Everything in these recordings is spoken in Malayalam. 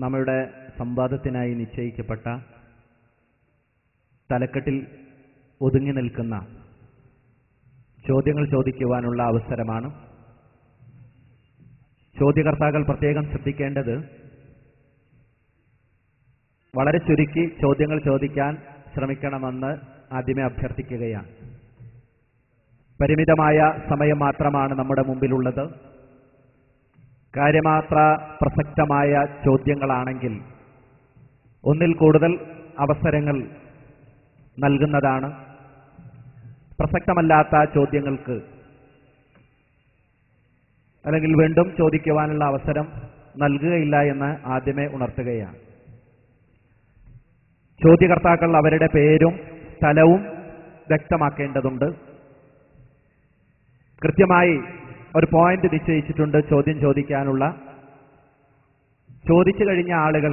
നമ്മുടെ സംവാദത്തിനായി നിശ്ചയിക്കപ്പെട്ട തലക്കെട്ടിൽ ഒതുങ്ങി നിൽക്കുന്ന ചോദ്യങ്ങൾ ചോദിക്കുവാനുള്ള അവസരമാണ്. ചോദ്യകർത്താക്കൾ പ്രത്യേകം ശ്രദ്ധിക്കേണ്ടത് വളരെ ചുരുക്കി ചോദ്യങ്ങൾ ചോദിക്കാൻ ശ്രമിക്കണമെന്ന് ആദ്യമേ അഭ്യർത്ഥിക്കുകയാണ്. പരിമിതമായ സമയം മാത്രമാണ് നമ്മുടെ മുമ്പിലുള്ളത്. കാര്യമാത്ര പ്രസക്തമായ ചോദ്യങ്ങളാണെങ്കിൽ ഒന്നിൽ കൂടുതൽ അവസരങ്ങൾ നൽകുന്നതാണ്. പ്രസക്തമല്ലാത്ത ചോദ്യങ്ങൾക്ക് അല്ലെങ്കിൽ വീണ്ടും ചോദിക്കുവാനുള്ള അവസരം നൽകുകയില്ല എന്ന് ആദ്യമേ ഉണർത്തുകയാണ്. ചോദ്യകർത്താക്കൾ അവരുടെ പേരും സ്ഥലവും വ്യക്തമാക്കേണ്ടതുണ്ട്. കൃത്യമായി ഒരു പോയിന്റ് നിശ്ചയിച്ചിട്ടുണ്ട് ചോദ്യം ചോദിക്കാനുള്ള. ചോദിച്ചു കഴിഞ്ഞ ആളുകൾ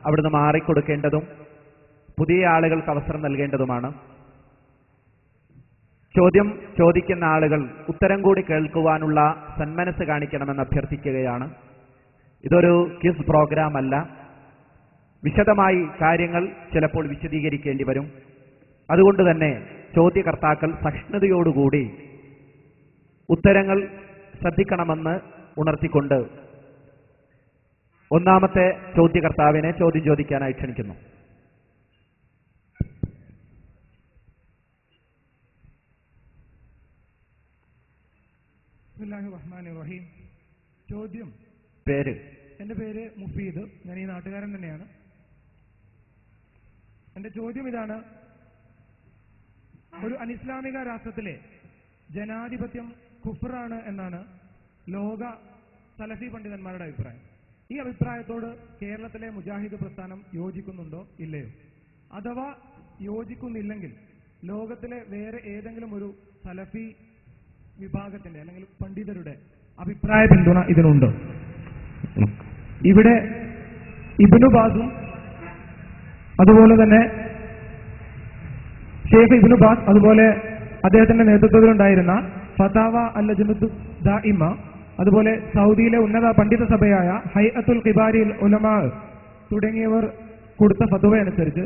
അവിടുന്ന് മാറിക്കൊടുക്കേണ്ടതും പുതിയ ആളുകൾക്ക് അവസരം നൽകേണ്ടതുമാണ്. ചോദ്യം ചോദിക്കുന്ന ആളുകൾ ഉത്തരം കൂടി കേൾക്കുവാനുള്ള സന്മനസ് കാണിക്കണമെന്ന് അഭ്യർത്ഥിക്കുകയാണ്. ഇതൊരു ക്വിസ് പ്രോഗ്രാം അല്ല. വിശദമായി കാര്യങ്ങൾ ചിലപ്പോൾ വിശദീകരിക്കേണ്ടി വരും. അതുകൊണ്ട് തന്നെ ചോദ്യകർത്താക്കൾ സഹിഷ്ണുതയോടുകൂടി ഉത്തരങ്ങൾ ശ്രദ്ധിക്കണമെന്ന് ഉണർത്തിക്കൊണ്ട് ഒന്നാമത്തെ ചോദ്യകർത്താവിനെ ചോദ്യം ചോദിക്കാനായി ക്ഷണിക്കുന്നു. ബിസ്മില്ലാഹിർറഹ്മാനിർറഹീം. ചോദ്യം. പേര്? എൻ്റെ പേര് മുഫീദ്. ഞാൻ ഈ നാട്ടുകാരൻ തന്നെയാണ്. എൻ്റെ ചോദ്യം ഇതാണ്: ഒരു അനിസ്ലാമിക രാഷ്ട്രത്തിലെ ജനാധിപത്യം കുഫ്റാണ് എന്നാണ് ലോക സലഫി പണ്ഡിതന്മാരുടെ അഭിപ്രായം. ഈ അഭിപ്രായത്തോട് കേരളത്തിലെ മുജാഹിദ് പ്രസ്ഥാനം യോജിക്കുന്നുണ്ടോ ഇല്ലയോ? അഥവാ യോജിക്കുന്നില്ലെങ്കിൽ ലോകത്തിലെ വേറെ ഏതെങ്കിലും ഒരു സലഫി വിഭാഗത്തിന്റെ അല്ലെങ്കിൽ പണ്ഡിതരുടെ അഭിപ്രായ പിന്തുണ ഇതിനുണ്ടോ? ഇവിടെ ഇബ്നു ബാസും അതുപോലെ തന്നെ ഷെയ്ഖ് ഇബ്നു ബാസ്, അതുപോലെ അദ്ദേഹത്തിന്റെ നേതൃത്വത്തിലുണ്ടായിരുന്ന ഫതാവ അൽ ലജ്നത്തു ദാഇമ, അതുപോലെ സൗദിയിലെ ഉന്നത പണ്ഡിത സഭയായ ഹൈഅത്തുൽ ഖിബാരിൽ ഉലമാ തുടങ്ങിയവർ കൊടുത്ത ഫത്വ അനുസരിച്ച്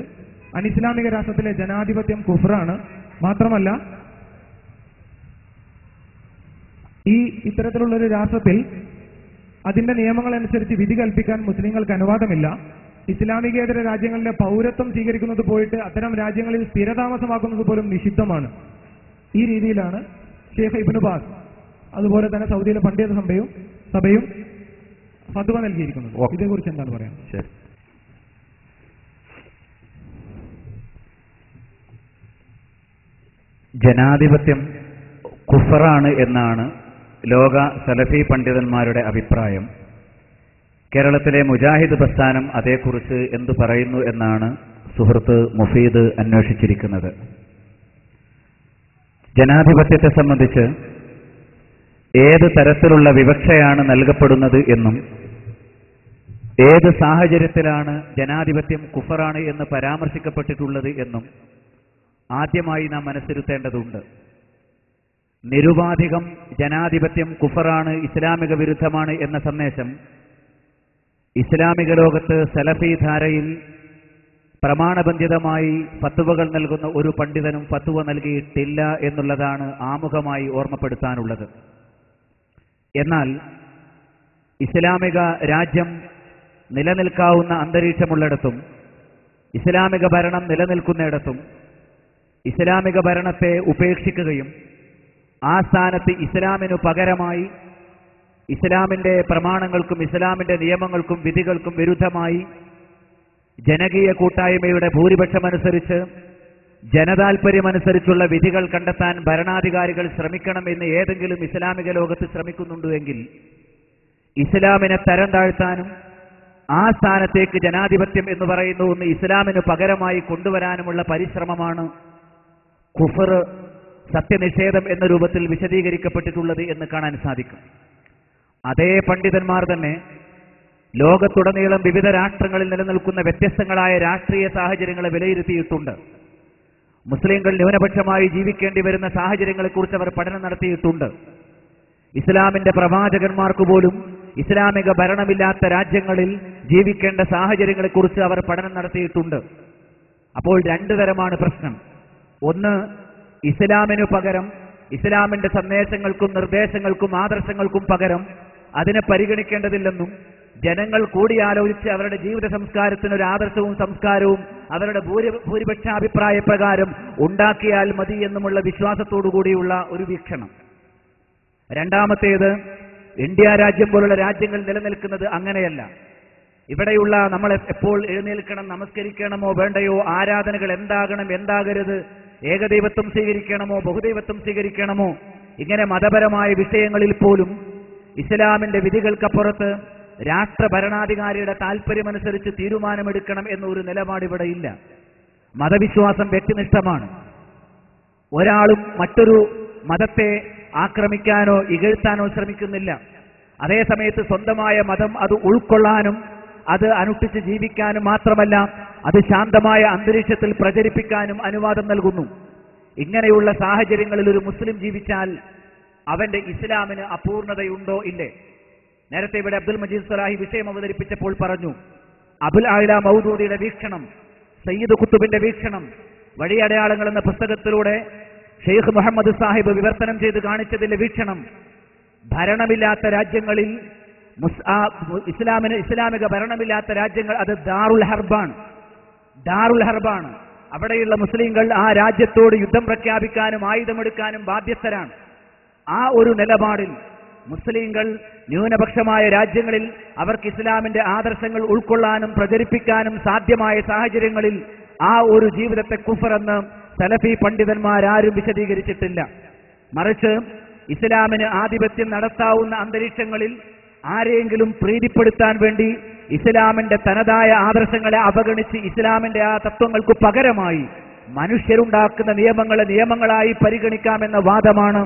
അനിസ്ലാമിക രാഷ്ട്രത്തിലെ ജനാധിപത്യം കുഫ്റാണ്. മാത്രമല്ല, ഇത്തരത്തിലുള്ളൊരു രാഷ്ട്രത്തിൽ അതിന്റെ നിയമങ്ങൾ അനുസരിച്ച് വിധി കൽപ്പിക്കാൻ മുസ്ലിങ്ങൾക്ക് അനുവാദമില്ല. ഇസ്ലാമികേതര രാജ്യങ്ങളിലെ പൗരത്വം സ്വീകരിക്കുന്നത് പോയിട്ട് അത്തരം രാജ്യങ്ങളിൽ സ്ഥിരതാമസമാക്കുന്നത് പോലും നിഷിദ്ധമാണ്. ഈ രീതിയിലാണ് ഷെയ്ഖ് ഇബ്നു ബാസ് അതുപോലെ തന്നെ സൗദിയിലെ പണ്ഡിത സഭയും ഫത്വ നൽകിയിരിക്കുന്നത്. ഇതേക്കുറിച്ച് എന്താണ് പറയാൻ? ജനാധിപത്യം കുഫറാണ് എന്നാണ് ലോക സലഫി പണ്ഡിതന്മാരുടെ അഭിപ്രായം. കേരളത്തിലെ മുജാഹിദ് പ്രസ്ഥാനം അതേക്കുറിച്ച് എന്തു പറയുന്നു എന്നാണ് സുഹൃത്ത് മുഫീദ് അന്വേഷിച്ചിരിക്കുന്നത്. ജനാധിപത്യത്തെ സംബന്ധിച്ച് ഏത് തരത്തിലുള്ള വിവക്ഷയാണ് നൽകപ്പെടുന്നത് എന്നും ഏത് സാഹചര്യത്തിലാണ് ജനാധിപത്യം കുഫറാണ് എന്ന് പരാമർശിക്കപ്പെട്ടിട്ടുള്ളത് എന്നും ആദ്യമായി നാം മനസ്സിരുത്തേണ്ടതുണ്ട്. നിരുപാധികം ജനാധിപത്യം കുഫറാണ്, ഇസ്ലാമിക വിരുദ്ധമാണ് എന്ന സന്ദേശം ഇസ്ലാമിക ലോകത്ത് സലഫി ധാരയിൽ പ്രമാണബന്ധിതമായി ഫത്വകൾ നൽകുന്ന ഒരു പണ്ഡിതനും ഫത്വ നൽകിയിട്ടില്ല എന്നുള്ളതാണ് ആമുഖമായി ഓർമ്മപ്പെടുത്താനുള്ളത്. എന്നാൽ ഇസ്ലാമിക രാജ്യം നിലനിൽക്കാവുന്ന അന്തരീക്ഷമുള്ളിടത്തും ഇസ്ലാമിക ഭരണം നിലനിൽക്കുന്നിടത്തും ഇസ്ലാമിക ഭരണത്തെ ഉപേക്ഷിക്കുകയും ആ സ്ഥാനത്ത് ഇസ്ലാമിനു പകരമായി ഇസ്ലാമിന്റെ പ്രമാണങ്ങൾക്കും ഇസ്ലാമിന്റെ നിയമങ്ങൾക്കും വിധികൾക്കും വിരുദ്ധമായി ജനകീയ കൂട്ടായ്മയുടെ ഭൂരിപക്ഷമനുസരിച്ച് ജനതാൽപര്യമനുസരിച്ചുള്ള വിധികൾ കണ്ടെത്താൻ ഭരണാധികാരികൾ ശ്രമിക്കണമെന്ന് ഏതെങ്കിലും ഇസ്ലാമിക ലോകത്ത് ശ്രമിക്കുന്നുണ്ടെങ്കിൽ ഇസ്ലാമിനെ തരം താഴ്ത്താനും ആ സ്ഥാനത്തേക്ക് ജനാധിപത്യം എന്ന് പറയുന്ന ഒന്ന് ഇസ്ലാമിന് പകരമായി കൊണ്ടുവരാനുമുള്ള പരിശ്രമമാണ് കുഫർ, സത്യനിഷേധം എന്ന രൂപത്തിൽ വിശദീകരിക്കപ്പെട്ടിട്ടുള്ളത് എന്ന് കാണാൻ സാധിക്കും. അതേ പണ്ഡിതന്മാർ തന്നെ ലോകത്തുടനീളം വിവിധ രാഷ്ട്രങ്ങളിൽ നിലനിൽക്കുന്ന വ്യത്യസ്തങ്ങളായ രാഷ്ട്രീയ സാഹചര്യങ്ങളെ വിലയിരുത്തിയിട്ടുണ്ട്. മുസ്ലിങ്ങൾ ന്യൂനപക്ഷമായി ജീവിക്കേണ്ടി വരുന്ന സാഹചര്യങ്ങളെക്കുറിച്ച് അവർ പഠനം നടത്തിയിട്ടുണ്ട്. ഇസ്ലാമിന്റെ പ്രവാചകന്മാർക്ക് പോലും ഇസ്ലാമിക ഭരണമില്ലാത്ത രാജ്യങ്ങളിൽ ജീവിക്കേണ്ട സാഹചര്യങ്ങളെക്കുറിച്ച് അവർ പഠനം നടത്തിയിട്ടുണ്ട്. അപ്പോൾ രണ്ടു തരമാണ് പ്രശ്നം. ഒന്ന്, ഇസ്ലാമിനു പകരം, ഇസ്ലാമിന്റെ സന്ദേശങ്ങൾക്കും നിർദ്ദേശങ്ങൾക്കും ആദർശങ്ങൾക്കും പകരം അതിനെ പരിഗണിക്കേണ്ടതില്ലെന്നും ജനങ്ങൾ കൂടിയാലോചിച്ച് അവരുടെ ജീവിത സംസ്കാരത്തിനൊരു ആദർശവും സംസ്കാരവും അവരുടെ ഭൂരിപക്ഷാഭിപ്രായ പ്രകാരം ഉണ്ടാക്കിയാൽ മതി എന്നുമുള്ള വിശ്വാസത്തോടുകൂടിയുള്ള ഒരു വീക്ഷണം. രണ്ടാമത്തേത്, ഇന്ത്യ രാജ്യം പോലുള്ള രാജ്യങ്ങൾ നിലനിൽക്കുന്നത് അങ്ങനെയല്ല. ഇവിടെയുള്ള നമ്മൾ എപ്പോൾ എഴുന്നേൽക്കണം, നമസ്കരിക്കണമോ വേണ്ടയോ, ആരാധനകൾ എന്താകണം എന്താകരുത്, ഏകദൈവത്വം സ്വീകരിക്കണമോ ബഹുദൈവത്വം സ്വീകരിക്കണമോ, ഇങ്ങനെ മതപരമായ വിഷയങ്ങളിൽ പോലും ഇസ്ലാമിന്റെ വിധികൾക്കപ്പുറത്ത് രാഷ്ട്രഭരണാധികാരിയുടെ താൽപര്യമനുസരിച്ച് തീരുമാനമെടുക്കണം എന്നൊരു നിലപാട് ഇവിടെ ഇല്ല. മതവിശ്വാസം വ്യക്തിനിഷ്ഠമാണ്. ഒരാളും മറ്റൊരു മതത്തെ ആക്രമിക്കാനോ ഇകഴ്ത്താനോ ശ്രമിക്കുന്നില്ല. അതേസമയത്ത് സ്വന്തമായ മതം അത് ഉൾക്കൊള്ളാനും അത് അനുഷ്ഠിച്ച് ജീവിക്കാനും മാത്രമല്ല, അത് ശാന്തമായ അന്തരീക്ഷത്തിൽ പ്രചരിപ്പിക്കാനും അനുവാദം നൽകുന്നു. ഇങ്ങനെയുള്ള സാഹചര്യങ്ങളിൽ ഒരു മുസ്ലിം ജീവിച്ചാൽ അവന്റെ ഇസ്ലാമിന് അപൂർണതയുണ്ടോ ഇല്ലേ? നേരത്തെ ഇവിടെ അബ്ദുൽ മജീദ് സലാഹി വിഷയം അവതരിപ്പിച്ചപ്പോൾ പറഞ്ഞു, അബുൽ ആല മൗദൂദിയുടെ വീക്ഷണം, സയ്യിദ് ഖുത്തുബിന്റെ വീക്ഷണം, വഴിയടയാളങ്ങൾ എന്ന പുസ്തകത്തിലൂടെ ഷെയ്ഖ് മുഹമ്മദ് സാഹിബ് വിവർത്തനം ചെയ്ത് കാണിച്ചതിന്റെ വീക്ഷണം, ഭരണമില്ലാത്ത രാജ്യങ്ങളിൽ ഇസ്ലാമിക ഭരണമില്ലാത്ത രാജ്യങ്ങൾ അത് ദാറുൽ ഹർബാണ്. അവിടെയുള്ള മുസ്ലിങ്ങൾ ആ രാജ്യത്തോട് യുദ്ധം പ്രഖ്യാപിക്കാനും ആയുധമെടുക്കാനും ബാധ്യസ്ഥരാണ്. ആ ഒരു നിലപാടിൽ മുസ്ലിങ്ങൾ ന്യൂനപക്ഷമായ രാജ്യങ്ങളിൽ അവർക്ക് ഇസ്ലാമിന്റെ ആദർശങ്ങൾ ഉൾക്കൊള്ളാനും പ്രചരിപ്പിക്കാനും സാധ്യമായ സാഹചര്യങ്ങളിൽ ആ ഒരു ജീവിതത്തെ കുഫർ എന്ന് സലഫി പണ്ഡിതന്മാരാരും വിശദീകരിച്ചിട്ടില്ല. മറിച്ച് ഇസ്ലാമിന് ആധിപത്യം നടത്താവുന്ന അന്തരീക്ഷങ്ങളിൽ ആരെയെങ്കിലും പ്രീതിപ്പെടുത്താൻ വേണ്ടി ഇസ്ലാമിന്റെ തനതായ ആദർശങ്ങളെ അവഗണിച്ച് ഇസ്ലാമിന്റെ ആ തത്വങ്ങൾക്ക് പകരമായി മനുഷ്യരുണ്ടാക്കുന്ന നിയമങ്ങളെ നിയമങ്ങളായി പരിഗണിക്കാമെന്ന വാദമാണ്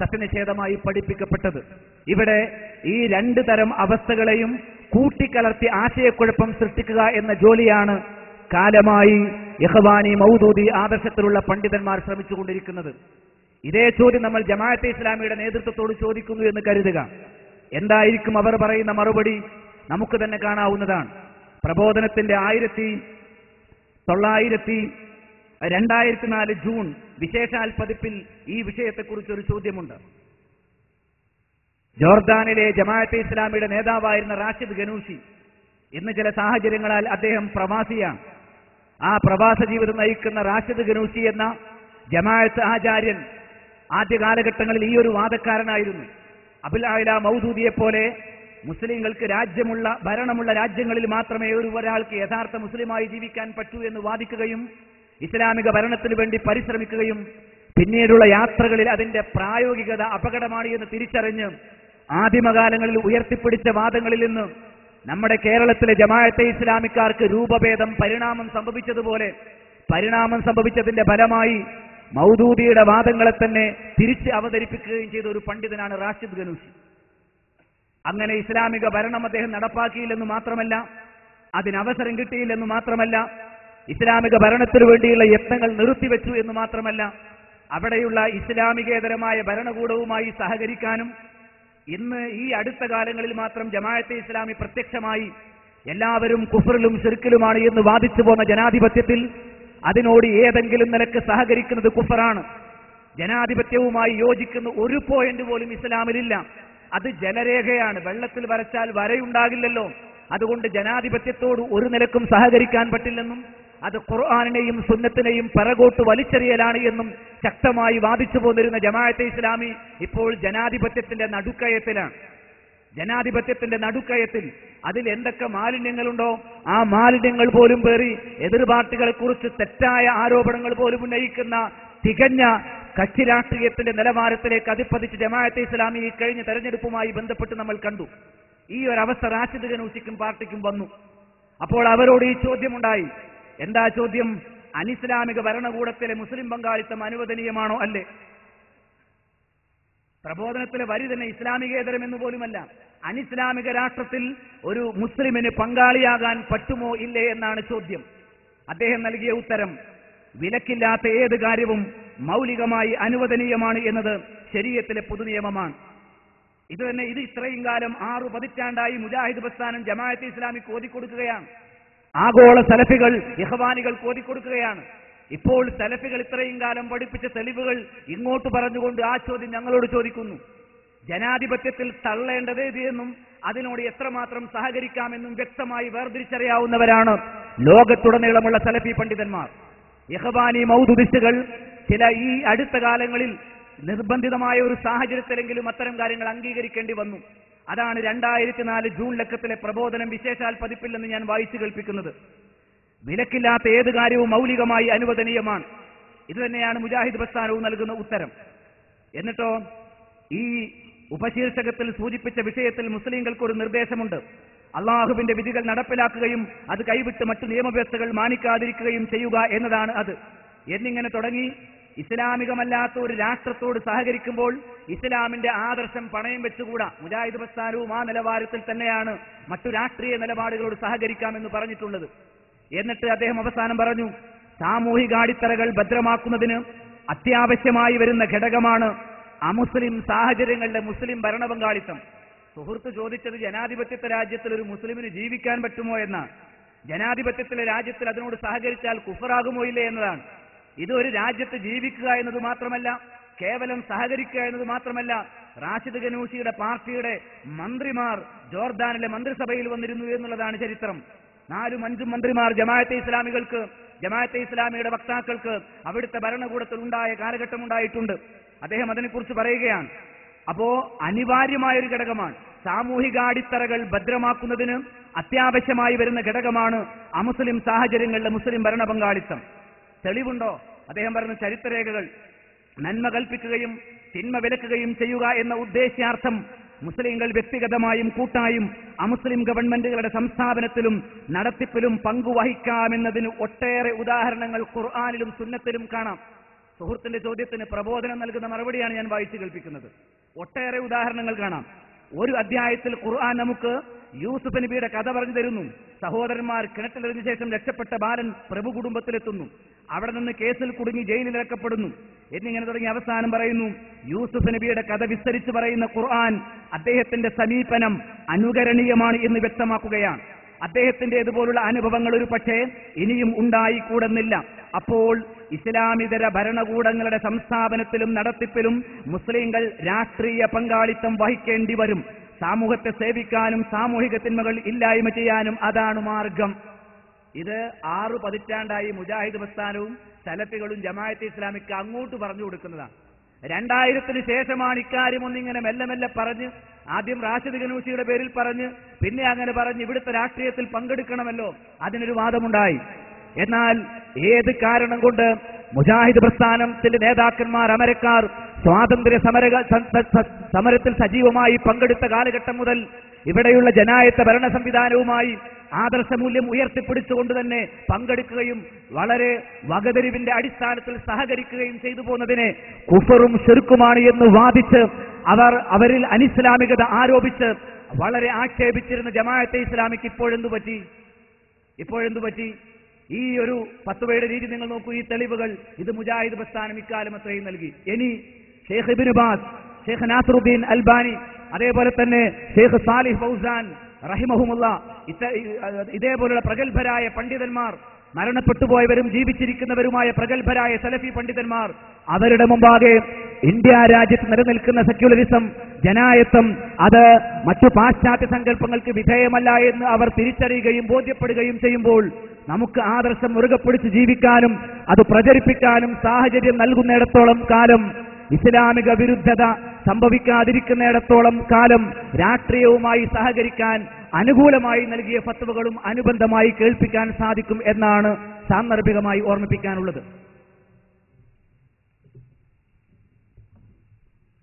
സത്യനിഷേധമായി പഠിപ്പിക്കപ്പെട്ടത്. ഇവിടെ ഈ രണ്ടു തരം അവസ്ഥകളെയും കൂട്ടിക്കലർത്തി ആശയക്കുഴപ്പം സൃഷ്ടിക്കുക എന്ന ജോലിയാണ് കാലമായി ഇഖ്വാനി മൗദൂദി ആദർശത്തിലുള്ള പണ്ഡിതന്മാർ ശ്രമിച്ചുകൊണ്ടിരിക്കുന്നത്. ഇതേ ചോദ്യം നമ്മൾ ജമാഅത്തെ ഇസ്ലാമിയുടെ നേതൃത്വത്തോട് ചോദിക്കുന്നു എന്ന് കരുതുക. എന്തായിരിക്കും അവർ പറയുന്ന മറുപടി? നമുക്ക് തന്നെ കാണാവുന്നതാണ്. പ്രബോധനത്തിന്റെ 2004 ജൂൺ വിശേഷാൽ പതിപ്പിൽ ഈ വിഷയത്തെക്കുറിച്ചൊരു ചോദ്യമുണ്ട്. ജോർദാനിലെ ജമാഅത്തെ ഇസ്ലാമിയുടെ നേതാവായിരുന്ന റാഷിദ് ഗനൂഷി ഇന്ന് ചില സാഹചര്യങ്ങളാൽ അദ്ദേഹം പ്രവാസിയാണ്. ആ പ്രവാസ ജീവിതം നയിക്കുന്ന റാഷിദ് ഗനൂഷി എന്ന ജമാഅത്ത് ആചാര്യൻ ആദ്യ കാലഘട്ടങ്ങളിൽ ഈ ഒരു വാദക്കാരനായിരുന്നു. അബുൽ ആല മൗദൂദിയെ പോലെ മുസ്ലിങ്ങൾക്ക് ഭരണമുള്ള രാജ്യങ്ങളിൽ മാത്രമേ ഒരാൾക്ക് യഥാർത്ഥ മുസ്ലിമായി ജീവിക്കാൻ പറ്റൂ എന്ന് വാദിക്കുകയും ഇസ്ലാമിക ഭരണത്തിന് വേണ്ടി പരിശ്രമിക്കുകയും പിന്നീടുള്ള യാത്രകളിൽ അതിന്റെ പ്രായോഗികത അപകടമാണ് എന്ന് തിരിച്ചറിഞ്ഞ് ആദിമകാലങ്ങളിൽ ഉയർത്തിപ്പിടിച്ച വാദങ്ങളിൽ നിന്ന് നമ്മുടെ കേരളത്തിലെ ജമാഅത്തെ ഇസ്ലാമിക്കാർക്ക് രൂപഭേദം പരിണാമം സംഭവിച്ചതിന്റെ ഫലമായി മൗദൂദിയുടെ വാദങ്ങളെ തന്നെ തിരിച്ച് അവതരിപ്പിക്കുകയും ചെയ്ത ഒരു പണ്ഡിതനാണ് റാഷിദ് ഗനൂഷി. അങ്ങനെ ഇസ്ലാമിക ഭരണം അദ്ദേഹം നടപ്പാക്കിയില്ലെന്ന് മാത്രമല്ല, അതിനവസരം കിട്ടിയില്ലെന്ന് മാത്രമല്ല, ഇസ്ലാമിക ഭരണത്തിനു വേണ്ടിയുള്ള യത്നങ്ങൾ നിർത്തിവെച്ചു എന്ന് മാത്രമല്ല, അവിടെയുള്ള ഇസ്ലാമികേതരമായ ഭരണകൂടവുമായി സഹകരിക്കാനും ഇന്ന് ഈ അടുത്ത കാലങ്ങളിൽ മാത്രം ജമാഅത്തെ ഇസ്ലാമി പ്രത്യക്ഷമായി എല്ലാവരും കുഫറിലും ശിർക്കിലുമാണ് എന്ന് വാദിച്ചു പോന്ന ജനാധിപത്യത്തിൽ അതിനോട് ഏതെങ്കിലും നിലക്ക് സഹകരിക്കുന്നത് കുഫറാണ്. ജനാധിപത്യവുമായി യോജിക്കുന്ന ഒരു പോയിന്റ് പോലും ഇസ്ലാമിലില്ല. അത് ജലരേഖയാണ്. വെള്ളത്തിൽ വരച്ചാൽ വരയുണ്ടാകില്ലല്ലോ. അതുകൊണ്ട് ജനാധിപത്യത്തോട് ഒരു നിലക്കും സഹകരിക്കാൻ പറ്റില്ലെന്നും അത് ഖുർആനിനെയും സുന്നത്തിനെയും പിറകോട്ട് വലിച്ചെറിയലാണ് എന്നും ശക്തമായി വാദിച്ചു പോന്നിരുന്ന ജമാഅത്തെ ഇസ്ലാമി ഇപ്പോൾ ജനാധിപത്യത്തിന്റെ നടുക്കയത്തിൽ അതിൽ എന്തൊക്കെ മാലിന്യങ്ങളുണ്ടോ ആ മാലിന്യങ്ങൾ പോലും പേറി എതിർ പാർട്ടികളെ കുറിച്ച് തെറ്റായ ആരോപണങ്ങൾ പോലും ഉന്നയിക്കുന്ന തികഞ്ഞ കക്ഷി രാഷ്ട്രീയത്തിന്റെ നിലവാരത്തിലേക്ക് അതിപ്പതിച്ച് ജമാഅത്തെ ഇസ്ലാമി ഈ കഴിഞ്ഞ തെരഞ്ഞെടുപ്പുമായി ബന്ധപ്പെട്ട് നമ്മൾ കണ്ടു. ഈ ഒരവസ്ഥ റാഷിദ് ഗനൂഷിക്കും പാർട്ടിക്കും വന്നു. അപ്പോൾ അവരോട് ഈ ചോദ്യമുണ്ടായി. എന്താ ചോദ്യം? അനിസ്ലാമിക ഭരണകൂടത്തിലെ മുസ്ലിം പങ്കാളിത്തം അനുവദനീയമാണോ അല്ലേ? പ്രബോധനത്തിലെ വരി തന്നെ ഇസ്ലാമികേതരം എന്ന് പോലുമല്ല. അനിസ്ലാമിക രാഷ്ട്രത്തിൽ ഒരു മുസ്ലിമിന് പങ്കാളിയാകാൻ പറ്റുമോ ഇല്ലേ എന്നാണ് ചോദ്യം. അദ്ദേഹം നൽകിയ ഉത്തരം, വിലക്കില്ലാത്ത ഏത് കാര്യവും മൗലികമായി അനുവദനീയമാണ് എന്നത് ശരീഅത്തിലെ പൊതുനിയമമാണ്. ഇത് ഇത്രയും കാലം 6 പതിറ്റാണ്ടായി മുജാഹിദ് പ്രസ്ഥാനം ജമാഅത്തെ ഇസ്ലാമിക്ക് ഓതിക്കൊടുക്കുകയാണ്. ആഗോള സലഫികൾ ഇഖ്വാനികൾക്ക് ഓതിക്കൊടുക്കുകയാണ്. ഇപ്പോൾ സലഫികൾ ഇത്രയും കാലം പഠിപ്പിച്ച തെളിവുകൾ ഇങ്ങോട്ട് പറഞ്ഞുകൊണ്ട് ആ ചോദ്യം ഞങ്ങളോട് ചോദിക്കുന്നു. ജനാധിപത്യത്തിൽ തള്ളേണ്ടത് എന്നും അതിനോട് എത്രമാത്രം സഹകരിക്കാമെന്നും വ്യക്തമായി വേർതിരിച്ചറിയാവുന്നവരാണ് ലോകത്തുടനീളമുള്ള സലഫി പണ്ഡിതന്മാർ. ഇഖ്വാനി മൗദൂദിസ്റ്റുകൾ ചില ഈ അടുത്ത കാലങ്ങളിൽ നിർബന്ധിതമായ ഒരു സാഹചര്യത്തിലെങ്കിലും അത്തരം കാര്യങ്ങൾ അംഗീകരിക്കേണ്ടി വന്നു. അതാണ് 2004 ജൂൺ ലക്കത്തിലെ പ്രബോധനം വിശേഷാൽ പതിപ്പില്ലെന്ന് ഞാൻ വായിച്ചു കേൾപ്പിക്കുന്നത്. വിലക്കില്ലാത്ത ഏത് കാര്യവും മൗലികമായി അനുവദനീയമാണ്. ഇതുതന്നെയാണ് മുജാഹിദ് പ്രസ്ഥാനവും നൽകുന്ന ഉത്തരം. എന്നിട്ടോ ഈ ഉപശീർഷകത്തിൽ സൂചിപ്പിച്ച വിഷയത്തിൽ മുസ്ലിങ്ങൾക്ക് ഒരു നിർദ്ദേശമുണ്ട്. അള്ളാഹുവിന്റെ വിധികൾ നടപ്പിലാക്കുകയും അത് കൈവിട്ട് മറ്റു നിയമവ്യവസ്ഥകൾ മാനിക്കാതിരിക്കുകയും ചെയ്യുക എന്നതാണ് അത്. എന്നിങ്ങനെ തുടങ്ങി ഇസ്ലാമികമല്ലാത്ത ഒരു രാഷ്ട്രത്തോട് സഹകരിക്കുമ്പോൾ ഇസ്ലാമിന്റെ ആദർശം പണയം വെച്ചുകൂടാ. മുജാഹിദ് പ്രസ്ഥാനവും ആ നിലവാരത്തിൽ തന്നെയാണ് മറ്റു രാഷ്ട്രീയ നിലപാടുകളോട് സഹകരിക്കാമെന്ന് പറഞ്ഞിട്ടുള്ളത്. എന്നിട്ട് അദ്ദേഹം അവസാനം പറഞ്ഞു, സാമൂഹികാടിത്തറകൾ ഭദ്രമാക്കുന്നതിന് അത്യാവശ്യമായി വരുന്ന ഘടകമാണ് അമുസ്ലിം സാഹചര്യങ്ങളുടെ മുസ്ലിം ഭരണപങ്കാളിത്തം. സുഹൃത്ത് ചോദിച്ചത് ജനാധിപത്യത്തെ രാജ്യത്തിൽ ഒരു മുസ്ലിമിന് ജീവിക്കാൻ പറ്റുമോ എന്നാണ്. ജനാധിപത്യത്തിലെ രാജ്യത്തിൽ അതിനോട് സഹകരിച്ചാൽ കുഫറാകുമോ ഇല്ലേ എന്നതാണ്. ഇത് ഒരു രാജ്യത്ത് ജീവിക്കുക എന്നത് മാത്രമല്ല, കേവലം സഹകരിക്കുക എന്നത് മാത്രമല്ല, റാഷിദ് ഗനൂഷിയുടെ പാർട്ടിയുടെ മന്ത്രിമാർ ജോർദാനിലെ മന്ത്രിസഭയിൽ വന്നിരുന്നു എന്നുള്ളതാണ് ചരിത്രം. 4-5 മന്ത്രിമാർ ജമാഅത്തെ ഇസ്ലാമിയുടെ വക്താക്കൾക്ക് അവിടുത്തെ ഭരണകൂടത്തിൽ ഉണ്ടായ കാലഘട്ടം ഉണ്ടായിട്ടുണ്ട്. അദ്ദേഹം അതിനെക്കുറിച്ച് പറയുകയാണ്. അപ്പോ അനിവാര്യമായൊരു ഘടകമാണ്, സാമൂഹികാടിത്തറകൾ ഭദ്രമാക്കുന്നതിന് അത്യാവശ്യമായി വരുന്ന ഘടകമാണ് അമുസ്ലിം സാഹചര്യങ്ങളിലെ മുസ്ലിം ഭരണപങ്കാളിത്തം. തെളിവുണ്ടോ? അദ്ദേഹം പറഞ്ഞ ചരിത്രരേഖകൾ. നന്മ കൽപ്പിക്കുകയും തിന്മ വിലക്കുകയും ചെയ്യുക എന്ന ഉദ്ദേശ്യാർത്ഥം മുസ്ലിങ്ങൾ വ്യക്തിഗതമായും കൂട്ടായും അമുസ്ലിം ഗവൺമെന്റുകളുടെ സംസ്ഥാപനത്തിലും നടത്തിപ്പിലും പങ്കുവഹിക്കാമെന്നതിന് ഒട്ടേറെ ഉദാഹരണങ്ങൾ ഖുർആനിലും സുന്നത്തിലും കാണാം. സുഹൃത്തിന്റെ ചോദ്യത്തിന് പ്രബോധനം നൽകുന്ന മറുപടിയാണ് ഞാൻ വായിച്ചു കേൾപ്പിക്കുന്നത്. ഒട്ടേറെ ഉദാഹരണങ്ങൾ കാണാം. ഒരു അധ്യായത്തിൽ ഖുർആൻ നമുക്ക് യൂസുഫ് നബിയുടെ കഥ പറഞ്ഞു തരുന്നു. സഹോദരന്മാർ കിണറ്റിലെറിഞ്ഞ ശേഷം രക്ഷപ്പെട്ട ബാലൻ പ്രഭു കുടുംബത്തിലെത്തുന്നു. അവിടെ നിന്ന് കേസിൽ കുടുങ്ങി ജയിലിലിറക്കപ്പെടുന്നു എന്നിങ്ങനെ തുടങ്ങി അവസാനം പറയുന്നു. യൂസുഫ് നബിയുടെ കഥ വിസ്തരിച്ച് പറയുന്ന ഖുർആൻ അദ്ദേഹത്തിന്റെ സമീപനം അനുകരണീയമാണ് എന്ന് വ്യക്തമാക്കുകയാണ്. അദ്ദേഹത്തിന്റെ ഇതുപോലുള്ള അനുഭവങ്ങൾ ഒരു പക്ഷേ ഇനിയും ഉണ്ടായിക്കൂടുന്നില്ല. അപ്പോൾ ഇസ്ലാമിതര ഭരണകൂടങ്ങളുടെ സംസ്ഥാപനത്തിലും നടത്തിപ്പിലും മുസ്ലിങ്ങൾ രാഷ്ട്രീയ പങ്കാളിത്തം വഹിക്കേണ്ടി വരും. സമൂഹത്തെ സേവിക്കാനും സാമൂഹിക തിന്മകൾ ഇല്ലായ്മ ചെയ്യാനും അതാണ് മാർഗം. ഇത് 6 പതിറ്റാണ്ടായി മുജാഹിദ് പ്രസ്ഥാനവും സലഫികളും ജമാഅത്തെ ഇസ്ലാമിക്ക് അങ്ങോട്ട് പറഞ്ഞു കൊടുക്കുന്നതാണ്. 2000-ന് ശേഷമാണ് ഇക്കാര്യം ഒന്നിങ്ങനെ മെല്ലെ മെല്ലെ പറഞ്ഞ്, ആദ്യം റാഷിദ് ഗനൂഷിയുടെ പേരിൽ പറഞ്ഞ്, പിന്നെ അങ്ങനെ പറഞ്ഞ് ഇവിടുത്തെ രാഷ്ട്രീയത്തിൽ പങ്കെടുക്കണമല്ലോ, അതിനൊരു വാദമുണ്ടായി. എന്നാൽ ഏത് കാരണം കൊണ്ട് മുജാഹിദ് പ്രസ്ഥാനത്തിലെ നേതാക്കന്മാർ, അമരക്കാർ സ്വാതന്ത്ര്യ സമരത്തിൽ സജീവമായി പങ്കെടുത്ത കാലഘട്ടം മുതൽ ഇവിടെയുള്ള ജനായത്ത ഭരണ സംവിധാനവുമായി ആദർശമൂല്യം ഉയർത്തിപ്പിടിച്ചുകൊണ്ട് തന്നെ പങ്കെടുക്കുകയും വളരെ വകതിരിവിന്റെ അടിസ്ഥാനത്തിൽ സഹകരിക്കുകയും ചെയ്തു പോകുന്നതിനെ കുഫറും ശിർക്കുമാണ് എന്ന് വാദിച്ച് അവരിൽ അനിസ്ലാമികത ആരോപിച്ച് വളരെ ആക്ഷേപിച്ചിരുന്ന ജമാഅത്തെ ഇസ്ലാമിക്ക് ഇപ്പോഴെന്തു പറ്റി? ഈ ഒരു ഫത്വയുടെ രീതി നിങ്ങൾ നോക്കൂ, ഈ തെളിവുകൾ. ഇത് മുജാഹിദ് പ്രസ്ഥാനം ഇക്കാലം അത്രയും നൽകി. ഇനി Sheikh Ibn Baz, Sheikh Nasiruddin Albani, അതേപോലെ തന്നെ ഷെയ്ഖ് സാലിഹ് ഫൗസാൻ റഹിമഹുമുള്ള, ഇതേപോലുള്ള പ്രഗത്ഭരായ പണ്ഡിതന്മാർ, മരണപ്പെട്ടുപോയവരും ജീവിച്ചിരിക്കുന്നവരുമായ പ്രഗത്ഭരായ സലഫി പണ്ഡിതന്മാർ, അവരുടെ മുമ്പാകെ ഇന്ത്യ രാജ്യത്ത് നിലനിൽക്കുന്ന സെക്യുലറിസം, ജനായത്വം അത് മറ്റു പാശ്ചാത്യ സങ്കല്പങ്ങൾക്ക് വിധേയമല്ല എന്ന് അവർ തിരിച്ചറിയുകയും ബോധ്യപ്പെടുകയും ചെയ്യുമ്പോൾ നമുക്ക് ആദർശം മുറുകെ പിടിച്ച് ജീവിക്കാനും അത് പ്രചരിപ്പിക്കാനും സാഹചര്യം നൽകുന്നിടത്തോളം കാലം, ഇസ്ലാമിക വിരുദ്ധത സംഭവിക്കാതിരിക്കുന്നിടത്തോളം കാലം രാഷ്ട്രീയവുമായി സഹകരിക്കാൻ അനുകൂലമായി നൽകിയ ഫത്വകളും അനുബന്ധമായി കേൾപ്പിക്കാൻ സാധിക്കും എന്നാണ് സാന്ദർഭികമായി ഓർമ്മിപ്പിക്കാനുള്ളത്.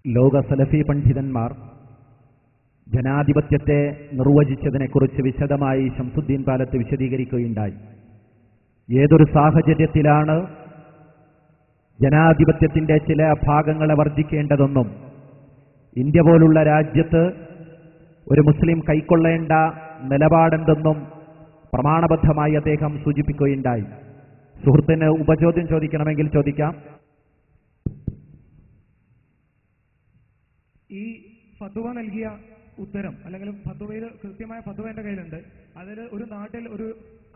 ലോക സലഫി പണ്ഡിതന്മാർ ജനാധിപത്യത്തെ നിർവചിച്ചതിനെക്കുറിച്ച് വിശദമായി ശംസുദ്ദീൻ പാലത്ത് വിശദീകരിക്കുകയുണ്ടായി. ഏതൊരു സാഹചര്യത്തിലാണ് ജനാധിപത്യത്തിന്റെ ചില ഭാഗങ്ങളെ വർജിക്കേണ്ടതെന്നും ഇന്ത്യ പോലുള്ള രാജ്യത്ത് ഒരു മുസ്ലിം കൈക്കൊള്ളേണ്ട നിലപാടെന്തെന്നും പ്രമാണബദ്ധമായി അദ്ദേഹം സൂചിപ്പിക്കുകയുണ്ടായി. സുഹൃത്തിന് ഉപചോദ്യം ചോദിക്കണമെങ്കിൽ ചോദിക്കാം. ഈ ഫത്വ നൽകിയ ഉത്തരം അല്ലെങ്കിൽ ഫത്വയിൽ കൃത്യമായ ഫത്വ എന്റെ കയ്യിലുണ്ട്. അതിൽ ഒരു നാട്ടിൽ ഒരു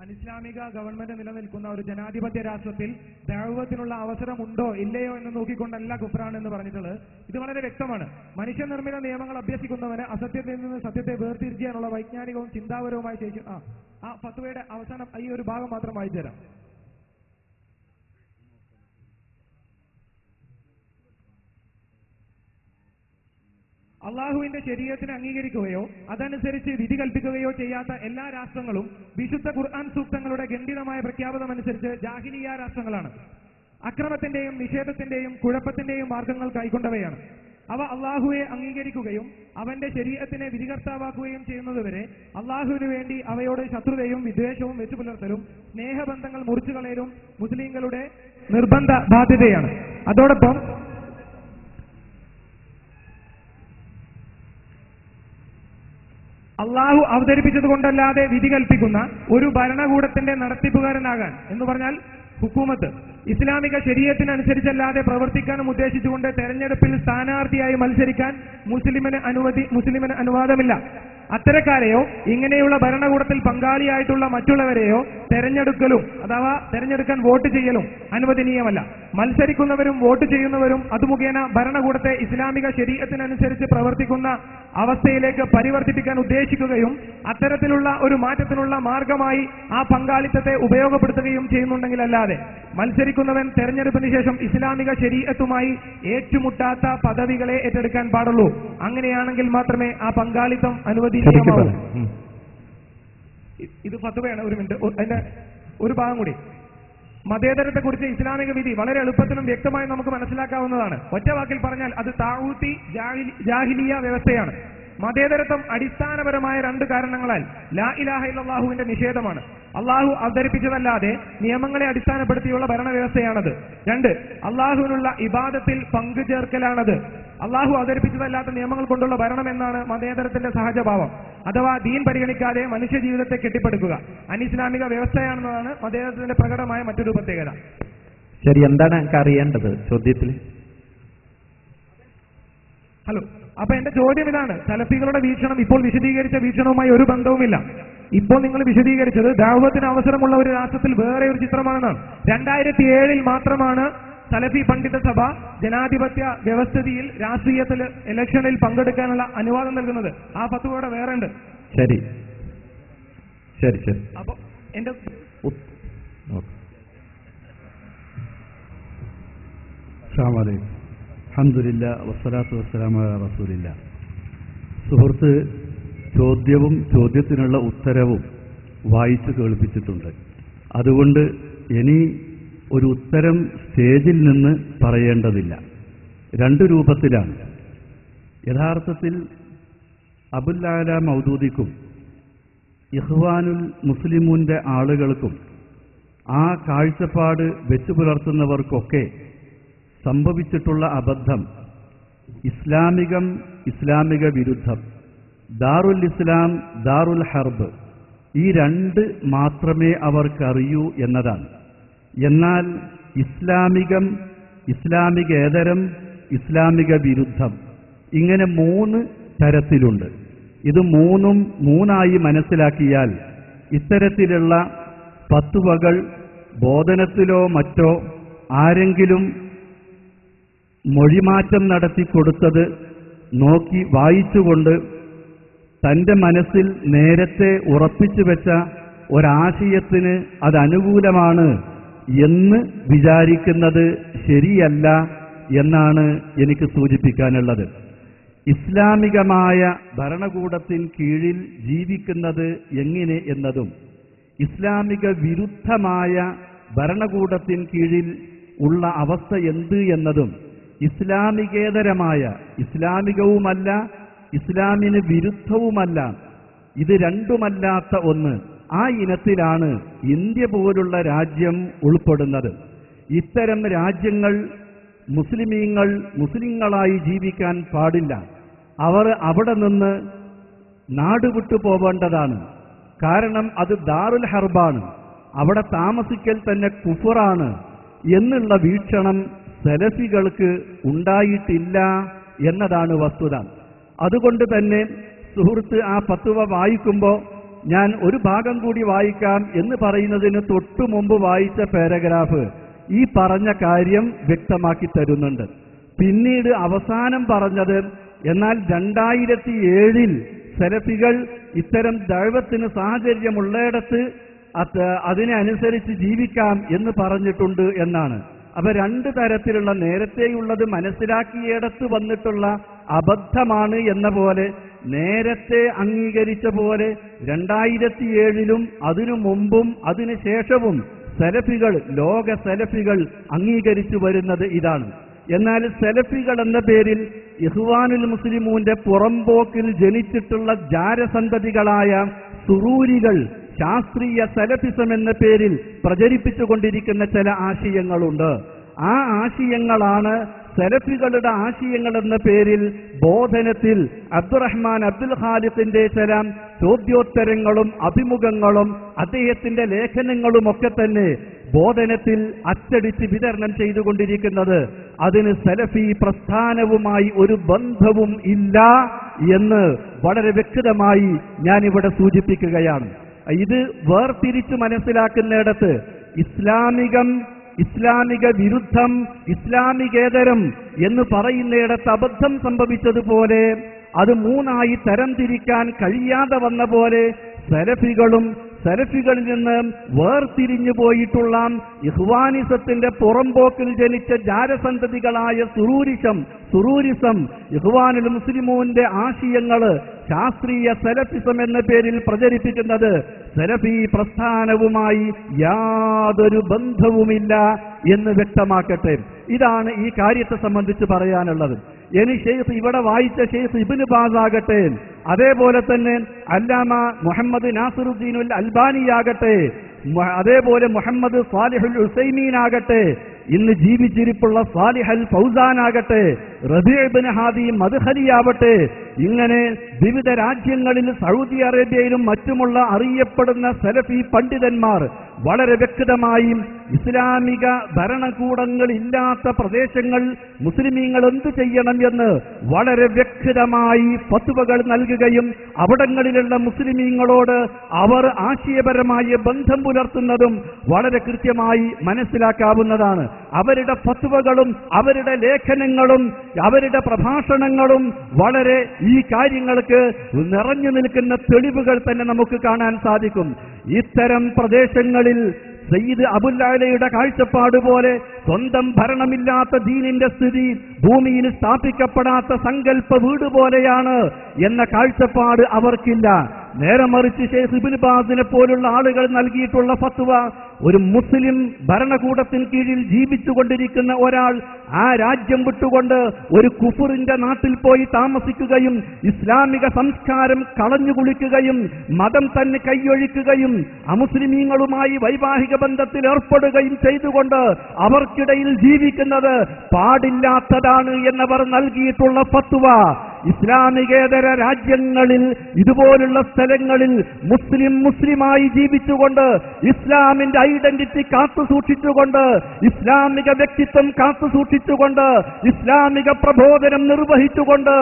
അനിസ്ലാമിക ഗവൺമെന്റ് നിലനിൽക്കുന്ന ഒരു ജനാധിപത്യ രാഷ്ട്രത്തിൽ ദഅവത്തിനുള്ള അവസരമുണ്ടോ ഇല്ലയോ എന്ന് നോക്കിക്കൊണ്ടല്ല കുഫ്റാൻ എന്ന് പറഞ്ഞിട്ടുള്ളത്. ഇത് വളരെ വ്യക്തമാണ്. മനുഷ്യനിർമ്മിത നിയമങ്ങൾ അഭ്യസിക്കുന്നവന് അസത്യത്തിൽ നിന്ന് സത്യത്തെ വേർതിരിക്കാനുള്ള വൈജ്ഞാനികവും ചിന്താപരവുമായ ശേഷി ആ ഫത്വയുടെ അവസാനം ഈ ഒരു ഭാഗം മാത്രം വായിച്ചു തരാം. അള്ളാഹുവിന്റെ ശരീഅത്തിനെ അംഗീകരിക്കുകയോ അതനുസരിച്ച് വിധി കൽപ്പിക്കുകയോ ചെയ്യാത്ത എല്ലാ രാഷ്ട്രങ്ങളും വിശുദ്ധ ഖുർആൻ സൂക്തങ്ങളുടെ ഖണ്ഡിതമായ പ്രഖ്യാപനമനുസരിച്ച് ജാഹിലിയ രാഷ്ട്രങ്ങളാണ്. അക്രമത്തിന്റെയും നിഷേധത്തിന്റെയും കുഴപ്പത്തിന്റെയും മാർഗങ്ങൾ കൈക്കൊണ്ടവയാണ്. അവ അള്ളാഹുവെ അംഗീകരിക്കുകയും അവന്റെ ശരീഅത്തിനെ വിധികർത്താവാക്കുകയും ചെയ്യുന്നതുവരെ അള്ളാഹുവിനു വേണ്ടി അവയോട് ശത്രുതയും വിദ്വേഷവും വെച്ചു പുലർത്തലും സ്നേഹബന്ധങ്ങൾ മുറിച്ചുകളയലും മുസ്ലിങ്ങളുടെ നിർബന്ധ ബാധ്യതയാണ്. അതോടൊപ്പം അള്ളാഹു അവതരിപ്പിച്ചതുകൊണ്ടല്ലാതെ വിധി കൽപ്പിക്കുന്ന ഒരു ഭരണകൂടത്തിന്റെ നടത്തിപ്പുകാരനാകാൻ എന്ന് പറഞ്ഞാൽ ഹുക്കൂമത്ത് ഇസ്ലാമിക ശരീഅത്തിനനുസരിച്ചല്ലാതെ പ്രവർത്തിക്കാനും ഉദ്ദേശിച്ചുകൊണ്ട് തെരഞ്ഞെടുപ്പിൽ സ്ഥാനാർത്ഥിയായി മത്സരിക്കാൻ മുസ്ലിമിന് അനുവാദമില്ല. അത്തരക്കാരെയോ ഇങ്ങനെയുള്ള ഭരണകൂടത്തിൽ പങ്കാളിയായിട്ടുള്ള മറ്റുള്ളവരെയോ തെരഞ്ഞെടുക്കലും അഥവാ തെരഞ്ഞെടുക്കാൻ വോട്ട് ചെയ്യലും അനുവദനീയമല്ല. മത്സരിക്കുന്നവരും വോട്ട് ചെയ്യുന്നവരും അത് മുഖേന ഭരണകൂടത്തെ ഇസ്ലാമിക ശരീഅത്തിനനുസരിച്ച് പ്രവർത്തിക്കുന്ന അവസ്ഥയിലേക്ക് പരിവർത്തിപ്പിക്കാൻ ഉദ്ദേശിക്കുകയും അത്തരത്തിലുള്ള ഒരു മാറ്റത്തിനുള്ള മാർഗമായി ആ പങ്കാളിത്തത്തെ ഉപയോഗപ്പെടുത്തുകയും ചെയ്യുന്നുണ്ടെങ്കിലല്ലാതെ മത്സരിക്കുന്നവൻ തെരഞ്ഞെടുപ്പിന് ശേഷം ഇസ്ലാമിക ശരീഅത്തുമായി ഏറ്റുമുട്ടാത്ത പദവികളെ ഏറ്റെടുക്കാൻ പാടുള്ളൂ. അങ്ങനെയാണെങ്കിൽ മാത്രമേ ആ പങ്കാളിത്തം അനുവദനീയമാവൂ. ഇത് ഫത്വയാണ്. ഒരു മിനിറ്റ്, അതിന്റെ ഒരു ഭാഗം കൂടി. മതേതരത്തെക്കുറിച്ച് ഇസ്ലാമിക വിധി വളരെ എളുപ്പത്തിലും വ്യക്തമായി നമുക്ക് മനസ്സിലാക്കാവുന്നതാണ്. ഒറ്റ വാക്കിൽ പറഞ്ഞാൽ അത് താഊത്തി ജാഹിലിയ വ്യവസ്ഥയാണ്. മതേതരത്വം അടിസ്ഥാനപരമായ രണ്ട് കാരണങ്ങളാൽ ലാ ഇലാഹ ഇല്ലല്ലാഹുവിന്റെ നിഷേധമാണ്. അള്ളാഹു അവതരിപ്പിച്ചതല്ലാതെ നിയമങ്ങളെ അടിസ്ഥാനപ്പെടുത്തിയുള്ള ഭരണവ്യവസ്ഥയാണത്. രണ്ട്, അള്ളാഹുവിനുള്ള ഇബാദത്തിൽ പങ്കുചേർക്കലാണത്. അള്ളാഹു അവതരിപ്പിച്ചതല്ലാത്ത നിയമങ്ങൾ കൊണ്ടുള്ള ഭരണം എന്നാണ് മതേതരത്തിന്റെ സഹജഭാവം. അഥവാ ദീൻ പരിഗണിക്കാതെ മനുഷ്യ ജീവിതത്തെ കെട്ടിപ്പടുക്കുക അനിസ്ലാമിക വ്യവസ്ഥയാണെന്നതാണ് മതേതരത്തിന്റെ പ്രകടമായ മറ്റൊരു പ്രത്യേകത. ശരി, എന്താണ് എനിക്ക് അറിയേണ്ടത് ചോദ്യത്തിൽ? ഹലോ, അപ്പൊ എന്റെ ചോദ്യം ഇതാണ്. സലഫികളുടെ വീക്ഷണം ഇപ്പോൾ വിശദീകരിച്ച വീക്ഷണവുമായി ഒരു ബന്ധവുമില്ല. ഇപ്പോൾ നിങ്ങൾ വിശദീകരിച്ചത് ദഅവത്തിന് അവസരമുള്ള ഒരു രാഷ്ട്രത്തിൽ വേറെ ഒരു ചിത്രമാണെന്നാണ്. 2007 മാത്രമാണ് സലഫി പണ്ഡിത സഭ ജനാധിപത്യ വ്യവസ്ഥിതിയിൽ രാഷ്ട്രീയത്തിൽ ഇലക്ഷനിൽ പങ്കെടുക്കാനുള്ള അനുവാദം നൽകുന്നത്. ആ ഫത്വയുടെ വേറെ ഉണ്ട്. ശരി ശരി ശരി. അപ്പൊ എന്റെ അൽഹംദുലില്ലാ വസ്സലാത്തു വസ്സലാമു അലാ റസൂലില്ലാ. സുഹൃത്ത് ചോദ്യവും ചോദ്യത്തിനുള്ള ഉത്തരവും വായിച്ചു കേൾപ്പിച്ചിട്ടുണ്ട്. അതുകൊണ്ട് ഇനി ഒരു ഉത്തരം സ്റ്റേജിൽ നിന്ന് പറയേണ്ടതില്ല. രണ്ട് രൂപത്തിലാണ്. യഥാർത്ഥത്തിൽ അബുൽ അഅല മൗദൂദിക്കും ഇഖ്വാനുൽ മുസ്ലിമൂന്റെ ആളുകൾക്കും ആ കാഴ്ചപ്പാട് വെച്ചു പുലർത്തുന്നവർക്കൊക്കെ സംഭവിച്ചിട്ടുള്ള അബദ്ധം ഇസ്ലാമികം, ഇസ്ലാമിക വിരുദ്ധം, ദാറുൽ ഇസ്ലാം, ദാറുൽ ഹർബ്, ഈ രണ്ട് മാത്രമേ അവർക്കറിയൂ എന്നതാണ്. എന്നാൽ ഇസ്ലാമികം, ഇസ്ലാമികേതരം, ഇസ്ലാമിക വിരുദ്ധം, ഇങ്ങനെ 3 തരത്തിലുണ്ട്. ഇത് മൂന്നായി മനസ്സിലാക്കിയാൽ ഇത്തരത്തിലുള്ള ഫത്വകൾ ബോധനത്തിലോ മറ്റോ ആരെങ്കിലും മൊഴിമാറ്റം നടത്തി കൊടുത്തത് നോക്കി വായിച്ചുകൊണ്ട് തന്റെ മനസ്സിൽ നേരത്തെ ഉറപ്പിച്ചു വെച്ച ഒരാശയത്തിന് അത് അനുകൂലമാണ് എന്ന് വിചാരിക്കുന്നത് ശരിയല്ല എന്നാണ് എനിക്ക് സൂചിപ്പിക്കാനുള്ളത്. ഇസ്ലാമികമായ ഭരണകൂടത്തിൻ കീഴിൽ ജീവിക്കുന്നത് എങ്ങനെ എന്നതും ഇസ്ലാമിക വിരുദ്ധമായ ഭരണകൂടത്തിൻ കീഴിൽ ഉള്ള അവസ്ഥ എന്ത് എന്നതും ഇസ്ലാമികേതരമായ, ഇസ്ലാമികവുമല്ല ഇസ്ലാമിന് വിരുദ്ധവുമല്ല, ഇത് രണ്ടുമല്ലാത്ത ഒന്ന്, ആ ഇനത്തിലാണ് ഇന്ത്യ പോലുള്ള രാജ്യം ഉൾപ്പെടുന്നത്. ഇത്തരം രാജ്യങ്ങൾ മുസ്ലിങ്ങളായി ജീവിക്കാൻ പാടില്ല. അവർ അവിടെ നിന്ന് നാടുവിട്ടു പോവേണ്ടതാണ്. കാരണം അത് ദാറുൽ ഹർബാണ്, അവിടെ താമസിക്കൽ തന്നെ കുഫറാണ് എന്നുള്ള വീക്ഷണം സലഫികൾക്ക് ഉണ്ടായിട്ടില്ല എന്നതാണ് വസ്തുത. അതുകൊണ്ട് തന്നെ സുഹൃത്ത് ആ ഫത്വ വായിക്കുമ്പോൾ ഞാൻ ഒരു ഭാഗം കൂടി വായിക്കാം എന്ന് പറയുന്നതിന് തൊട്ടു മുമ്പ് വായിച്ച പാരഗ്രാഫ് ഈ പറഞ്ഞ കാര്യം വ്യക്തമാക്കി തരുന്നുണ്ട്. പിന്നീട് അവസാനം പറഞ്ഞത്, എന്നാൽ 2007 സലഫികൾ ഇത്തരം ദഅവത്തിന് സാഹചര്യമുള്ളയിടത്ത് അതിനെ അനുസരിച്ച് ജീവിക്കാം എന്ന് പറഞ്ഞിട്ടുണ്ട് എന്നാണ്. അപ്പൊ രണ്ട് തരത്തിലുള്ള നേരത്തെയുള്ളത് മനസ്സിലാക്കിയിടത്ത് വന്നിട്ടുള്ള അബദ്ധമാണ് എന്ന പോലെ നേരത്തെ അംഗീകരിച്ച പോലെ 2007 അതിനു മുമ്പും അതിനു ശേഷവും സലഫികൾ, ലോക സലഫികൾ അംഗീകരിച്ചു വരുന്നത് ഇതാണ്. എന്നാൽ സലഫികൾ എന്ന പേരിൽ ഇഖ്വാനുൽ മുസ്ലിമൂന്റെ പുറംപോക്കിൽ ജനിച്ചിട്ടുള്ള ജാരസന്തതികളായ സുറൂരികൾ ശാസ്ത്രീയ സലഫിസം എന്ന പേരിൽ പ്രചരിപ്പിച്ചുകൊണ്ടിരിക്കുന്ന ചില ആശയങ്ങളുണ്ട്. ആ ആശയങ്ങളാണ് സലഫികളുടെ ആശയങ്ങൾ എന്ന പേരിൽ ബോധനത്തിൽ അബ്ദുറഹ്മാൻ അബ്ദുൽ ഖാലിഖിന്റെ ചില ചോദ്യോത്തരങ്ങളും അഭിമുഖങ്ങളും അദ്ദേഹത്തിന്റെ ലേഖനങ്ങളുമൊക്കെ തന്നെ ബോധനത്തിൽ അച്ചടിച്ച് വിതരണം ചെയ്തുകൊണ്ടിരിക്കുന്നത്. അതിന് സലഫി പ്രസ്ഥാനവുമായി ഒരു ബന്ധവും ഇല്ല എന്ന് വളരെ വ്യക്തമായി ഞാനിവിടെ സൂചിപ്പിക്കുകയാണ്. ഇത് വേർതിരിച്ച് മനസ്സിലാക്കുന്നിടത്ത് ഇസ്ലാമിക വിരുദ്ധം, ഇസ്ലാമികേതരം എന്ന് പറയുന്നിടത്ത് അബദ്ധം സംഭവിച്ചതുപോലെ അത് മൂന്നായി തരംതിരിക്കാൻ കഴിയാതെ വന്ന പോലെ സലഫികളിൽ നിന്ന് വേർതിരിഞ്ഞു പോയിട്ടുള്ള ഇഖ്വാനിസത്തിന്റെ പുറംപോക്കിൽ ജനിച്ച ജാരസന്തതികളായ സുറൂരിസം ഇഖ്വാനുൽ മുസ്ലിമൂന്റെ ആശയങ്ങള് ശാസ്ത്രീയ സലഫിസം എന്ന പേരിൽ പ്രചരിപ്പിക്കുന്നത് സലഫി പ്രസ്ഥാനവുമായി യാതൊരു ബന്ധവുമില്ല എന്ന് വ്യക്തമാക്കട്ടെ. ഇതാണ് ഈ കാര്യത്തെ സംബന്ധിച്ച് പറയാനുള്ളത്. ഇനി ഷെയ്ഖ് ഇവിടെ വായിച്ച ഷെയ്ഖ് ഇബ്നു ബാസ് ആകട്ടെ, അതേപോലെ തന്നെ അല്ലാമ മുഹമ്മദ് നാസിറുദ്ദീനുൽ അൽബാനിയാകട്ടെ, അതേപോലെ മുഹമ്മദ് സാലിഹുൽ ഉസൈമീൻ ആകട്ടെ, ഇന്ന് ജീവിച്ചിരിപ്പുള്ള സാലിഹ് അൽ ഫൗസാൻ ആകട്ടെ, റബീഉ ഇബ്നു ഹാദി മദ്ഖലിയാവട്ടെ, ഇങ്ങനെ വിവിധ രാജ്യങ്ങളിൽ സൗദി അറേബ്യയിലും മറ്റുമുള്ള അറിയപ്പെടുന്ന സലഫി പണ്ഡിതന്മാർ വളരെ വ്യക്തമായി ഇസ്ലാമിക ഭരണകൂടങ്ങൾ ഇല്ലാത്ത പ്രദേശങ്ങൾ മുസ്ലിമീങ്ങൾ എന്തു ചെയ്യണം എന്ന് വളരെ വ്യക്തമായി ഫത്വകൾ നൽകുകയും അവിടങ്ങളിലുള്ള മുസ്ലിമീങ്ങളോട് അവർ ആശയപരമായ ബന്ധം പുലർത്തുന്നതും വളരെ കൃത്യമായി മനസ്സിലാക്കാവുന്നതാണ്. അവരുടെ ഫത്വകളും അവരുടെ ലേഖനങ്ങളും അവരുടെ പ്രഭാഷണങ്ങളും വളരെ ഈ കാര്യങ്ങൾക്ക് നിറഞ്ഞു നിൽക്കുന്ന തെളിവുകൾ തന്നെ നമുക്ക് കാണാൻ സാധിക്കും. ഇത്തരം പ്രദേശങ്ങളിൽ സയ്യിദ് അബുൽ അലയുടെ കാഴ്ചപ്പാട് പോലെ സ്വന്തം ഭരണമില്ലാത്ത ദീനിന്റെ സ്ഥിതി ഭൂമിയിൽ സ്ഥാപിക്കപ്പെടാത്ത സങ്കല്പ വീട് പോലെയാണ് എന്ന കാഴ്ചപ്പാട് അവർക്കില്ല. നേരെ മറിച്ച് ഷെയ്ഖ് ഇബ്നു ബാസിനെ പോലുള്ള ആളുകൾ നൽകിയിട്ടുള്ള ഫത്വ, ഒരു മുസ്ലിം ഭരണകൂടത്തിന് കീഴിൽ ജീവിച്ചുകൊണ്ടിരിക്കുന്ന ഒരാൾ ആ രാജ്യം വിട്ടുകൊണ്ട് ഒരു കുഫറിന്റെ നാട്ടിൽ പോയി താമസിക്കുകയും ഇസ്ലാമിക സംസ്കാരം കളഞ്ഞുകുളിക്കുകയും മതം തന്നെ കൈയൊഴിക്കുകയും അമുസ്ലിമീങ്ങളുമായി വൈവാഹിക ബന്ധത്തിൽ ഏർപ്പെടുകയും ചെയ്തുകൊണ്ട് അവർക്കിടയിൽ ജീവിക്കുന്നത് പാടില്ലാത്തതാണ് എന്നവർ നൽകിയിട്ടുള്ള ഫത്വ ഇസ്ലാമികേതര രാജ്യങ്ങളിൽ ഇതുപോലുള്ള സ്ഥലങ്ങളിൽ മുസ്ലിമായി ജീവിച്ചുകൊണ്ട് ഇസ്ലാമിന്റെ ഐഡന്റിറ്റി കാത്തു സൂക്ഷിച്ചുകൊണ്ട് ഇസ്ലാമിക വ്യക്തിത്വം കാത്തു സൂക്ഷിച്ചുകൊണ്ട് ഇസ്ലാമിക പ്രബോധനം നിർവഹിച്ചുകൊണ്ട്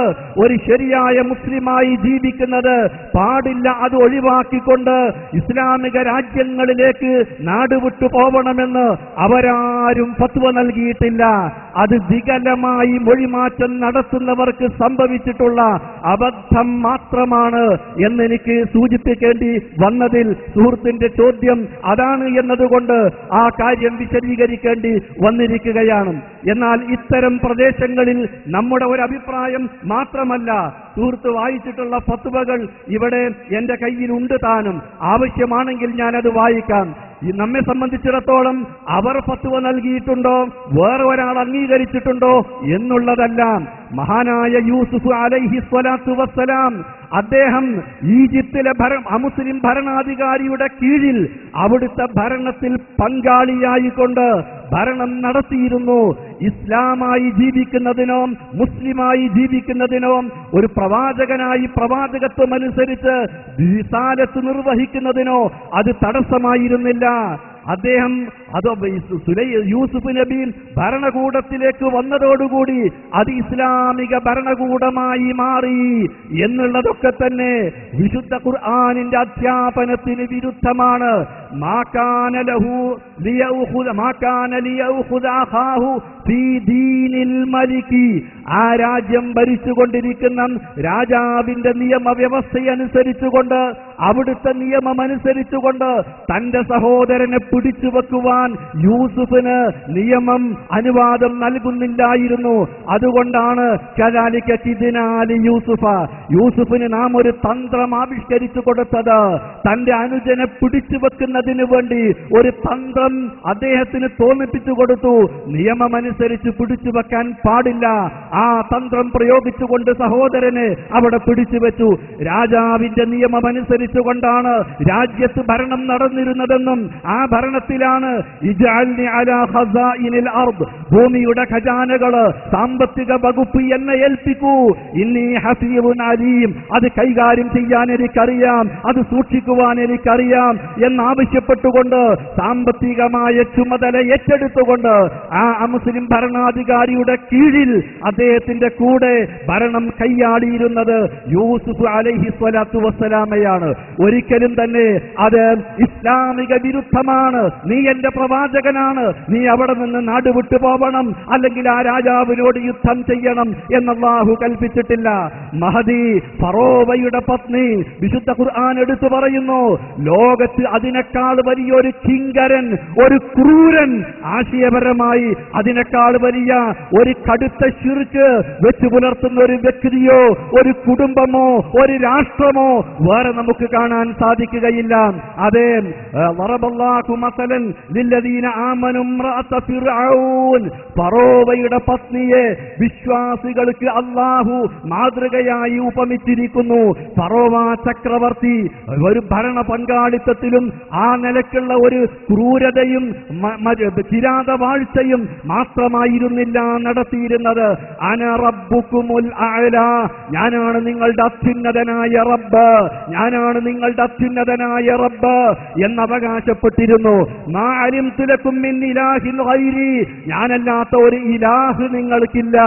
ഒരു ശരിയായ മുസ്ലിമായി ജീവിക്കുന്നത് പാടില്ല. അത് ഒഴിവാക്കിക്കൊണ്ട് ഇസ്ലാമിക രാജ്യങ്ങളിലേക്ക് നാടുവിട്ടു പോവണമെന്ന് അവരാരും ഫത്വ നൽകിയിട്ടില്ല. അത് വികലമായി മൊഴിമാറ്റം നടത്തുന്നവർക്ക് സംഭവിച്ചിട്ടുള്ള അബദ്ധം മാത്രമാണ് എന്നെനിക്ക് സൂചിപ്പിക്കേണ്ടി വന്നതിൽ സുഹൃത്തിന്റെ ചോദ്യം അതാണ് എന്നതുകൊണ്ട് ആ കാര്യം വിശദീകരിക്കേണ്ടി വന്നിരിക്കുകയാണ്. എന്നാൽ ഇത്തരം പ്രദേശങ്ങളിൽ നമ്മുടെ ഒരു അഭിപ്രായം മാത്രമല്ല, സുഹൃത്ത് വായിച്ചിട്ടുള്ള ഫത്വകൾ ഇവിടെ എന്റെ കയ്യിലുണ്ട് താനും. ആവശ്യമാണെങ്കിൽ ഞാനത് വായിക്കാം. നമ്മെ സംബന്ധിച്ചിടത്തോളം അവർ ഫത്വ നൽകിയിട്ടുണ്ടോ, വേറെ ഒരാൾ അംഗീകരിച്ചിട്ടുണ്ടോ എന്നുള്ളതല്ല. മഹാനായ യൂസുഫ് അലൈഹി സ്വലാത്തു വസ്സലാം അദ്ദേഹം ഈജിപ്തിലെ അമുസ്ലിം ഭരണാധികാരിയുടെ കീഴിൽ അവിടുത്തെ ഭരണത്തിൽ പങ്കാളിയായിക്കൊണ്ട് ഭരണം നടത്തിയിരുന്നു. ഇസ്ലാമായി ജീവിക്കുന്നതിനോ മുസ്ലിമായി ജീവിക്കുന്നതിനോ ഒരു പ്രവാചകനായി പ്രവാചകത്വം അനുസരിച്ച് റിസാലത്ത് നിർവഹിക്കുന്നതിനോ അത് തടസ്സമായിരുന്നില്ല. അദ്ദേഹം അതോ യൂസുഫ് നബി ഭരണകൂടത്തിലേക്ക് വന്നതോടുകൂടി അത് ഇസ്ലാമിക ഭരണകൂടമായി മാറി എന്നുള്ളതൊക്കെ തന്നെ വിശുദ്ധ ഖുർആനിന്റെ അധ്യാപനത്തിന് വിരുദ്ധമാണ്. ആ രാജ്യം ഭരിച്ചുകൊണ്ടിരിക്കുന്ന രാജാവിന്റെ നിയമവ്യവസ്ഥയനുസരിച്ചുകൊണ്ട്, അവിടുത്തെ നിയമമനുസരിച്ചുകൊണ്ട് തന്റെ സഹോദരനെ പിടിച്ചു വെക്കുവാൻ യൂസുഫിന് നിയമം അനുവാദം നൽകുന്നില്ലായിരുന്നു. അതുകൊണ്ടാണ് കദാലിക കിദ്നാലി യൂസുഫിന് നാം ഒരു തന്ത്രം ആവിഷ്കരിച്ചു കൊടുത്തത്. തന്റെ അനുജനെ പിടിച്ചു വെക്കുന്നതിന് വേണ്ടി ഒരു തന്ത്രം അദ്ദേഹത്തിന് തോന്നിപ്പിച്ചു കൊടുത്തു. നിയമമനുസരിച്ച് പിടിച്ചു വെക്കാൻ പാടില്ല. ആ തന്ത്രം പ്രയോഗിച്ചുകൊണ്ട് സഹോദരനെ അവിടെ പിടിച്ചു വെച്ചു. രാജാവിന്റെ നിയമമനുസരിച്ചുകൊണ്ടാണ് രാജ്യത്ത് ഭരണം നടന്നിരുന്നതെന്നും ആ ഭരണത്തിലാണ് ഇജ്അൽനി അലാ ഖസാഇനിൽ അർദ്, ഭൂമിയുടെ ഖജാനകള്, സാമ്പത്തിക വകുപ്പ് എന്നെ ഏൽപ്പിക്കൂ, ഇന്നി ഹഫീദുൻ അലീം, അത് കൈകാര്യം ചെയ്യാൻ എനിക്കറിയാം, അത് സൂക്ഷിക്കുവാൻ എനിക്കറിയാം എന്നാവശ്യപ്പെട്ടുകൊണ്ട് സാമ്പത്തികമായ ചുമതല ഏറ്റെടുത്തുകൊണ്ട് ആ മുസ്ലിം ഭരണാധികാരിയുടെ കീഴിൽ അദ്ദേഹത്തിന്റെ കൂടെ ഭരണം കൈയാടിയിരുന്നത് യൂസുഫ് അലൈഹി സ്വലാത്തു വസ്സലാമയാണ്. ഒരിക്കലും തന്നെ അത് ഇസ്ലാമിക വിരുദ്ധമാണ്. നീ എന്റെ പ്രവാചകനാണ്, നീ അവിടെ നിന്ന് നാട് വിട്ടു പോവണം, അല്ലെങ്കിൽ ആ രാജാവിനോട് യുദ്ധം ചെയ്യണം എന്നല്ലാഹു കൽപ്പിച്ചിട്ടില്ല. മഹദി ഫറോവയുടെ പത്നി വിശുദ്ധ ഖുർആൻ എടുത്തു പറയുന്നു, ലോകത്ത് അതിനേക്കാൾ വലിയൊരു കിങ്കരൻ, ഒരു ക്രൂരൻ, ആശയപരമായി അതിനേക്കാൾ വലിയ ഒരു കടുത്ത ശിർക്ക് വെച്ചു പുലർത്തുന്ന ഒരു വ്യക്തിയോ ഒരു കുടുംബമോ ഒരു രാഷ്ട്രമോ വേറെ നമുക്ക് കാണാൻ സാധിക്കുകയില്ല. അതേ, ഫറോവയുടെ പത്നിയെ വിശ്വാസികൾക്ക് അല്ലാഹു മാതൃകയായി ഉപമിച്ചിരിക്കുന്നു. ഫറോവ ചക്രവർത്തി ഒരു ഭരണ പങ്കാളിത്തത്തിലും ആ നിലയ്ക്കുള്ള ഒരു ക്രൂരതയും കിരാതവാഴ്ചയും മാത്രമായിരുന്നില്ല നടത്തിയിരുന്നത്. അന റബ്ബുക്കുമുൽ അഅല, ഞാനാണ് നിങ്ങളുടെ അത്യുന്നതനായ റബ്ബ്, ഞാനാണ് നിങ്ങളുടെ അത്യുന്നതനായ റബ്ബ് എന്നവകാശപ്പെട്ടിരുന്നു. മാ അലിംതു ലക്കും മിൻ ഇലാഹിൻ ഗൈരി, ഞാനല്ലാത്ത ഒരു ഇലാഹ് നിങ്ങൾക്കില്ല.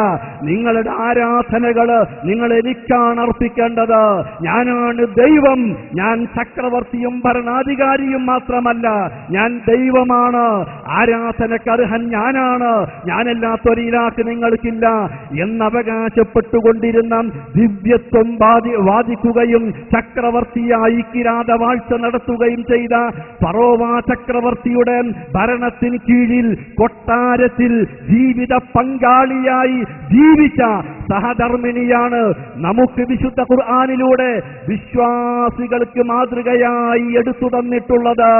നിങ്ങളുടെ ആരാധനകള് നിങ്ങൾ എനിക്കാണ് അർപ്പിക്കേണ്ടത്. ഞാനാണ് ദൈവം. ഞാൻ ചക്രവർത്തിയും ഭരണാധികാരിയും മാത്രമല്ല, ഞാൻ ദൈവമാണ്. ആരാധനക്കർഹൻ ഞാനാണ്, ഞാനല്ലാത്തൊരു ഇലാഹ് നിങ്ങൾക്കില്ല എന്നവകാശപ്പെട്ടുകൊണ്ടിരുന്ന ദിവ്യത്വം വാദിക്കുകയും ചക്രവർത്തിയായി കിരാതവാഴ്ച നടത്തുകയും ചെയ്ത ഫറോവ ചക്രവർത്തിയുടെ ഭരണത്തിന് കീഴിൽ കൊട്ടാരത്തിൽ ജീവിത പങ്കാളിയായി ജീവിച്ച സഹധർമ്മിണിയാണ് നമുക്ക് വിശുദ്ധ ഖുർആനിലൂടെ വിശ്വാസികൾക്ക് മാതൃകയായി എടുത്തു തന്നിട്ടുള്ളത്.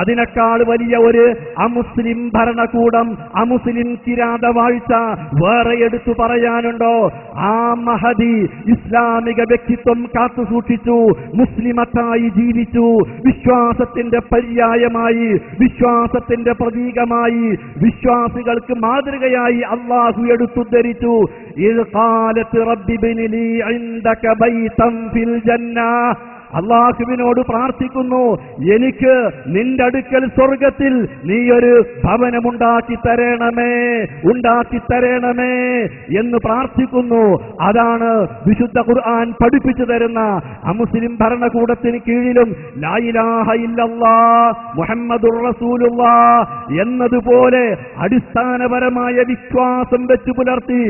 അതിനേക്കാൾ വലിയ ഒരു അമുസ്ലിം ഭരണകൂടം, അമുസ്ലിം കിരാതവാഴ്ച വേറെ എടുത്തു പറയാനുണ്ടോ? ആ മഹദി ഇസ്ലാമിക വ്യക്തിത്വം കാത്തു സൂക്ഷിച്ചു, മുസ്ലിമത്തായി ജീവിച്ചു, വിശ്വാസത്തിന്റെ പര്യായമായി, വിശ്വാസത്തിന്റെ പ്രതീകമായി, വിശ്വാസികൾക്ക് മാതൃകയായി അല്ലാഹു എടുത്തുദ്ധരിച്ചു. ഇദ് ഖാലത് റബ്ബി ബിനി ലീ ഇൻദക ബൈതൻ ഫിൽ ജന്ന, അള്ളാഹുവിനോട് പ്രാർത്ഥിക്കുന്നു, എനിക്ക് നിന്റെ അടുക്കൽ സ്വർഗത്തിൽ നീ ഒരു ഭവനമുണ്ടാക്കി തരണമേ, ഉണ്ടാക്കി തരണമേ എന്ന് പ്രാർത്ഥിക്കുന്നു. അതാണ് വിശുദ്ധ ഖുർആൻ പഠിപ്പിച്ചു തരുന്ന അമുസ്ലിം ഭരണകൂടത്തിന് കീഴിലും ലാ ഇലാഹ ഇല്ലല്ലാഹ് മുഹമ്മദുർ റസൂലുള്ളാഹ് എന്നതുപോലെ അടിസ്ഥാനപരമായ വിശ്വാസം വെച്ചു പുലർത്തി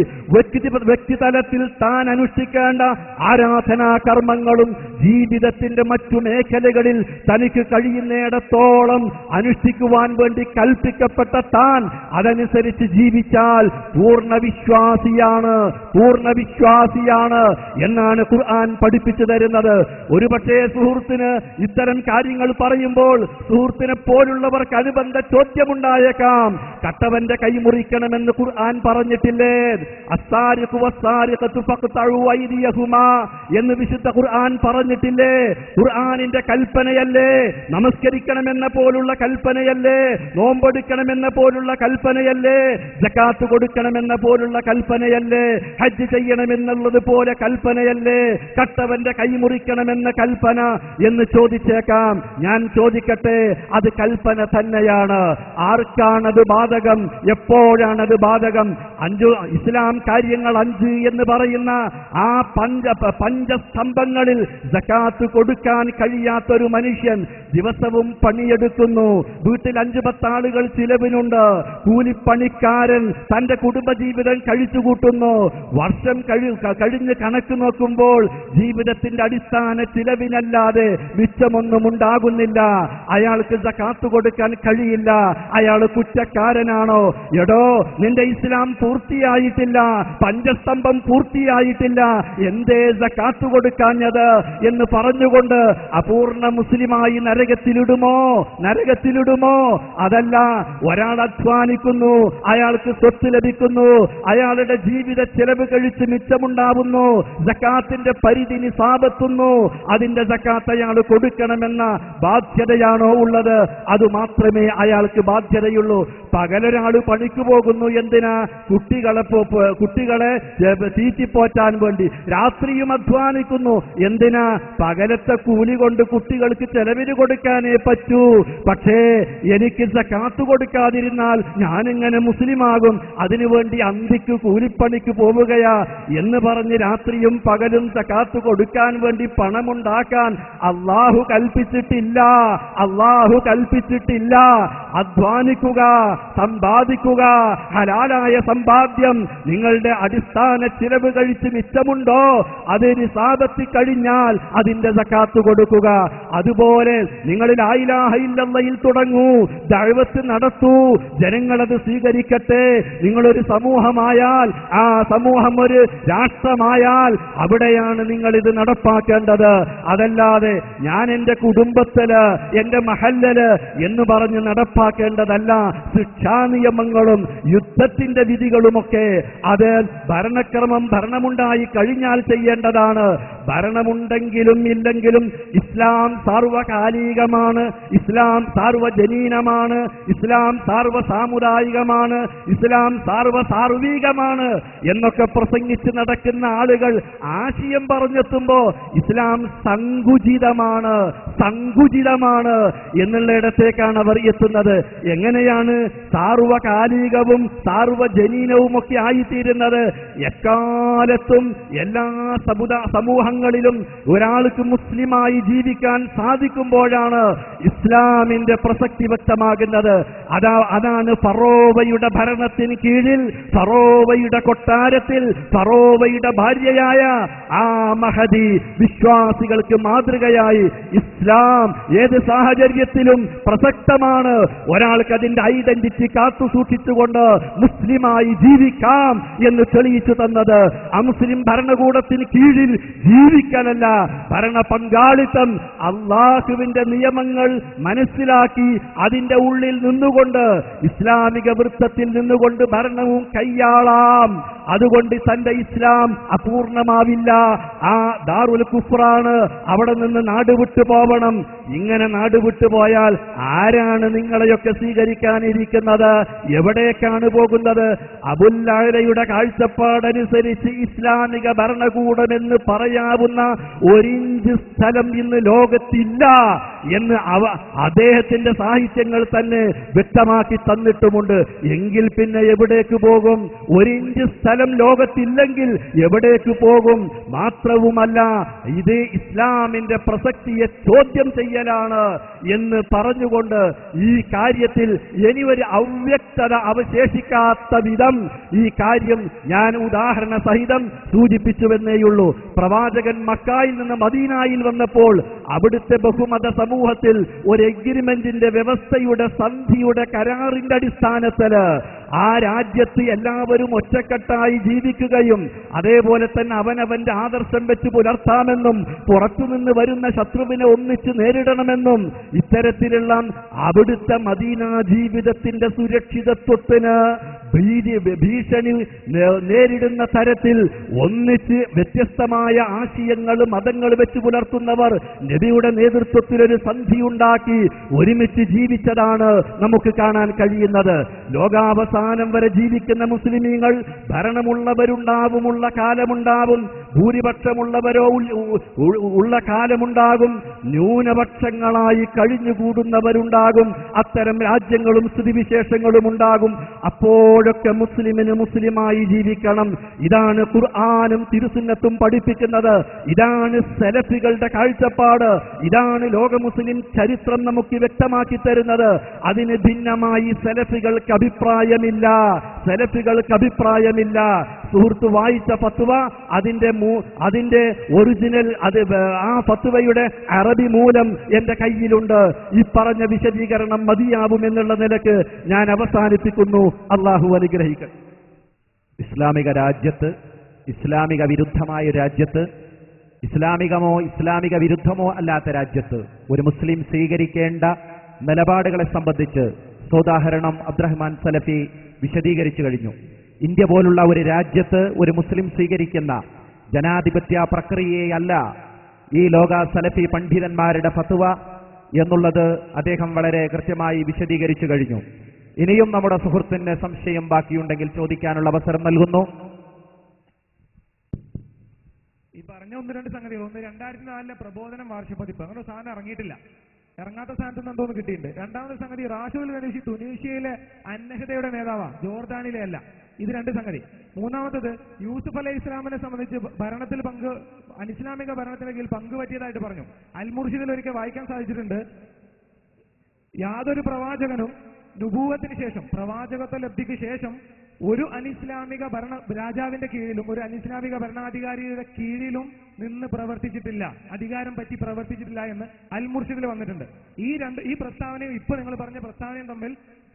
വ്യക്തിതലത്തിൽ താൻ അനുഷ്ഠിക്കേണ്ട ആരാധനാ കർമ്മങ്ങളും ജീവിതത്തിന്റെ മറ്റു മേഖലകളിൽ തനിക്ക് കഴിയുന്നിടത്തോളം അനുഷ്ഠിക്കുവാൻ വേണ്ടി കൽപ്പിക്കപ്പെട്ട താൻ അതനുസരിച്ച് ജീവിച്ചാൽ പൂർണ്ണവിശ്വാസിയാണ്, പൂർണ്ണവിശ്വാസിയാണ് എന്നാണ് ഖുർആൻ പഠിപ്പിച്ചു തരുന്നത്. ഒരുപക്ഷേ സുഹൃത്തിന് ഇത്തരം കാര്യങ്ങൾ പറയുമ്പോൾ സുഹൃത്തിനെ പോലുള്ളവർക്ക് അനുബന്ധ ചോദ്യമുണ്ടായേക്കാം. കട്ടവന്റെ കൈ മുറിക്കണമെന്ന് ഖുർആൻ പറഞ്ഞിട്ടില്ലേ? അസ്സാരിഖു വസ്സാരിഖതു ഫഖ്തഉ ഐദിയഹുമാ എന്ന് വിശുദ്ധ ഖുർആൻ പറഞ്ഞിട്ടില്ലേ? ഖുർആനിന്റെ കൽപ്പനയല്ലേ? നമസ്കരിക്കണമെന്ന പോലുള്ള കൽപ്പനയല്ലേ? നോമ്പെടുക്കണമെന്ന പോലുള്ള കൽപ്പനയല്ലേ? സകാത്ത് കൊടുക്കണമെന്ന പോലുള്ള കൽപ്പനയല്ലേ? ഹജ്ജ് ചെയ്യണമെന്നുള്ളത് പോലെ കൽപ്പനയല്ലേ? കട്ടവന്റെ കൈമുറിക്കണമെന്ന കൽപ്പന എന്ന് ചോദിച്ചേക്കാം. ഞാൻ ചോദിക്കട്ടെ, അത് കൽപ്പന തന്നെയാണ്. ആർക്കാണത് ബാധകം? എപ്പോഴാണത് ബാധകം? ഇസ്ലാം കാര്യങ്ങൾ 5 എന്ന് പറയുന്ന ആ പഞ്ചസ്തംഭങ്ങളിൽ സകാത്ത് കൊടുക്കാൻ കഴിയാത്തൊരു മനുഷ്യൻ ദിവസവും പണിയെടുക്കുന്നു. വീട്ടിൽ 5-10 ആളുകൾ ചിലവിനുണ്ട്. കൂലിപ്പണിക്കാരൻ തന്റെ കുടുംബജീവിതം കഴിച്ചുകൂട്ടുന്നു. വർഷം കഴിഞ്ഞ് കണക്ക് നോക്കുമ്പോൾ ജീവിതത്തിന്റെ അടിസ്ഥാന ചിലവിനല്ലാതെ മിച്ചമൊന്നും ഉണ്ടാകുന്നില്ല. അയാൾക്ക് സകാത്ത് കൊടുക്കാൻ കഴിയില്ല. അയാൾ കുറ്റക്കാരനാണോ? എടോ, നിന്റെ ഇസ്ലാം പൂർത്തിയായിട്ടില്ല, പഞ്ചസ്തംഭം പൂർത്തിയായിട്ടില്ല, എന്തേ സകാത്ത് കൊടുക്കാഞ്ഞത് എന്ന് പറഞ്ഞുകൊണ്ട് അപൂർണ മുസ്ലിമായി നരകത്തിലിടുമോ? അതല്ല, ഒരാൾ അധ്വാനിക്കുന്നു, അയാൾക്ക് സ്വത്ത് ലഭിക്കുന്നു, അയാളുടെ ജീവിത ചെലവ് കഴിച്ച് മിച്ചമുണ്ടാവുന്നു, സകാത്തിന്റെ പരിധി നിസാബെത്തുന്നു, അതിന്റെ സകാത്ത് അയാൾ കൊടുക്കണമെന്ന ബാധ്യതയാണോ ഉള്ളത്? അതുമാത്രമേ അയാൾക്ക് ബാധ്യതയുള്ളൂ. പകലൊരാൾ പണിക്ക് പോകുന്നു, എന്തിനാ? കുട്ടികളെ തീറ്റിപ്പോറ്റാൻ വേണ്ടി. രാത്രിയും അധ്വാനിക്കുന്നു, എന്തിനാ? പകലത്തെ കൂലി കൊണ്ട് കുട്ടികൾക്ക് ചെലവിന് കൊടുക്കാനേ പറ്റൂ. പക്ഷേ എനിക്ക് സകാത്ത് കൊടുക്കാതിരുന്നാൽ ഞാനിങ്ങനെ മുസ്ലിമാകും, അതിനുവേണ്ടി അന്തിക്ക് കൂലിപ്പണിക്ക് പോവുകയാ എന്ന് പറഞ്ഞ് രാത്രിയും പകലും സകാത്ത് കൊടുക്കാൻ വേണ്ടി പണമുണ്ടാക്കാൻ അള്ളാഹു കൽപ്പിച്ചിട്ടില്ല. അധ്വാനിക്കുക, സമ്പാദിക്കുക, ഹലാലായ സമ്പാദ്യം. നിങ്ങളുടെ അടിസ്ഥാന ചിലവ് കഴിച്ച് മിച്ചമുണ്ടോ? അത് നിസാബത്തി കഴിഞ്ഞാൽ അതിന്റെ സകാത്ത് കൊടുക്കുക. അതുപോലെ നിങ്ങൾ ലാ ഇലാഹ ഇല്ലല്ലാഹയിൽ തുടങ്ങൂ, ദഅവത്ത് നടത്തൂ, ജനങ്ങളത് സ്വീകരിക്കട്ടെ. നിങ്ങളൊരു സമൂഹമായാൽ, ആ സമൂഹം ഒരു രാഷ്ട്രമായാൽ അവിടെയാണ് നിങ്ങൾ ഇത് നടപ്പാക്കേണ്ടത്. അതല്ലാതെ ഞാൻ എന്റെ കുടുംബത്തില്, എന്റെ മഹല്ലല് എന്ന് പറഞ്ഞ് നടപ്പാക്കേണ്ടതല്ല. ശിക്ഷാ നിയമങ്ങളും യുദ്ധത്തിന്റെ വിധികളുമൊക്കെ അത് ഭരണമുണ്ടായി കഴിഞ്ഞാൽ ചെയ്യേണ്ടതാണ്. ഭരണമുണ്ടെങ്കിലും ഇല്ലെങ്കിലും ഇസ്ലാം സാർവകാലികമാണ്, ഇസ്ലാം സാർവജനീനമാണ്, ഇസ്ലാം സാർവസാമുദായികമാണ്, ഇസ്ലാം സാർവസാർവികമാണ് എന്നൊക്കെ പ്രസംഗിച്ച് നടക്കുന്ന ആളുകൾ ആശയം പറഞ്ഞെത്തുമ്പോ ഇസ്ലാം സങ്കുചിതമാണ് എന്നുള്ളിടത്തേക്കാണ് അവർ എത്തുന്നത്. എങ്ങനെയാണ് സാർവകാലികവും സാർവജനീനവും ഒക്കെ ആയിത്തീരുന്നത്? എക്കാലത്തും എല്ലാ സമൂഹങ്ങളിലും ഒരാൾക്ക് മുസ്ലിമായി ജീവിക്കാൻ സാധിക്കുമ്പോഴാണ് ഇസ്ലാമിന്റെ പ്രസക്തി വ്യക്തമാകുന്നത്. അതാണ് ഫറോവയുടെ ഭരണത്തിന് കീഴിൽ, ഫറോവയുടെ കൊട്ടാരത്തിൽ ഫറോവയുടെ ഭാര്യയായ ആ മഹദി വിശ്വാസികൾക്ക് മാതൃകയായി ഇസ്ലാം ഏത് സാഹചര്യത്തിലും പ്രസക്തമാണ്. ഒരാൾക്ക് അതിന്റെ ഐഡന്റിറ്റി കാത്തു സൂക്ഷിച്ചുകൊണ്ട് മുസ്ലിമായി ജീവിക്കാം എന്ന് തെളിയിച്ചു തന്നത് അമുസ്ലിം ഭരണകൂടത്തിന് കീഴിൽ ജീവിക്കാനല്ല, ഭരണ പങ്കാളിത്തം, അള്ളാഹുവിന്റെ നിയമങ്ങൾ മനസ്സിലാക്കി അതിന്റെ ഉള്ളിൽ നിന്നുകൊണ്ട് ഇസ്ലാമിക വൃത്തത്തിൽ നിന്നുകൊണ്ട് ഭരണവും കൈയാളാം. അതുകൊണ്ട് തന്റെ ഇസ്ലാം അപൂർണമാവില്ല. ആ ദാറുൽ കുഫ്റാണ്, അവിടെ നിന്ന് നാടുവിട്ടു പോവണം. ഇങ്ങനെ നാടുവിട്ടു പോയാൽ ആരാണ് നിങ്ങളെയൊക്കെ സ്വീകരിക്കാനിരിക്കുന്നത്? എവിടേക്കാണ് പോകുന്നത്? അബുല്ലയുടെ കാഴ്ചപ്പാടനുസരിച്ച് ഇസ്ലാമിക ഭരണകൂടമെന്ന് പറയാവുന്ന 1 ഇഞ്ച് സ്ഥലം ഇന്ന് ലോകത്തില്ല എന്ന് അദ്ദേഹത്തിന്റെ സാഹിത്യങ്ങൾ തന്നെ വ്യക്തമാക്കി തന്നിട്ടുമുണ്ട്. എങ്കിൽ പിന്നെ എവിടേക്ക് പോകും? 1 ഇഞ്ച് സ്ഥലം ലോകത്തില്ലെങ്കിൽ എവിടേക്ക് പോകും? മാത്രവുമല്ല, ഇത് ഇസ്ലാമിന്റെ പ്രസക്തിയെ ചോദ്യം ചെയ്യലാണ് എന്ന് പറഞ്ഞുകൊണ്ട് ഈ കാര്യത്തിൽ ഇനി ഒരു അവ്യക്തത അവശേഷിക്കാത്ത വിധം ഈ കാര്യം ഞാൻ ഉദാഹരണ സഹിതം സൂചിപ്പിച്ചുവെന്നേയുള്ളൂ. പ്രവാചകൻ മക്കായിൽ നിന്ന് മദീനായിൽ വന്നപ്പോൾ അവിടുത്തെ ബഹുമത സമൂഹത്തിൽ ഒരു എഗ്രിമെന്റിന്റെ വ്യവസ്ഥയുടെ സന്ധിയുടെ കരാറിന്റെ അടിസ്ഥാനത്തിൽ ആ രാജ്യത്ത് എല്ലാവരും ഒറ്റക്കെട്ടായി ജീവിക്കുകയും അതേപോലെ തന്നെ അവനവന്റെ ആദർശം വെച്ച് പുലർത്താമെന്നും പുറത്തുനിന്ന് വരുന്ന ശത്രുവിനെ ഒന്നിച്ച് നേരിടണമെന്നും ഇത്തരത്തിലുള്ള അവിടുത്തെ മദീന ജീവിതത്തിന്റെ സുരക്ഷിതത്വത്തിന് ഭീഷണി നേരിടുന്ന തരത്തിൽ ഒന്നിച്ച് വ്യത്യസ്തമായ ആശയങ്ങളും മതങ്ങൾ വെച്ച് പുലർത്തുന്നവർ നബിയുടെ നേതൃത്വത്തിൽ ഒരു സന്ധിയുണ്ടാക്കി ഒരുമിച്ച് ജീവിച്ചതാണ് നമുക്ക് കാണാൻ കഴിയുന്നത്. ലോകാവസാനം വരെ ജീവിക്കുന്ന മുസ്ലിമീങ്ങൾ ഭരണമുള്ളവരുണ്ടാവും, ഉള്ള കാലമുണ്ടാവും, ഭൂരിപക്ഷമുള്ളവരോ ഉള്ള കാലമുണ്ടാകും, ന്യൂനപക്ഷങ്ങളായി കഴിഞ്ഞുകൂടുന്നവരുണ്ടാകും. അത്തരം രാജ്യങ്ങളും സ്ഥിതിവിശേഷങ്ങളും ഉണ്ടാകും. അപ്പോഴൊക്കെ മുസ്ലിമിന് മുസ്ലിമായി ജീവിക്കണം. ഇതാണ് ഖുർആനും തിരുസുന്നത്തും പഠിപ്പിക്കുന്നത്. ഇതാണ് സലഫികളുടെ കാഴ്ചപ്പാട്. ഇതാണ് ലോക മുസ്ലിം ചരിത്രം നമുക്ക് വ്യക്തമാക്കി തരുന്നത്. അതിന് ഭിന്നമായി സലഫികൾക്ക് അഭിപ്രായമില്ല. സുഹൃത്ത് വായിച്ച ഫത്വ, അതിന്റെ ഒറിജിനൽ, ആ ഫത്വയുടെ അറബി മൂലം എന്റെ കയ്യിലുണ്ട്. ഈ പറഞ്ഞ വിശദീകരണം മതിയാവും എന്നുള്ള നിലക്ക് ഞാൻ അവസാനിപ്പിക്കുന്നു. അള്ളാഹു അനുഗ്രഹിക്കട്ടെ. ഇസ്ലാമിക രാജ്യത്ത്, ഇസ്ലാമിക വിരുദ്ധമായ രാജ്യത്ത്, ഇസ്ലാമികമോ ഇസ്ലാമിക വിരുദ്ധമോ അല്ലാത്ത രാജ്യത്ത് ഒരു മുസ്ലിം സ്വീകരിക്കേണ്ട നിലപാടുകളെ സംബന്ധിച്ച് സോദാഹരണം അബ്ദുറഹ്മാൻ സലഫി വിശദീകരിച്ചു കഴിഞ്ഞു. ഇന്ത്യ പോലുള്ള ഒരു രാജ്യത്ത് ഒരു മുസ്ലിം സ്വീകരിക്കുന്ന ജനാധിപത്യ പ്രക്രിയയല്ല ഈ ലോക സലഫി പണ്ഡിതന്മാരുടെ ഫത്വ എന്നുള്ളത് അദ്ദേഹം വളരെ കൃത്യമായി വിശദീകരിച്ചു കഴിഞ്ഞു. ഇനിയും നമ്മുടെ സുഹൃത്തിന് സംശയം ബാക്കിയുണ്ടെങ്കിൽ ചോദിക്കാനുള്ള അവസരം നൽകുന്നു. ഈ പറഞ്ഞ ഒന്ന് രണ്ട് സംഗതികൾ. ഒന്ന്, 2004 പ്രബോധനം വാർഷിക പതിപ്പ്, അങ്ങനെ സാധനം ഇറങ്ങിയിട്ടില്ല. ഇറങ്ങാത്ത സ്ഥാനത്ത് നിന്ന് എന്തോന്ന് കിട്ടിയിട്ടുണ്ട്. രണ്ടാമത്തെ സംഗതി, റാഷുൽ ഗനൂശി തുനീഷ്യയിലെ അന്നഹദയുടെ നേതാവാണ്, ജോർദാനിലെ അല്ല. ഇത് രണ്ട് സംഗതി. മൂന്നാമത്തത്, യൂസുഫ് അലൈഹി ഇസ്ലാമിനെ സംബന്ധിച്ച് ഭരണത്തിൽ അനിസ്ലാമിക ഭരണത്തിന് കീഴിൽ പങ്കുപറ്റിയതായിട്ട് പറഞ്ഞു. അൽ മുർഷിദിൽ ഒരിക്കൽ വായിക്കാൻ സാധിച്ചിട്ടുണ്ട്, യാതൊരു പ്രവാചകനും നുബൂവത്തിന് ശേഷം, പ്രവാചകത്വ ലബ്ധിക്ക് ശേഷം ഒരു അനിസ്ലാമിക രാജാവിന്റെ കീഴിലും ഒരു അനിസ്ലാമിക ഭരണാധികാരിയുടെ കീഴിലും നിന്ന് പ്രവർത്തിച്ചിട്ടില്ല, അധികാരം പറ്റി പ്രവർത്തിച്ചിട്ടില്ല എന്ന് അൽ മുർഷിദിൽ വന്നിട്ടുണ്ട്. ഈ പ്രസ്താവനയും ഇപ്പൊ നിങ്ങൾ പറഞ്ഞ പ്രസ്താവനയും തമ്മിൽ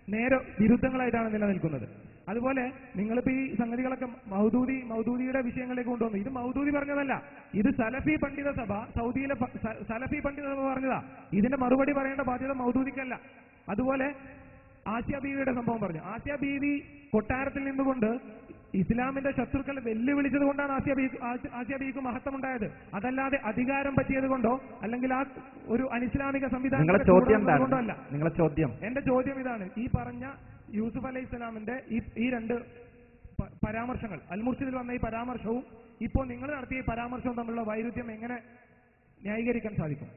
നേരെ വിരുദ്ധങ്ങളായിട്ടാണ് നിലനിൽക്കുന്നത്. അതുപോലെ നിങ്ങളിപ്പോ ഈ സംഗതികളൊക്കെ മൗദൂദിയുടെ വിഷയങ്ങളിലേക്ക് കൊണ്ടുവന്നു. ഇത് മൗദൂദി പറഞ്ഞതല്ല, ഇത് സലഫി പണ്ഡിത സഭ, സൗദിയിലെ സലഫി പണ്ഡിത സഭ പറഞ്ഞതാ. ഇതിന്റെ മറുപടി പറയേണ്ട ബാധ്യത മൗദൂദിക്കല്ല. അതുപോലെ ആസിയ ബീവിയുടെ സംഭവം പറഞ്ഞു. ആസിയ ബീവി കൊട്ടാരത്തിൽ നിന്നുകൊണ്ട് ഇസ്ലാമിന്റെ ശത്രുക്കളെ വെല്ലുവിളിച്ചത് കൊണ്ടാണ് ആസിയ ബീവിക്ക് മഹത്വം ഉണ്ടായത്. അതല്ലാതെ അധികാരം പറ്റിയത് കൊണ്ടോ അല്ലെങ്കിൽ ആ ഒരു അനിസ്ലാമിക സംവിധാനം കൊണ്ടോ അല്ല. നിങ്ങളെ ചോദ്യം, എന്റെ ചോദ്യം ഇതാണ്. ഈ പറഞ്ഞ യൂസുഫ് അലൈഹി സ്വലാമിന്റെ ഈ രണ്ട് പരാമർശങ്ങൾ, അൽ മുർഷിദിൽ വന്ന ഈ പരാമർശവും ഇപ്പോൾ നിങ്ങൾ നടത്തിയ ഈ പരാമർശവും തമ്മിലുള്ള വൈരുദ്ധ്യം എങ്ങനെ ന്യായീകരിക്കാൻ സാധിക്കും?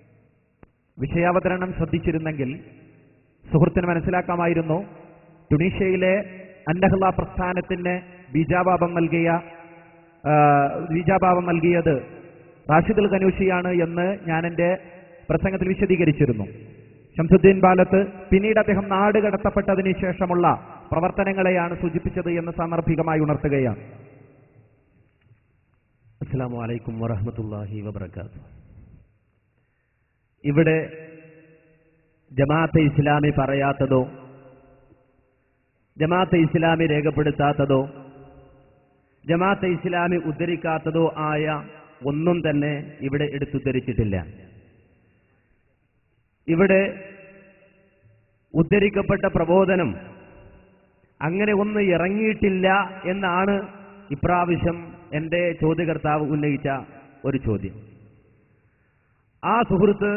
വിഷയാവതരണം ശ്രദ്ധിച്ചിരുന്നെങ്കിൽ സുഹൃത്തിന് മനസ്സിലാക്കാമായിരുന്നു, ടുണീഷ്യയിലെ അന്നഹ്ള പ്രസ്ഥാനത്തിന് ബീജാഭാവം നൽകിയത് റാഷിദുൽ ഗനൂഷിയാണ് എന്ന് ഞാൻ എന്റെ പ്രസംഗത്തിൽ വിശദീകരിച്ചിരുന്നു. ശംസുദ്ദീൻ ബാലത്ത് പിന്നീട് അദ്ദേഹം നാട് കടത്തപ്പെട്ടതിന് ശേഷമുള്ള പ്രവർത്തനങ്ങളെയാണ് സൂചിപ്പിച്ചത് എന്ന് സാന്ദർഭികമായി ഉണർത്തുകയാണ്. അസ്സലാമു അലൈക്കും വറഹ്മത്തുള്ളാഹി വബറകാതുഹു. ഇവിടെ ജമാഅത്തെ ഇസ്ലാമി പറയാത്തതോ ജമാഅത്തെ ഇസ്ലാമി രേഖപ്പെടുത്താത്തതോ ജമാഅത്തെ ഇസ്ലാമി ഉദ്ധരിക്കാത്തതോ ആയ ഒന്നും തന്നെ ഇവിടെ എടുത്തുദ്ധരിച്ചിട്ടില്ല. ഇവിടെ ഉദ്ധരിക്കപ്പെട്ട പ്രബോധനം അങ്ങനെ ഒന്ന് ഇറങ്ങിയിട്ടില്ല എന്നാണ് ഇപ്രാവശ്യം എന്റെ ചോദ്യകർത്താവ് ഉന്നയിച്ച ഒരു ചോദ്യം. ആ സുഹൃത്ത്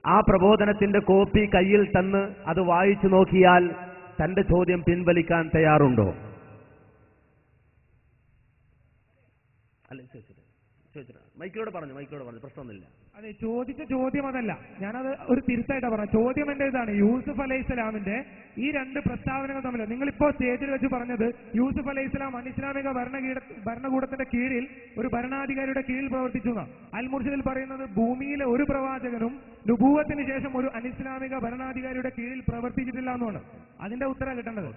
ആ പ്രബോധനത്തിന്റെ കോപ്പി കയ്യിൽ തന്ന് അത് വായിച്ചു നോക്കിയാൽ തന്റെ ചോദ്യം പിൻവലിക്കാൻ തയ്യാറുണ്ടോ? മൈക്കിലൂടെ പറഞ്ഞു പ്രശ്നമൊന്നുമില്ല. അതെ, ചോദിച്ച ചോദ്യം അതല്ല, ഞാനത് ഒരു തിരുത്തായിട്ടാണ് പറഞ്ഞത്. ചോദ്യം എന്റെ ഇതാണ്, യൂസുഫ് അലൈഹി സ്വലാമിന്റെ ഈ രണ്ട് പ്രസ്താവനകൾ തമ്മിൽ നിങ്ങളിപ്പോ സ്റ്റേജിൽ വെച്ച് പറഞ്ഞത് യൂസുഫ് അലൈഹി സ്വലാം അനിസ്ലാമിക ഭരണകൂടത്തിന്റെ കീഴിൽ ഒരു ഭരണാധികാരിയുടെ കീഴിൽ പ്രവർത്തിച്ചു എന്നാണ്. അൽ മുർഷിദിൽ പറയുന്നത് ഭൂമിയിലെ ഒരു പ്രവാചകനും നുബൂവത്തിന് ശേഷം ഒരു അനിസ്ലാമിക ഭരണാധികാരിയുടെ കീഴിൽ പ്രവർത്തിച്ചിട്ടില്ല എന്നാണ്. അതിന്റെ ഉത്തരം കിട്ടേണ്ടത്.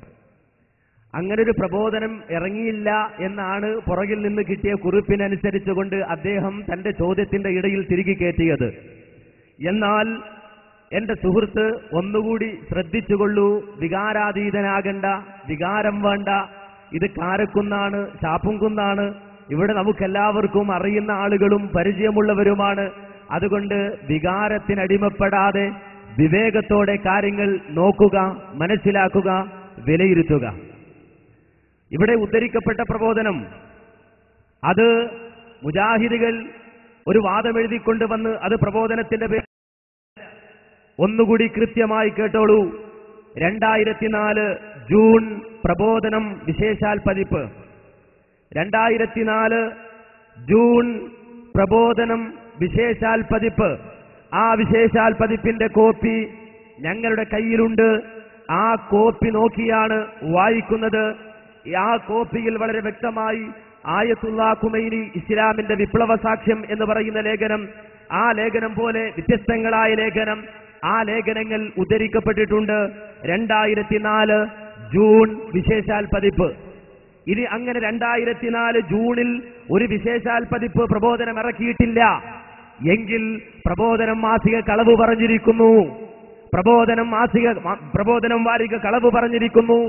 അങ്ങനെ ഒരു പ്രബോധനം ഇറങ്ങിയില്ല എന്നാണ് പുറകിൽ നിന്ന് കിട്ടിയ കുറിപ്പിനനുസരിച്ചുകൊണ്ട് അദ്ദേഹം തന്റെ ചോദ്യത്തിന്റെ ഇടയിൽ തിരികെ കയറ്റിയത്. എന്നാൽ എന്റെ സുഹൃത്ത് ഒന്നുകൂടി ശ്രദ്ധിച്ചുകൊള്ളൂ, വികാരാതീതനാകണ്ട, വികാരം വേണ്ട. ഇത് കാരക്കുന്നാണ്, ചാപ്പുംകുന്നാണ്. ഇവിടെ നമുക്കെല്ലാവർക്കും അറിയുന്ന ആളുകളും പരിചയമുള്ളവരുമാണ്. അതുകൊണ്ട് വികാരത്തിനടിമപ്പെടാതെ വിവേകത്തോടെ കാര്യങ്ങൾ നോക്കുക, മനസ്സിലാക്കുക, വിലയിരുത്തുക. ഇവിടെ ഉദ്ധരിക്കപ്പെട്ട പ്രബോധനം അത് മുജാഹിദുകൾ ഒരു വാദമെഴുതിക്കൊണ്ട് വന്ന് അത് പ്രബോധനത്തിന്റെ പേര്. ഒന്നുകൂടി കൃത്യമായി കേട്ടോളൂ. 2004 ജൂൺ പ്രബോധനം വിശേഷാൽ പതിപ്പ്. 2004 ജൂൺ പ്രബോധനം വിശേഷാൽ പതിപ്പ്. ആ വിശേഷാൽ പതിപ്പിന്റെ കോപ്പി ഞങ്ങളുടെ കയ്യിലുണ്ട്. ആ കോപ്പി നോക്കിയാണ് വായിക്കുന്നത്. ആ കോപ്പിയിൽ വളരെ വ്യക്തമായി ആയത്തുല്ലാ ഖുമൈനി ഇസ്ലാമിന്റെ വിപ്ലവ സാക്ഷ്യം എന്ന് പറയുന്ന ലേഖനം, ആ ലേഖനം പോലെ വ്യത്യസ്തങ്ങളായ ലേഖനം, ആ ലേഖനങ്ങൾ ഉദ്ധരിക്കപ്പെട്ടിട്ടുണ്ട്. 2004 ജൂൺ വിശേഷാൽ പതിപ്പ്. ഇനി അങ്ങനെ 2004 ജൂണിൽ ഒരു വിശേഷാൽ പതിപ്പ് പ്രബോധനം ഇറക്കിയിട്ടില്ല എങ്കിൽ പ്രബോധനം മാസിക കളവ് പറഞ്ഞിരിക്കുന്നു, പ്രബോധനം വാരിക കളവ് പറഞ്ഞിരിക്കുന്നു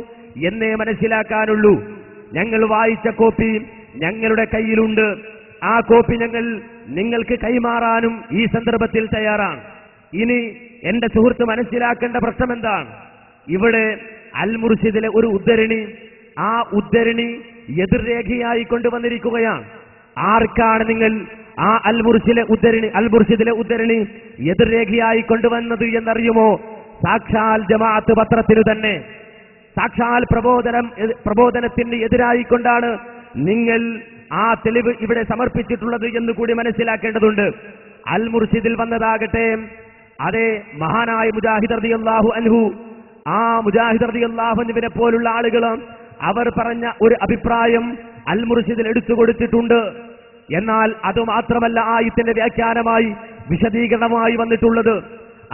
എന്നേ മനസ്സിലാക്കാനുള്ളൂ. ഞങ്ങൾ വായിച്ച കോപ്പി ഞങ്ങളുടെ കയ്യിലുണ്ട്. ആ കോപ്പി ഞങ്ങൾ നിങ്ങൾക്ക് കൈമാറാനും ഈ സന്ദർഭത്തിൽ തയ്യാറാണ്. ഇനി എന്റെ സുഹൃത്ത് മനസ്സിലാക്കേണ്ട പ്രശ്നം എന്താണ്? ഇവിടെ അൽ മുർഷിദിലെ ഒരു ഉദ്ധരണി, ആ ഉദ്ധരണി എതിർരേഖയായി കൊണ്ടുവന്നിരിക്കുകയാണ്. ആർക്കാണ് നിങ്ങൾ ആ അൽ മുർഷിദിലെ ഉദ്ധരണി എതിർരേഖയായി കൊണ്ടുവന്നത് എന്നറിയുമോ? സാക്ഷാൽ ജമാഅത്ത് പത്രത്തിനു തന്നെ. സാക്ഷാൽ പ്രബോധനത്തിന് എതിരായിക്കൊണ്ടാണ് നിങ്ങൾ ആ തെളിവ് ഇവിടെ സമർപ്പിച്ചിട്ടുള്ളത് എന്ന് കൂടി മനസ്സിലാക്കേണ്ടതുണ്ട്. അൽ മുർഷിദിൽ വന്നതാകട്ടെ അതേ മഹാനായ മുജാഹിദ് റളിയല്ലാഹു അൻഹു, ആ മുജാഹിദ് റളിയല്ലാഹു അൻഹുവിനെ പോലുള്ള ആളുകൾ അവർ പറഞ്ഞ ഒരു അഭിപ്രായം അൽ മുർഷിദിൽ എടുത്തു കൊടുത്തിട്ടുണ്ട്. എന്നാൽ അതുമാത്രമല്ല ആയത്തിന്റെ വ്യാഖ്യാനമായി വിശദീകരണമായി വന്നിട്ടുള്ളത്.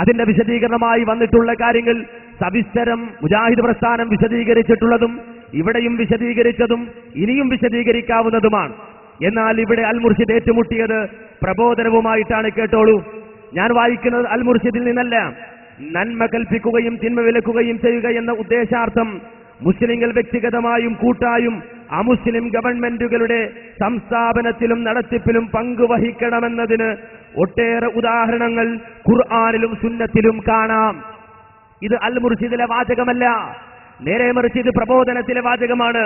അതിന്റെ വിശദീകരണമായി വന്നിട്ടുള്ള കാര്യങ്ങൾ സവിസ്തരം മുജാഹിദ് പ്രസ്ഥാനം വിശദീകരിച്ചിട്ടുള്ളതും ഇവിടെയും വിശദീകരിച്ചതും ഇനിയും വിശദീകരിക്കാവുന്നതുമാണ്. എന്നാൽ ഇവിടെ അൽ മുർഷിദ് ഏറ്റുമുട്ടിയത് പ്രബോധനവുമായിട്ടാണ്. കേട്ടോളൂ, ഞാൻ വായിക്കുന്നത് അൽ മുർഷിദിൽ നിന്നല്ല. നന്മ കൽപ്പിക്കുകയും തിന്മ വിലക്കുകയും ചെയ്യുക എന്ന ഉദ്ദേശാർത്ഥം മുസ്ലിങ്ങൾ വ്യക്തിഗതമായും കൂട്ടായും അമുസ്ലിം ഗവൺമെന്റുകളുടെ സംസ്ഥാപനത്തിലും നടത്തിപ്പിലും പങ്കുവഹിക്കണമെന്നതിന് ഒട്ടേറെ ഉദാഹരണങ്ങൾ ഖുർആനിലും സുന്നത്തിലും കാണാം. ഇത് അൽ മുർഷിദിലെ വാചകമല്ല, നേരെ മറിച്ച് ഇത് പ്രബോധനത്തിലെ വാചകമാണ്.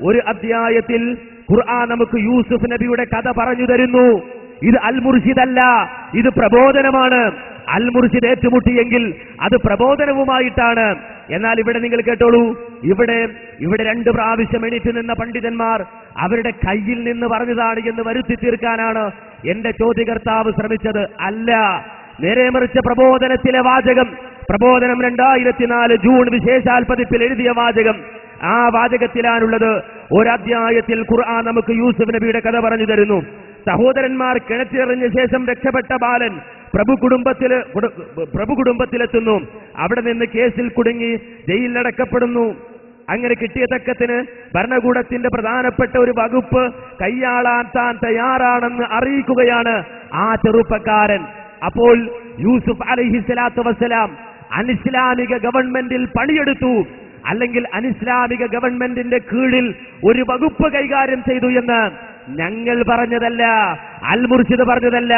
ഒരു അധ്യായത്തിൽ ഖുർആൻ നമുക്ക് യൂസുഫ് നബിയുടെ കഥ പറഞ്ഞു തരുന്നു. ഇത് അൽ മുർഷിദല്ല, ഇത് പ്രബോധനമാണ്. അൽ മുർഷിദ് ഏറ്റുമുട്ടിയെങ്കിൽ അത് പ്രബോധനവുമായിട്ടാണ്. എന്നാൽ ഇവിടെ നിങ്ങൾ കേട്ടോളൂ, ഇവിടെ 2 പ്രാവശ്യം എണീറ്റ് നിന്ന പണ്ഡിതന്മാർ അവരുടെ കയ്യിൽ നിന്ന് പറഞ്ഞതാണ് എന്ന് വരുത്തി തീർക്കാനാണ് എന്റെ ചോദ്യകർത്താവ് ശ്രമിച്ചത്. അല്ല, നേരെ മറിച്ച് പ്രബോധനത്തിലെ വാചകം, പ്രബോധനം 2004 ജൂൺ വിശേഷാൽ പതിപ്പിൽ എഴുതിയ വാചകം, ആ വാചകത്തിലാണുള്ളത്. ഒരധ്യായത്തിൽ ഖുർആൻ നമുക്ക് യൂസുഫ് നബിയുടെ കഥ പറഞ്ഞു തരുന്നു. സഹോദരന്മാർ കിണറ്റിറങ്ങിയ ശേഷം രക്ഷപ്പെട്ട ബാലൻ പ്രഭു കുടുംബത്തിലെത്തുന്നു. അവിടെ നിന്ന് കേസിൽ കുടുങ്ങി ജയിലിലടക്കപ്പെടുന്നു. അങ്ങനെ കിട്ടിയ തക്കത്തിന് ഭരണകൂടത്തിന്റെ പ്രധാനപ്പെട്ട ഒരു വകുപ്പ് കൈയാളാൻ താൻ തയ്യാറാണെന്ന് അറിയിക്കുകയാണ് ആ ചെറുപ്പക്കാരൻ. അപ്പോൾ യൂസുഫ് അലൈഹിസ്സലാത്തു വസ്സലാം അനിസ്ലാമിക ഗവൺമെന്റിൽ പണിയെടുത്തു, അല്ലെങ്കിൽ അനിസ്ലാമിക ഗവൺമെന്റിന്റെ കീഴിൽ ഒരു വകുപ്പ് കൈകാര്യം ചെയ്തു എന്ന് ഞങ്ങൾ പറഞ്ഞതല്ല, അൽ മുർഷിദ് പറഞ്ഞതല്ല,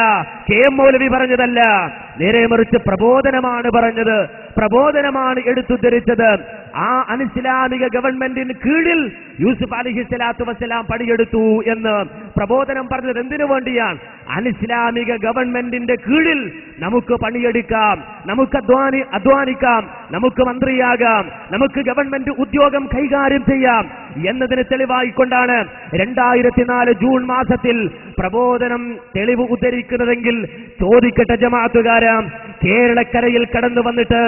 കെ എം മൗലവി പറഞ്ഞതല്ല. നേരെ മറിച്ച് പ്രബോധനമാണ് പറഞ്ഞത്, പ്രബോധനമാണ് എടുത്തുദ്ധരിച്ചത്. ആ അനിസ്ലാമിക ഗവൺമെന്റിന് കീഴിൽ യൂസുഫ് അലൈഹിസ്സലാത്തു വസ്സലാം പണിയെടുത്തു എന്ന് പ്രബോധനം പറഞ്ഞത് എന്തിനു വേണ്ടിയാണ്? അനിസ്ലാമിക ഗവൺമെന്റിന്റെ കീഴിൽ നമുക്ക് പണിയെടുക്കാം, നമുക്ക് അധ്വാനിക്കാം, നമുക്ക് മന്ത്രിയാകാം, നമുക്ക് ഗവൺമെന്റ് ഉദ്യോഗം കൈകാര്യം ചെയ്യാം എന്നതിന് തെളിവായിക്കൊണ്ടാണ് 2004 ജൂൺ മാസത്തിൽ പ്രബോധനം തെളിവ് ഉദ്ധരിക്കുന്നതെങ്കിൽ ചോദിക്കട്ടെ ജമാഅത്തുകാരാം, കേരളക്കരയിൽ കടന്നു വന്നിട്ട്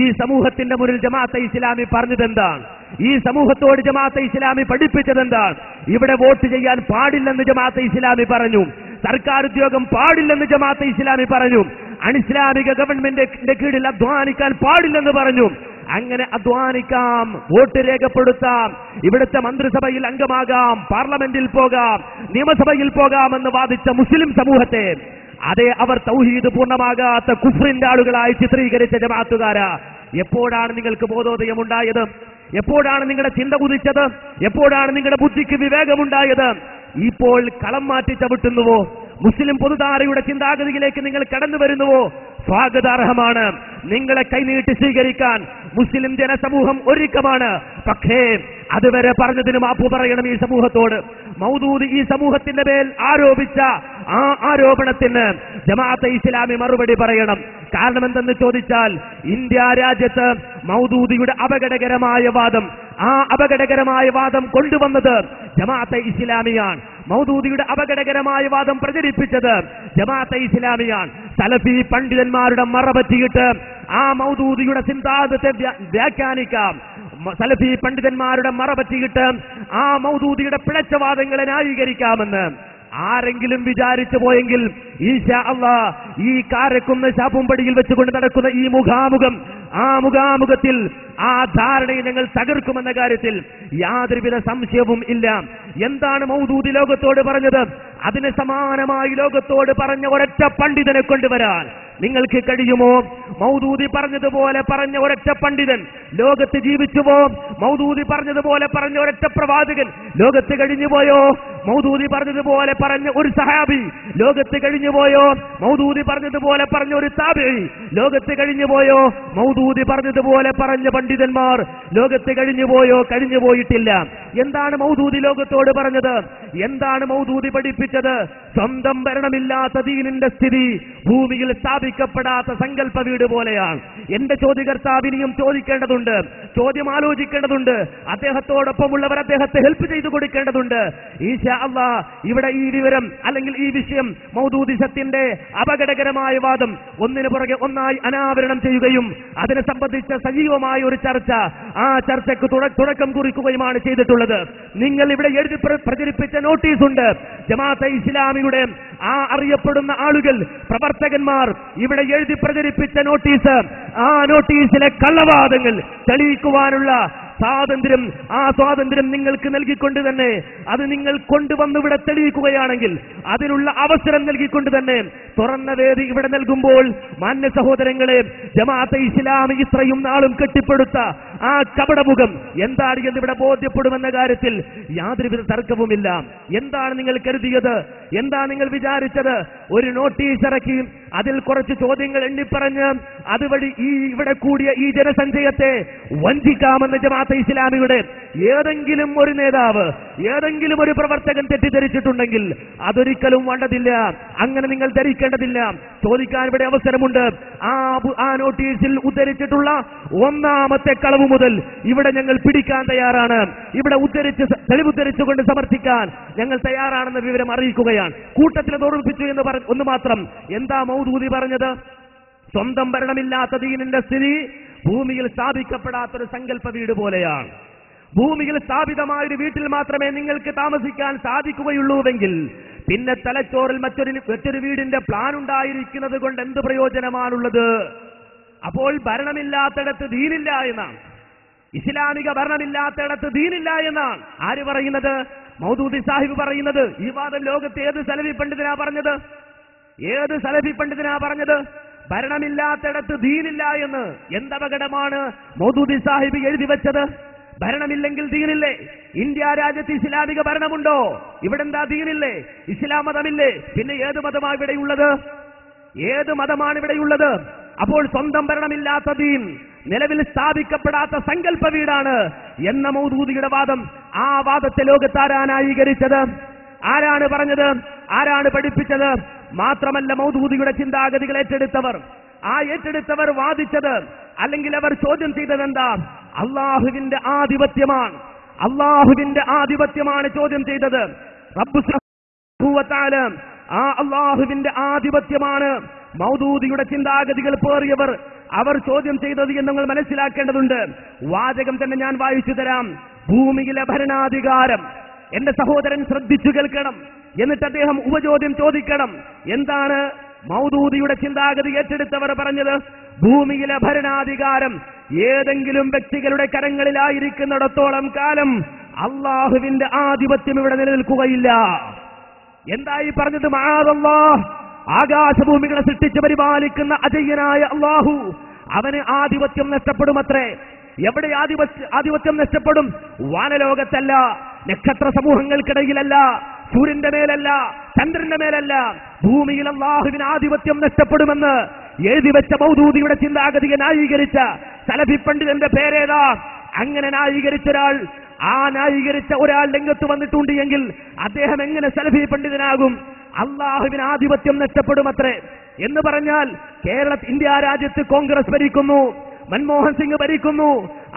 ഈ സമൂഹത്തിന്റെ മുന്നിൽ ജമാഅത്തെ ഇസ്ലാമി പറഞ്ഞതെന്താണ്? ഈ സമൂഹത്തോട് ജമാഅത്തെ ഇസ്ലാമി പഠിപ്പിച്ചതെന്താണ്? ഇവിടെ വോട്ട് ചെയ്യാൻ പാടില്ലെന്ന് ജമാഅത്തെ ഇസ്ലാമി പറഞ്ഞു, സർക്കാർ ഉദ്യോഗം പാടില്ലെന്ന് ജമാഅത്തെ ഇസ്ലാമി പറഞ്ഞു, അനിസ്ലാമിക ഗവൺമെന്റിന്റെ കീഴിൽ അധ്വാനിക്കാൻ പാടില്ലെന്ന് പറഞ്ഞു. അങ്ങനെ അധ്വാനിക്കാം, വോട്ട് രേഖപ്പെടുത്താം, ഇവിടുത്തെ മന്ത്രിസഭയിൽ അംഗമാകാം, പാർലമെന്റിൽ പോകാം, നിയമസഭയിൽ പോകാമെന്ന് വാദിച്ച മുസ്ലിം സമൂഹത്തെ അതേ അവർ തൗഹീദ് പൂർണ്ണമാകാത്ത കുഫ്രിന്റെ ആളുകളായി ചിത്രീകരിച്ച ജമാഅത്തുകാരാ, എപ്പോഴാണ് നിങ്ങൾക്ക് ബോധോദയമുണ്ടായത്? എപ്പോഴാണ് നിങ്ങളുടെ ചിന്ത കുതിച്ചത്? എപ്പോഴാണ് നിങ്ങളുടെ ബുദ്ധിക്ക് വിവേകമുണ്ടായത്? ഇപ്പോൾ കളം മാറ്റി ചവിട്ടുന്നുവോ? മുസ്ലിം പൊതുധാരയുടെ ചിന്താഗതിയിലേക്ക് നിങ്ങൾ കടന്നു വരുന്നുവോ? സ്വാഗതാർഹമാണ്. നിങ്ങളെ കൈനീട്ടി സ്വീകരിക്കാൻ മുസ്ലിം ജനസമൂഹം ഒരുക്കമാണ്. പക്ഷേ അതുവരെ പറഞ്ഞതിന് മാപ്പു പറയണം ഈ സമൂഹത്തോട്. മൗദൂദി ഈ സമൂഹത്തിന്റെ മേൽ ആരോപിച്ച ആ ആരോപണത്തിന് ജമാഅത്തെ ഇസ്ലാമി മറുപടി പറയണം. കാരണം എന്തെന്ന് ചോദിച്ചാൽ, ഇന്ത്യ രാജ്യത്ത് മൗദൂദിയുടെ അപകടകരമായ വാദം, ആ അപകടകരമായ വാദം കൊണ്ടുവന്നത് ജമാഅത്തെ ഇസ്ലാമിയാണ്. മൗദൂദിയുടെ അപകടകരമായ വാദം പ്രചരിപ്പിച്ചത് ജമാഅത്തെ ഇസ്ലാമിയാണ്. സലഫി പണ്ഡിതന്മാരുടെ മറപറ്റിയിട്ട് ആ മൗദൂദിയുടെ സിദ്ധാന്തത്തെ വ്യാഖ്യാനിക്കാം. സലഫി പണ്ഡിതന്മാരുടെ മറപറ്റിയിട്ട് ആ മൗദൂദിയുടെ പിഴച്ചവാദങ്ങളെ ന്യായീകരിക്കാമെന്ന് ആരെങ്കിലും വിചാരിച്ചു പോയെങ്കിൽ ഈശാ അല്ലാഹ് ഈ കാരക്കുന്ന് ശാപ്പുംപടിയിൽ വെച്ചുകൊണ്ട് നടക്കുന്ന ഈ മുഖാമുഖം, ആ മുഖാമുഖത്തിൽ ആ ധാരണയെ ഞങ്ങൾ തകർക്കുമെന്ന കാര്യത്തിൽ യാതൊരുവിധ സംശയവും ഇല്ല. എന്താണ് മൗദൂദി ലോകത്തോട് പറഞ്ഞത്? അതിന് സമാനമായി ലോകത്തോട് പറഞ്ഞ ഒരൊറ്റ പണ്ഡിതനെ കൊണ്ടുവരാൻ നിങ്ങൾക്ക് കഴിയുമോ? മൗദൂദി പറഞ്ഞതുപോലെ പറഞ്ഞ ഒരൊറ്റ പണ്ഡിതൻ ലോകത്ത് ജീവിച്ചുവോ? മൗദൂദി പറഞ്ഞതുപോലെ പറഞ്ഞ ഒരൊറ്റ പ്രവാചകൻ ലോകത്ത് കഴിഞ്ഞുപോയോ? മൗദൂദി പറഞ്ഞതുപോലെ പറഞ്ഞ ഒരു സഹാബി ലോകത്ത് കഴിഞ്ഞുപോയോ? മൗദൂദി പറഞ്ഞതുപോലെ പറഞ്ഞ ഒരു താബിഈ ലോകത്ത് കഴിഞ്ഞുപോയോ? മൗദൂദി പറഞ്ഞതുപോലെ പറഞ്ഞ പണ്ഡിതന്മാർ ലോകത്ത് കഴിഞ്ഞുപോയോ? കഴിഞ്ഞുപോയിട്ടില്ല. എന്താണ് മൗദൂദി ലോകത്തോട് പറഞ്ഞത്? എന്താണ് മൗദൂദി പഠിപ്പിച്ചത്? സ്വന്തം ഭരണമില്ലാത്ത ദീനിന്റെ സ്ഥിതി ഭൂമിയിൽ സ്ഥാപിക്കപ്പെടാത്ത സങ്കല്പ വീട് പോലെയാണ്. എന്റെ ചോദ്യകർത്താവിനെയും ചോദിക്കേണ്ടതുണ്ട്, ചോദ്യം ആലോചിക്കേണ്ടതുണ്ട്. അദ്ദേഹത്തോടൊപ്പമുള്ളവർ അദ്ദേഹത്തെ ഹെൽപ്പ് ചെയ്തു കൊടുക്കേണ്ടതുണ്ട്. ഈശാ അല്ലാഹ് ഇവിടെ ഈ വിവരം അല്ലെങ്കിൽ ഈ വിഷയം മൗദൂദിസത്തിന്റെ അപകടകരമായ വാദം ഒന്നിനു പുറകെ ഒന്നായി അനാവരണം ചെയ്യുകയും അതിനെ സംബന്ധിച്ച സജീവമായ ഒരു ചർച്ച, ആ ചർച്ചയ്ക്ക് തുടക്കം കുറിക്കുകയുമാണ് ചെയ്തിട്ടുള്ളത്. നിങ്ങൾ ഇവിടെ എഴുതി പ്രചരിപ്പിച്ച നോട്ടീസ് ഉണ്ട്. ജമാഅത്തെ ഇസ്ലാമിയുടെ ആ അറിയപ്പെടുന്ന ആളുകൾ, പ്രവർത്തകന്മാർ ഇവിടെ എഴുതി പ്രചരിപ്പിച്ച നോട്ടീസ്, ആ നോട്ടീസിലെ കള്ളവാദങ്ങൾ തെളിയിക്കുവാനുള്ള സ്വാതന്ത്ര്യം, ആ സ്വാതന്ത്ര്യം നിങ്ങൾക്ക് നൽകിക്കൊണ്ട് തന്നെ, അത് നിങ്ങൾ കൊണ്ടുവന്ന് ഇവിടെ തെളിയിക്കുകയാണെങ്കിൽ അതിനുള്ള അവസരം നൽകിക്കൊണ്ട് തന്നെ തുറന്ന വേദി ഇവിടെ നൽകുമ്പോൾ, മാന്യ സഹോദരങ്ങളെ, ജമാഅത്തെ ഇസ്ലാമി ഇത്രയും നാളും കെട്ടിപ്പടുത്ത ആ കപടമുഖം എന്താണ് എന്നിവിടെ ബോധ്യപ്പെടുമെന്ന കാര്യത്തിൽ യാതൊരുവിധ തർക്കവുമില്ല. എന്താണ് നിങ്ങൾ കരുതിയത്? എന്താണ് നിങ്ങൾ വിചാരിച്ചത്? ഒരു നോട്ടീസ് ഇറക്കി അതിൽ കുറച്ച് ചോദ്യങ്ങൾ എണ്ണിപ്പറഞ്ഞ് അതുവഴി ഈ ഇവിടെ കൂടിയ ഈ ജനസഞ്ചയത്തെ വഞ്ചിക്കാമെന്ന് ജമാഅത്തെ ഇസ്ലാമിയുടെ ഏതെങ്കിലും ഒരു നേതാവ്, ഏതെങ്കിലും ഒരു പ്രവർത്തകൻ തെറ്റിദ്ധരിച്ചിട്ടുണ്ടെങ്കിൽ അതൊരിക്കലും വേണ്ടതില്ല. അങ്ങനെ നിങ്ങൾ ധരിക്കേണ്ടതില്ല. ചോദിക്കാൻ ഇവിടെ അവസരമുണ്ട്. ആ നോട്ടീസിൽ ഉദ്ധരിച്ചിട്ടുള്ള ഒന്നാമത്തെ കളവ് മുതൽ ഇവിടെ ഞങ്ങൾ പിടിക്കാൻ തയ്യാറാണ്. ഇവിടെ തെളിവുദ്ധരിച്ചുകൊണ്ട് സമർത്ഥിക്കാൻ ഞങ്ങൾ തയ്യാറാണെന്ന വിവരം അറിയിക്കുകയാണ്. കൂട്ടത്തിൽ ഓർമ്മിപ്പിച്ചു എന്ന് ഒന്ന് മാത്രം. എന്താ മൗദൂദി പറഞ്ഞത്? സ്വന്തം ഭരണമില്ലാത്ത ദീനിന്റെ സ്ഥിതി ഭൂമിയിൽ സ്ഥാപിക്കപ്പെടാത്തൊരു സങ്കല്പ വീട് പോലെയാണ്. ഭൂമിയിൽ സ്ഥാപിതമായൊരു വീട്ടിൽ മാത്രമേ നിങ്ങൾക്ക് താമസിക്കാൻ സാധിക്കുകയുള്ളൂവെങ്കിൽ പിന്നെ തലച്ചോറിൽ മറ്റൊരു വീടിന്റെ പ്ലാൻ ഉണ്ടായിരിക്കുന്നത് കൊണ്ട് എന്ത് പ്രയോജനമാണുള്ളത്? അപ്പോൾ ഭരണമില്ലാത്തിടത്ത് ദീനില്ല എന്നാണ്. ഇസ്ലാമിക ഭരണമില്ലാത്തിടത്ത് ദീനില്ല എന്നാണ് ആര് പറയുന്നത്? മൗദൂദി സാഹിബ് പറയുന്നത്. ഈ വാദം ലോകത്ത് ഏത് സലഫി പണ്ഡിതനാ പറഞ്ഞത്? ഏത് സലഫി പണ്ഡിതനാ പറഞ്ഞത്? ഭരണമില്ലാത്തിടത്ത് ദീനില്ല എന്ന്. എന്തപകടമാണ് മൗദൂദി സാഹിബ് എഴുതി വെച്ചത്? ഭരണമില്ലെങ്കിൽ ദീനില്ലേ? ഇന്ത്യ രാജ്യത്ത് ഇസ്ലാമിക ഭരണമുണ്ടോ? ഇവിടെ എന്താ ദീനില്ലേ? ഇസ്ലാം മതമില്ലേ? പിന്നെ ഏത് മതമാണ് ഇവിടെയുള്ളത്? ഏത് മതമാണ് ഇവിടെയുള്ളത്? അപ്പോൾ സ്വന്തം ഭരണമില്ലാത്ത ദീൻ, നിലവിൽ സ്ഥാപിക്കപ്പെടാത്ത സങ്കല്പ വീടാണ് എന്ന മൗദൂദിയുടെ വാദം, ആ വാദത്തെ ലോകത്താരാ ന്യായീകരിച്ചത്? ആരാണ് പറഞ്ഞത്? ആരാണ് പഠിപ്പിച്ചത്? മാത്രമല്ല, മൗദൂദിയുടെ ചിന്താഗതികൾ ഏറ്റെടുത്തവർ വാദിച്ചത് അല്ലെങ്കിൽ അവർ ചോദ്യം ചെയ്തത് എന്താ? അള്ളാഹുവിന്റെ ആധിപത്യമാണ്. അള്ളാഹുവിന്റെ ആധിപത്യമാണ് ചോദ്യം ചെയ്തത്. റബ്ബ് സുബ്ഹാനഹു വ തആല ആ അള്ളാഹുവിന്റെ ആധിപത്യമാണ് മൗദൂദിയുടെ ചിന്താഗതികൾ പേറിയവർ അവർ ചോദ്യം ചെയ്തത് എന്ന് നിങ്ങൾ മനസ്സിലാക്കേണ്ടതുണ്ട്. വാചകം തന്നെ ഞാൻ വായിച്ചു തരാം. ഭൂമിയിലെ ഭരണാധികാരം, എന്റെ സഹോദരൻ ശ്രദ്ധിച്ചു കേൾക്കണം, എന്നിട്ട് അദ്ദേഹം ഉപചോദ്യം ചോദിക്കണം. എന്താണ് മൗദൂദിയുടെ ചിന്താഗതി ഏറ്റെടുത്തവർ പറഞ്ഞത്? ഭൂമിയിലെ ഭരണാധികാരം ഏതെങ്കിലും വ്യക്തികളുടെ കരങ്ങളിലായിരിക്കുന്നിടത്തോളം കാലം അള്ളാഹുവിന്റെ ആധിപത്യം ഇവിടെ നിലനിൽക്കുകയില്ല. എന്തായി പറഞ്ഞത്? മഅദല്ലാഹ്, ആകാശഭൂമികളെ സൃഷ്ടിച്ച് പരിപാലിക്കുന്ന അജയ്യനായ അള്ളാഹു, അവന് ആധിപത്യം നഷ്ടപ്പെടുമത്രേ. എവിടെ ആധിപത്യം നഷ്ടപ്പെടും? വാനലോകത്തല്ല, നക്ഷത്ര സമൂഹങ്ങൾക്കിടയിലല്ല, സൂര്യന്റെ മേലല്ല, ചന്ദ്രന്റെ മേലല്ല. ഭൂമിയിൽ അള്ളാഹുവിന് ആധിപത്യം നഷ്ടപ്പെടുമെന്ന് എഴുതി വെച്ച മൗദൂദിയുടെ ചിന്താഗതിയെ ന്യായീകരിച്ച സലഫി പണ്ഡിതന്റെ പേരേതാ? അങ്ങനെ ന്യായീകരിച്ച ഒരാൾ, ആ ന്യായീകരിച്ച ഒരാൾ രംഗത്ത് വന്നിട്ടുണ്ട് എങ്കിൽ അദ്ദേഹം എങ്ങനെ സലഫി പണ്ഡിതനാകും? അള്ളാഹുവിന് ആധിപത്യം നഷ്ടപ്പെടുമത്രേ. എന്ന് പറഞ്ഞാൽ ഇന്ത്യ രാജ്യത്ത് കോൺഗ്രസ് ഭരിക്കുന്നു, മൻമോഹൻ സിംഗ് ഭരിക്കുന്നു.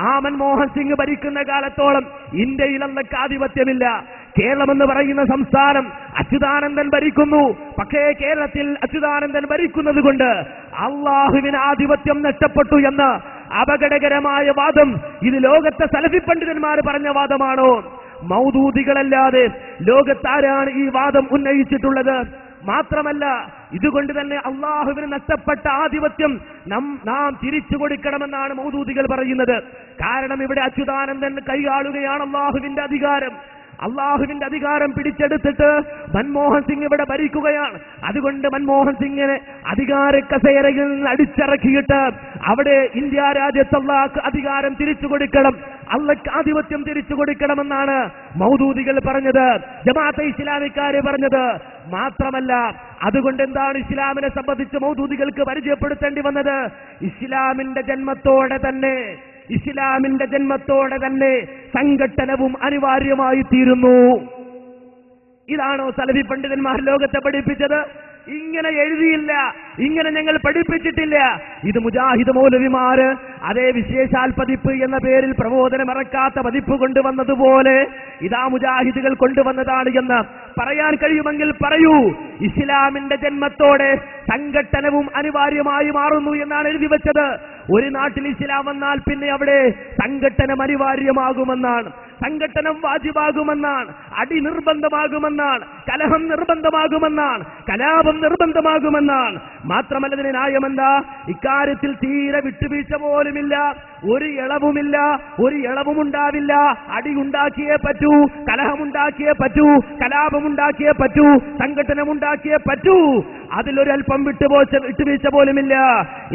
ആ മൻമോഹൻ സിംഗ് ഭരിക്കുന്ന കാലത്തോളം ഇന്ത്യയിൽ അന്നൊക്കെ ആധിപത്യമില്ല. കേരളം എന്ന് പറയുന്ന സംസ്ഥാനം അച്യുതാനന്ദൻ ഭരിക്കുന്നു. പക്ഷേ കേരളത്തിൽ അച്യുതാനന്ദൻ ഭരിക്കുന്നത് കൊണ്ട് അള്ളാഹുവിന് ആധിപത്യം നഷ്ടപ്പെട്ടു എന്ന അപകടകരമായ വാദം ഇത് ലോകത്തെ സലഫി പണ്ഡിതന്മാർ പറഞ്ഞ വാദമാണോ? മൗദൂദികളല്ലാതെ ലോകത്താരാണ് ഈ വാദം ഉന്നയിച്ചിട്ടുള്ളത്? മാത്രമല്ല, ഇതുകൊണ്ട് തന്നെ അള്ളാഹുവിന് നഷ്ടപ്പെട്ട ആധിപത്യം നാം തിരിച്ചു കൊടുക്കണമെന്നാണ് മൗദൂദികൾ പറയുന്നത്. കാരണം ഇവിടെ അച്യുതാനന്ദൻ കൈയാളുകയാണ് അള്ളാഹുവിന്റെ അധികാരം. അള്ളാഹുവിന്റെ അധികാരം പിടിച്ചെടുത്തിട്ട് മൻമോഹൻ സിംഗ് ഇവിടെ ഭരിക്കുകയാണ്. അതുകൊണ്ട് മൻമോഹൻ സിംഗിനെ അധികാര കസേരയിൽ നിന്ന് അടിച്ചിറക്കിയിട്ട് അവിടെ ഇന്ത്യ രാജ്യത്ത് അള്ളാഹ്ക്ക് അധികാരം തിരിച്ചു കൊടുക്കണം, അള്ളാഹ്ക്ക് ആധിപത്യം തിരിച്ചു കൊടുക്കണമെന്നാണ് മൗദൂദികൾ പറഞ്ഞത്, ജമാഅത്തെ ഇസ്ലാമിക്കാര് പറഞ്ഞത്. മാത്രമല്ല, അതുകൊണ്ട് എന്താണ് ഇസ്ലാമിനെ സംബന്ധിച്ച് മൗദൂദികൾക്ക് പരിചയപ്പെടുത്തേണ്ടി വന്നത്? ഇസ്ലാമിന്റെ ജന്മത്തോടെ തന്നെ സംഘട്ടനവും അനിവാര്യമായി തീരുന്നു. ഇതാണോ സലഫി പണ്ഡിതന്മാർ ലോകത്തെ പഠിപ്പിച്ചത്? ഇങ്ങനെ എഴുതിയില്ല, ഇങ്ങനെ ഞങ്ങൾ പഠിപ്പിച്ചിട്ടില്ല. ഇത് മുജാഹിദ് മൗലവിമാര് അതേ വിശേഷാൽ പതിപ്പ് എന്ന പേരിൽ പ്രബോധനം ഇറക്കാത്ത പതിപ്പ് കൊണ്ടുവന്നതുപോലെ ഇതാ മുജാഹിദുകൾ കൊണ്ടുവന്നതാണ് എന്ന് പറയാൻ കഴിയുമെങ്കിൽ പറയൂ. ഇസ്ലാമിന്റെ ജന്മത്തോടെ സംഘട്ടനവും അനിവാര്യമായി മാറുന്നു എന്നാണ് എഴുതി വെച്ചത്. ഒരു നാട്ടിൽ ഇസ്ലാം വന്നാൽ പിന്നെ അവിടെ സംഘട്ടനം അനിവാര്യമാകുമെന്നാണ്, സംഘട്ടനം വാജിബാകുമെന്നാണ്, അടി നിർബന്ധമാകുമെന്നാണ്, കലഹം നിർബന്ധമാകുമെന്നാണ്, കലാപം നിർബന്ധമാകുമെന്നാണ്. മാത്രമല്ല, ഇതിന് ന്യായമെന്താ? ഇക്കാര്യത്തിൽ തീരെ വിട്ടുവീഴ്ച പോലുമില്ല, ഒരു ഇളവുമില്ല, ഒരു ഇളവുമുണ്ടാവില്ല. അടി ഉണ്ടാക്കിയേ പറ്റൂ, കലഹമുണ്ടാക്കിയേ പറ്റൂ, കലാപമുണ്ടാക്കിയേ പറ്റൂ, സംഘട്ടനമുണ്ടാക്കിയേ പറ്റൂ. അതിലൊരൽപ്പം വിട്ടുവീഴ്ച പോലുമില്ല.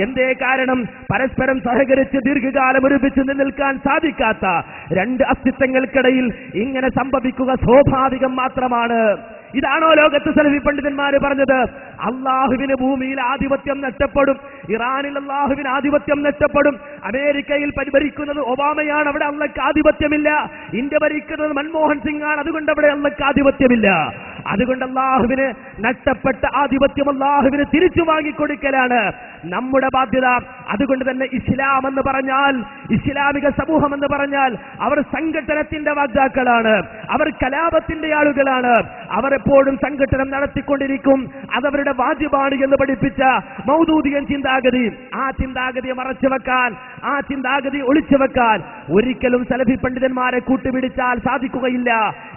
എന്തേ കാരണം? പരസ്പരം സഹകരിച്ച് ദീർഘകാലം ഒരുമിച്ച് നിൽക്കാൻ സാധിക്കാത്ത രണ്ട് അസ്തിത്വങ്ങൾക്കിടയിൽ ഇങ്ങനെ സംഭവിക്കുക സ്വാഭാവികം മാത്രമാണ്. ഇതാണോ ലോകത്ത് സലഫി പണ്ഡിതന്മാര് പറഞ്ഞത്? അള്ളാഹുവിന് ഭൂമിയിൽ ആധിപത്യം നഷ്ടപ്പെടും, ഇറാനിൽ അള്ളാഹുവിന് ആധിപത്യം നഷ്ടപ്പെടും, അമേരിക്കയിൽ ഭരിക്കുന്നത് ഒബാമയാണ്, അവിടെ അള്ളാഹ്ക്ക് ആധിപത്യമില്ല, ഇന്ത്യ ഭരിക്കുന്നത് മൻമോഹൻ സിംഗ് ആണ്, അതുകൊണ്ട് അവിടെ അള്ളാഹ്ക്ക് ആധിപത്യമില്ല. അതുകൊണ്ട് അള്ളാഹുവിന് നഷ്ടപ്പെട്ട ആധിപത്യം അള്ളാഹുവിന് തിരിച്ചു വാങ്ങിക്കൊടുക്കലാണ് നമ്മുടെ ബാധ്യത. അതുകൊണ്ട് തന്നെ ഇസ്ലാം എന്ന് പറഞ്ഞാൽ, ഇസ്ലാമിക സമൂഹം എന്ന് പറഞ്ഞാൽ അവർ സംഘട്ടനത്തിന്റെ വാഗ്ദാക്കളാണ്, അവർ കലാപത്തിന്റെ ആളുകളാണ്, അവർ എപ്പോഴും സംഘട്ടനം നടത്തിക്കൊണ്ടിരിക്കും. അതവരുടെ വാജിബാണ് എന്ന് പഠിപ്പിച്ച മൗദൂദിയൻ ചിന്താഗതി, ആ ചിന്താഗതിയെ മറച്ചുവെക്കാൻ, ആ ചിന്താഗതി ഒളിച്ചുവെക്കാൻ ഒരിക്കലും സലഫി പണ്ഡിതന്മാരെ കൂട്ടുപിടിച്ചാൽ സാധിക്കുകയില്ല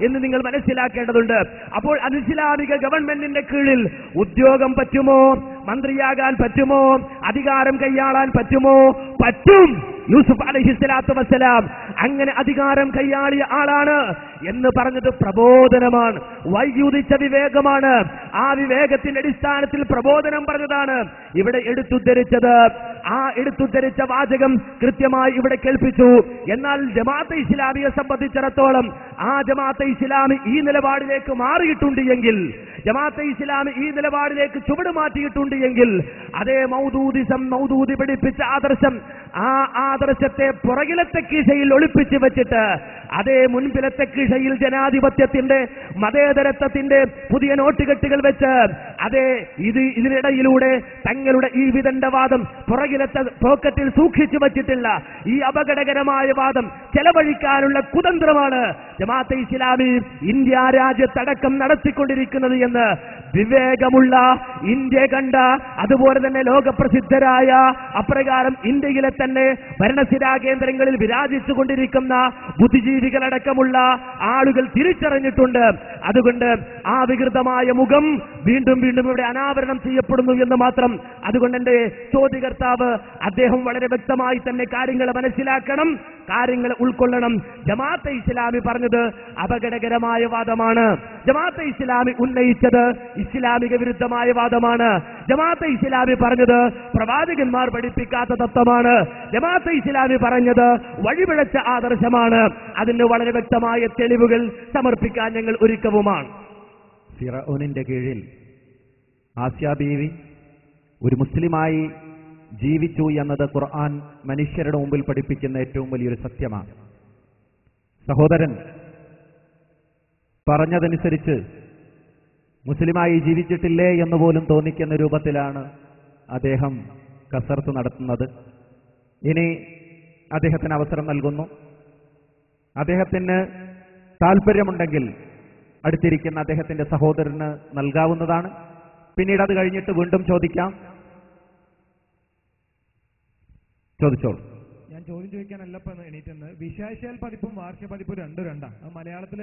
എന്ന് നിങ്ങൾ മനസ്സിലാക്കേണ്ടതുണ്ട്. അപ്പോൾ അനിസ്ലാമിക ഗവൺമെന്റിന്റെ കീഴിൽ ഉദ്യോഗം പറ്റുമോ? മന്ത്രിയാകാൻ പറ്റുമോ? അധികാരം കൈയാളാൻ പറ്റുമോ? പറ്റും. യൂസുഫ് അലൈഹിസ്സലാത്തു വസ്സലാം അങ്ങനെ അധികാരം കൈയാളിയ ആളാണ് എന്ന് പറഞ്ഞത് പ്രബോധനമാണ്, വൈദ്യുതിച്ച വിവേകമാണ്. ആ വിവേകത്തിന്റെ അടിസ്ഥാനത്തിൽ പ്രബോധനം പറഞ്ഞതാണ് ഇവിടെ എടുത്തുദ്ധരിച്ചത്. ആ എടുത്തുദ്ധരിച്ച വാചകം കൃത്യമായി ഇവിടെ കേൾപ്പിച്ചു. എന്നാൽ ജമാഅത്തെ ഇസ്ലാമിയെ സംബന്ധിച്ചിടത്തോളം ആ ജമാഅത്തെ ഇസ്ലാമി ഈ നിലപാടിലേക്ക് മാറിയിട്ടുണ്ട് എങ്കിൽ, ജമാഅത്തെ ഇസ്ലാമി ഈ നിലപാടിലേക്ക് ചുവട് മാറ്റിയിട്ടുണ്ട് എങ്കിൽ, അതേ മൗദൂദി പഠിപ്പിച്ച ആദർശം, ആ ആദർശത്തെ പുറകിലത്തെ കീശയിൽ ഒളിപ്പിച്ചു വെച്ചിട്ട് അതേ മുൻപിലത്തെ കീശയിൽ ജനാധിപത്യത്തിന്റെ മതേതരത്വത്തിന്റെ പുതിയ നോട്ടുകെട്ടുകൾ വെച്ച് അതേ ഇതിനിടയിലൂടെ തങ്ങളുടെ ഈ വിദണ്ഡവാദം പുറകിലത്തെ പോക്കറ്റിൽ സൂക്ഷിച്ചു വച്ചിട്ടുള്ള ഈ അപകടകരമായ വാദം ചെലവഴിക്കാനുള്ള കുതന്ത്രമാണ് ജമാഅത്തെ ഇസ്ലാമി ഇന്ത്യ രാജ്യത്തടക്കം നടത്തിക്കൊണ്ടിരിക്കുന്നത് എന്ന് വിവേകമുള്ള, ഇന്ത്യ കണ്ട, അതുപോലെ തന്നെ ലോകപ്രസിദ്ധരായ, അപ്രകാരം ഇന്ത്യയിലെ തന്നെ ഭരണസിരാ കേന്ദ്രങ്ങളിൽ വിരാജിച്ചുകൊണ്ടിരിക്കുന്ന ബുദ്ധിജീവികളടക്കമുള്ള ആളുകൾ തിരിച്ചറിഞ്ഞിട്ടുണ്ട്. അതുകൊണ്ട് ആ വികൃതമായ മുഖം വീണ്ടും വീണ്ടും ഇവിടെ അനാവരണം ചെയ്യപ്പെടുന്നു എന്ന് മാത്രം. അതുകൊണ്ട് എന്റെ ചോദ്യകർത്താവ് അദ്ദേഹം വളരെ വ്യക്തമായി തന്നെ കാര്യങ്ങൾ മനസ്സിലാക്കണം, കാര്യങ്ങൾ ഉൾക്കൊള്ളണം. ജമാഅത്തെ ഇസ്ലാമി പറഞ്ഞത് അപകടകരമായ വാദമാണ്. ജമാഅത്തെ ഇസ്ലാമി ഉന്നയിച്ചത് ഇസ്ലാമിക വിരുദ്ധമായ വാദമാണ്. ജമാഅത്തെ ഇസ്ലാമി പറഞ്ഞത് പ്രവാചകന്മാർ പഠിപ്പിക്കാത്ത തത്വമാണ്. ജമാഅത്തെ ഇസ്ലാമി പറഞ്ഞത് വഴിപിഴച്ച ആദർശമാണ്. അതിന് വളരെ വ്യക്തമായ തെളിവുകൾ സമർപ്പിക്കാൻ ഞങ്ങൾ ഒരുക്കവുമാണ്. ഫിറഔനിന്റെ കീഴിൽ ആസ്യ ബീവി ഒരു മുസ്ലിമായി ജീവിച്ചു എന്നത് ഖുർആൻ മനുഷ്യരുടെ മുമ്പിൽ പഠിപ്പിക്കുന്ന ഏറ്റവും വലിയൊരു സത്യമാണ്. സഹോദരൻ പറഞ്ഞതനുസരിച്ച് മുസ്ലിമായി ജീവിച്ചിട്ടില്ലേ എന്ന് പോലും തോന്നിക്കുന്ന രൂപത്തിലാണ് അദ്ദേഹം കസർത്ത് നടത്തുന്നത്. ഇനി അദ്ദേഹത്തിന് അവസരം നൽകുന്നു. അദ്ദേഹത്തിന് താല്പര്യമുണ്ടെങ്കിൽ അടുത്തിരിക്കുന്ന അദ്ദേഹത്തിന്റെ സഹോദരന് നൽകാവുന്നതാണ്. പിന്നീട് അത് കഴിഞ്ഞിട്ട് വീണ്ടും ചോദിക്കാം. ചോദിച്ചോളൂ. ഞാൻ ചോദ്യം ചോദിക്കാനല്ല ഇപ്പൊ എണീറ്റുന്നത്. വിശേഷാൽ പതിപ്പും വാർഷിക പതിപ്പും രണ്ടാണ്. അത് മലയാളത്തിൽ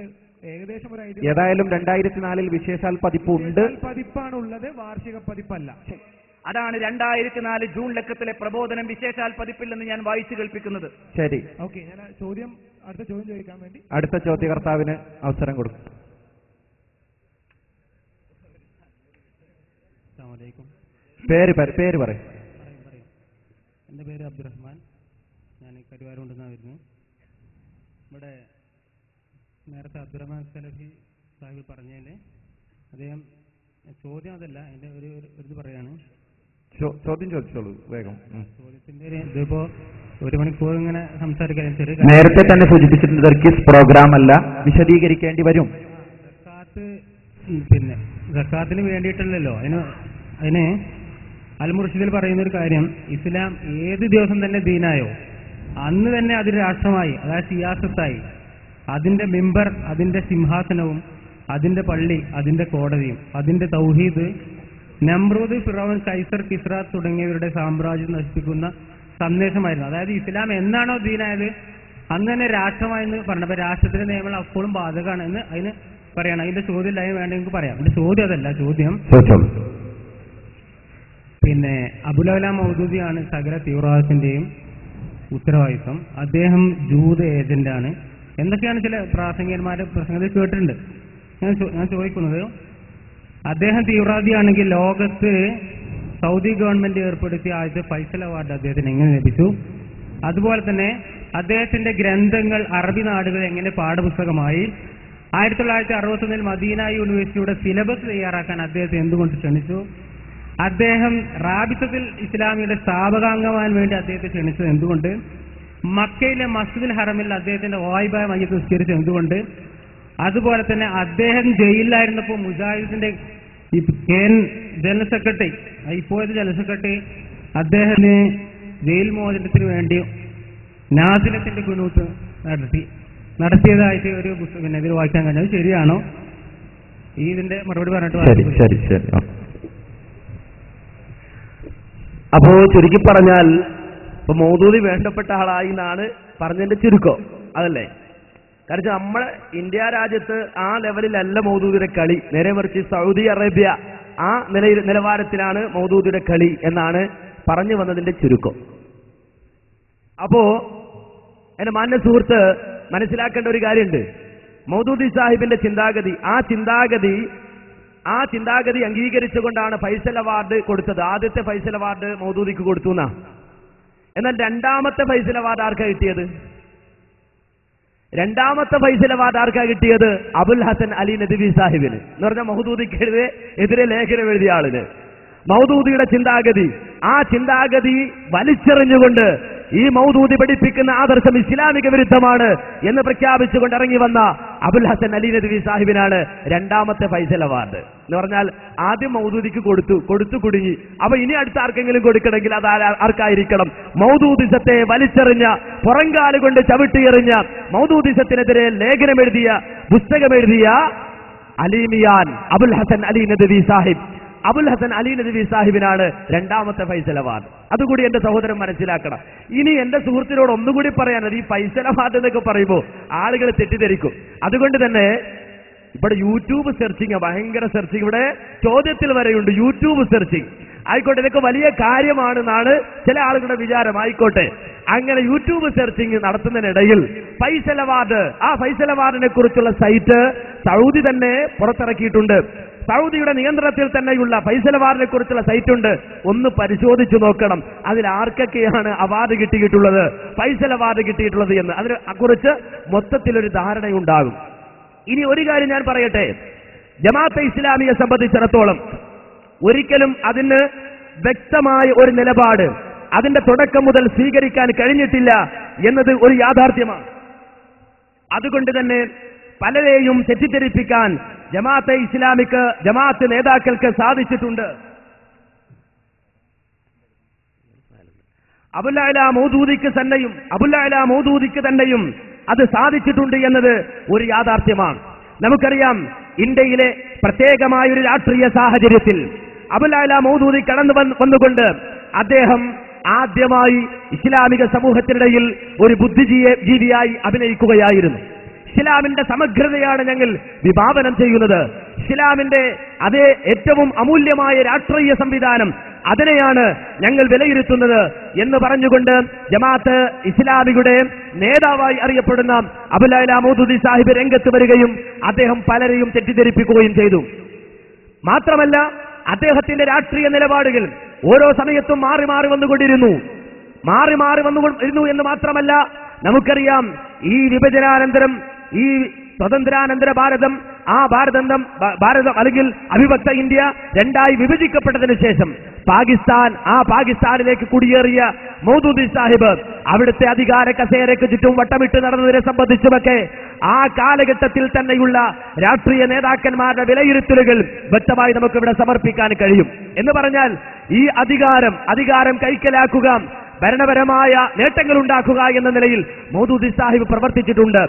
ഏകദേശം ഒരു ഐഡിയ. ഏതായാലും 2004 വിശേഷാൽ പതിപ്പ് ഉണ്ട്. പതിപ്പാണുള്ളത്, വാർഷിക പതിപ്പല്ല. അതാണ് 2004 ജൂൺ ലക്കത്തിലെ പ്രബോധനം വിശേഷാൽ പതിപ്പില്ലെന്ന് ഞാൻ വായിച്ചു കേൾപ്പിക്കുന്നത്. ശരി, ഓക്കെ. ഞാൻ അടുത്ത ചോദ്യം ചോദിക്കാൻ വേണ്ടി അടുത്ത ചോദ്യകർത്താവിന് അവസരം കൊടുക്കും. പേര് പറയും. എൻ്റെ പേര് അബ്ദുറഹ്മാൻ. ഞാൻ കരുവാരുകൊണ്ടെന്നാണ് വരുന്നത്. ഇവിടെ നേരത്തെ അബ്ദുറഹ്മാൻ സലഫി സാഹിബ് പറഞ്ഞതിൽ അദ്ദേഹം ചോദ്യം അതല്ല, എൻ്റെ ഒരു ഇത് പറയാണ്. ചോദ്യം ചോദിച്ചോളൂ വേഗം. ചോദ്യത്തിന്റെ ഇതിപ്പോ 1 മണിക്കൂർ ഇങ്ങനെ സംസാരിക്കാൻ നേരത്തെ തന്നെ സൂചിപ്പിച്ചിട്ടുണ്ട്, കിസ് പ്രോഗ്രാം അല്ല, വിശദീകരിക്കേണ്ടി വരും. പിന്നെ സക്കാത്തിന് വേണ്ടിയിട്ടല്ലോ. അതിന് അൽ മുർഷിദിൽ പറയുന്ന ഒരു കാര്യം, ഇസ്ലാം ഏത് ദിവസം തന്നെ ദീനായോ അന്ന് തന്നെ അത് രാഷ്ട്രമായി, അതായത് സിയാസത്തായി. അതിന്റെ മിമ്പർ, അതിന്റെ സിംഹാസനവും, അതിന്റെ പള്ളി, അതിന്റെ കോടതിയും, അതിന്റെ തൗഹീദ്, നമ്രൂദ്, ഫിറഔൻ, കൈസർ, കിസ്ര തുടങ്ങിയവരുടെ സാമ്രാജ്യം നശിപ്പിക്കുന്ന സന്ദേശമായിരുന്നു. അതായത് ഇസ്ലാം എന്നാണോ ദീനായത് അന്ന് തന്നെ രാഷ്ട്രമായെന്ന് പറഞ്ഞപ്പോൾ രാഷ്ട്രത്തിന്റെ നിയമങ്ങൾ അപ്പോഴും ബാധകമാണ് എന്ന് അതിന് പറയണം. അതിന്റെ ചോദ്യം ഇല്ല, വേണമെങ്കിൽ പറയാം. എന്റെ ചോദ്യം അതല്ല. ചോദ്യം പിന്നെ അബുൽ അലാ മൗദൂദിയാണ് സകല തീവ്രവാദത്തിന്റെയും ഉത്തരവാദിത്വം. അദ്ദേഹം ജൂത ഏജന്റാണ് എന്തൊക്കെയാണ് ചില പ്രാസംഗികന്മാരുടെ പ്രസംഗത്തിൽ കേട്ടിട്ടുണ്ട്. ഞാൻ ചോദിക്കുന്നത്, അദ്ദേഹം തീവ്രവാദിയാണെങ്കിൽ ലോകത്ത് സൗദി ഗവൺമെന്റ് ഏർപ്പെടുത്തിയ ആദ്യത്തെ ഫൈസൽ അവാർഡ് അദ്ദേഹത്തിന് എങ്ങനെ ലഭിച്ചു? അതുപോലെ തന്നെ അദ്ദേഹത്തിന്റെ ഗ്രന്ഥങ്ങൾ അറബി നാടുകളിൽ എങ്ങനെ പാഠപുസ്തകമായി? 1961 മദീന യൂണിവേഴ്സിറ്റിയുടെ സിലബസ് തയ്യാറാക്കാൻ അദ്ദേഹത്തെ എന്തുകൊണ്ട് ക്ഷണിച്ചു? അദ്ദേഹം റാബിത്തത്തുൽ ഇസ്ലാമിയുടെ സ്ഥാപകാംഗമാകാൻ വേണ്ടി അദ്ദേഹത്തെ ക്ഷണിച്ചത് എന്തുകൊണ്ട്? മക്കയിലെ മസ്ജിദുൽ ഹറമിൽ അദ്ദേഹത്തിന്റെ വായ്പായ മയ്യത്ത് നിസ്കരിച്ചത് എന്തുകൊണ്ട്? അതുപോലെ തന്നെ അദ്ദേഹം ജയിലിലായിരുന്നപ്പോൾ മുജാഹിദിന്റെ ജനറൽ സെക്രട്ടറി, ഇപ്പോഴത്തെ ജനറൽ സെക്രട്ടറി, അദ്ദേഹത്തിന് ജയിൽ മോചനത്തിന് വേണ്ടി നാസിലത്തിന്റെ കുനൂത്ത് നടത്തിയതായിട്ട് ഒരു പുസ്തകം ഇതിൽ വായിക്കാൻ കഴിഞ്ഞത് ശരിയാണോ? ഇതിന്റെ മറുപടി പറഞ്ഞിട്ട്. ശരി. അപ്പോ ചുരുക്കി പറഞ്ഞാൽ ഇപ്പൊ മൗദൂദി വേണ്ടപ്പെട്ട ആളായി എന്നാണ് പറഞ്ഞതിന്റെ ചുരുക്കം, അതല്ലേ? കാരണം നമ്മളെ ഇന്ത്യ രാജ്യത്ത് ആ ലെവലിലല്ല മൗദൂദിയുടെ കളി. നേരെ മറിച്ച് സൗദി അറേബ്യ ആ നിലവാരത്തിലാണ് മൗദൂദിയുടെ കളി എന്നാണ് പറഞ്ഞു വന്നതിന്റെ ചുരുക്കം. അപ്പോ എന്റെ മാന്യ സുഹൃത്ത് മനസ്സിലാക്കേണ്ട ഒരു കാര്യമുണ്ട്. മൗദൂദി സാഹിബിന്റെ ചിന്താഗതി, ആ ചിന്താഗതി അംഗീകരിച്ചുകൊണ്ടാണ് ഫൈസൽ അവാർഡ് കൊടുത്തത്. ആദ്യത്തെ ഫൈസൽ അവാർഡ് മൗദൂദിക്ക് കൊടുത്തു എന്നാ. എന്നാൽ രണ്ടാമത്തെ ഫൈസൽ അവാർഡ് ആർക്കാ കിട്ടിയത്? കിട്ടിയത് അബുൽ ഹസൻ അലി നദ്വി സാഹിബിന്, എന്ന് പറഞ്ഞാൽ മൗദൂദിക്കെതിരെ ലേഖനം എഴുതിയ ആളിന്. മൗദൂദിയുടെ ചിന്താഗതി, ആ ചിന്താഗതി വലിച്ചെറിഞ്ഞുകൊണ്ട് ഈ മൗദൂദി പഠിപ്പിക്കുന്ന ആദർശം ഇസ്ലാമിക വിരുദ്ധമാണ് എന്ന് പ്രഖ്യാപിച്ചുകൊണ്ട് ഇറങ്ങി വന്ന അബുൽ ഹസൻ അലി നദ്വി സാഹിബിനാണ് രണ്ടാമത്തെ ഫൈസൽ അവാർഡ്. എന്ന് പറഞ്ഞാൽ ആദ്യം മൗദൂദിക്ക് കൊടുത്തു കുടുങ്ങി. അപ്പൊ ഇനി അടുത്ത ആർക്കെങ്കിലും കൊടുക്കണമെങ്കിൽ അത് ആർക്കായിരിക്കണം? മൗദൂദിസത്തെ വലിച്ചെറിഞ്ഞ, പുറങ്കാലുകൊണ്ട് ചവിട്ടിയെറിഞ്ഞ, മൗദൂദിസത്തിനെതിരെ ലേഖനമെഴുതിയ, പുസ്തകമെഴുതിയ അലീമിയാൻ അബുൽ ഹസൻ അലി നദ്വി സാഹിബ്. അബുൽ ഹസൻ അലി നദ്വി സാഹിബിനാണ് രണ്ടാമത്തെ ഫൈസൽ അവാർഡ്. അതുകൂടി എന്റെ സഹോദരൻ മനസ്സിലാക്കണം. ഇനി എന്റെ സുഹൃത്തിനോട് ഒന്നുകൂടി പറയാനത്, ഈ ഫൈസൽ അവാർഡ് എന്നൊക്കെ പറയുമ്പോൾ ആളുകൾ തെറ്റിദ്ധരിക്കും. അതുകൊണ്ട് തന്നെ ഇവിടെ യൂട്യൂബ് സെർച്ചിങ്, ഭയങ്കര സെർച്ചിങ്, ഇവിടെ ചോദ്യത്തിൽ വരെയുണ്ട് യൂട്യൂബ് സെർച്ചിങ്. ആയിക്കോട്ടെ, ഇതൊക്കെ വലിയ കാര്യമാണെന്നാണ് ചില ആളുകളുടെ വിചാരം. ആയിക്കോട്ടെ, അങ്ങനെ യൂട്യൂബ് സെർച്ചിങ് നടത്തുന്നതിനിടയിൽ ഫൈസൽ അവാർഡ്, ആ ഫൈസൽ അവാർഡിനെ കുറിച്ചുള്ള സൈറ്റ് സൗദി തന്നെ പുറത്തിറക്കിയിട്ടുണ്ട്. സൗദിയുടെ നിയന്ത്രണത്തിൽ തന്നെയുള്ള ഫൈസൽ അവാർഡിനെ കുറിച്ചുള്ള സൈറ്റ് ഉണ്ട്. ഒന്ന് പരിശോധിച്ചു നോക്കണം അതിൽ ആർക്കൊക്കെയാണ് അവാർഡ് കിട്ടിയിട്ടുള്ളത്, ഫൈസൽ അവാർഡ് കിട്ടിയിട്ടുള്ളത് എന്ന്. അതിനെ കുറിച്ച് മൊത്തത്തിലൊരു ധാരണയുണ്ടാകും. ഇനി ഒരു കാര്യം ഞാൻ പറയട്ടെ, ജമാഅത്തെ ഇസ്ലാമിയെ സംബന്ധിച്ചിടത്തോളം ഒരിക്കലും അതിന് വ്യക്തമായ ഒരു നിലപാട് അതിന്റെ തുടക്കം മുതൽ സ്വീകരിക്കാൻ കഴിഞ്ഞിട്ടില്ല എന്നത് ഒരു യാഥാർത്ഥ്യമാണ്. അതുകൊണ്ട് തന്നെ പലരെയും തെറ്റിദ്ധരിപ്പിക്കാൻ ജമാഅത്ത് നേതാക്കൾക്ക് സാധിച്ചിട്ടുണ്ട്. അബുൽ അഅ്ല മൗദൂദിക്ക് തന്നെയും അത് സാധിച്ചിട്ടുണ്ട് എന്നത് ഒരു യാഥാർത്ഥ്യമാണ്. നമുക്കറിയാം, ഇന്ത്യയിലെ പ്രത്യേകമായ ഒരു രാഷ്ട്രീയ സാഹചര്യത്തിൽ അബുൽ അഅ്ല മൗദൂദി കടന്നു വന്നുകൊണ്ട് അദ്ദേഹം ആദ്യമായി ഇസ്ലാമിക സമൂഹത്തിനിടയിൽ ഒരു ബുദ്ധിജീവിയായി അഭിനയിക്കുകയായിരുന്നു. ഇസ്ലാമിന്റെ സമഗ്രതയാണ് ഞങ്ങൾ വിഭാവനം ചെയ്യുന്നത്, ഇസ്ലാമിന്റെ അതേ ഏറ്റവും അമൂല്യമായ രാഷ്ട്രീയ സംവിധാനം അതിനെയാണ് ഞങ്ങൾ വിലയിരുത്തുന്നത് എന്ന് പറഞ്ഞുകൊണ്ട് ജമാഅത്ത് ഇസ്ലാമിയുടെ നേതാവായി അറിയപ്പെടുന്ന അബുൽ അഅ്ല മൗദൂദി സാഹിബ് രംഗത്ത് വരികയും അദ്ദേഹം പലരെയും തെറ്റിദ്ധരിപ്പിക്കുകയും ചെയ്തു. മാത്രമല്ല, അദ്ദേഹത്തിന്റെ രാഷ്ട്രീയ നിലപാടുകൾ ഓരോ സമയത്തും മാറി മാറി വന്നുകൊണ്ടിരുന്നു എന്ന് മാത്രമല്ല, നമുക്കറിയാം, ഈ വിഭജനാനന്തരം, ഈ സ്വതന്ത്രാനന്തര ഭാരതം, ആ ഭാരതം അല്ലെങ്കിൽ അവിഭക്ത ഇന്ത്യ രണ്ടായി വിഭജിക്കപ്പെട്ടതിന് ശേഷം പാകിസ്ഥാനിലേക്ക് കുടിയേറിയ മൗദൂദി സാഹിബ് അവിടുത്തെ അധികാര കസേരയ്ക്ക് ചുറ്റും വട്ടമിട്ട് നടന്നതിനെ സംബന്ധിച്ചുമൊക്കെ ആ കാലഘട്ടത്തിൽ തന്നെയുള്ള രാഷ്ട്രീയ നേതാക്കന്മാരുടെ വിലയിരുത്തലുകൾ വ്യക്തമായി നമുക്കിവിടെ സമർപ്പിക്കാൻ കഴിയും. എന്ന് പറഞ്ഞാൽ, ഈ അധികാരം കൈക്കലാക്കുക, ഭരണപരമായ നേട്ടങ്ങൾ ഉണ്ടാക്കുക എന്ന നിലയിൽ മൗദൂദി സാഹിബ് പ്രവർത്തിച്ചിട്ടുണ്ട്.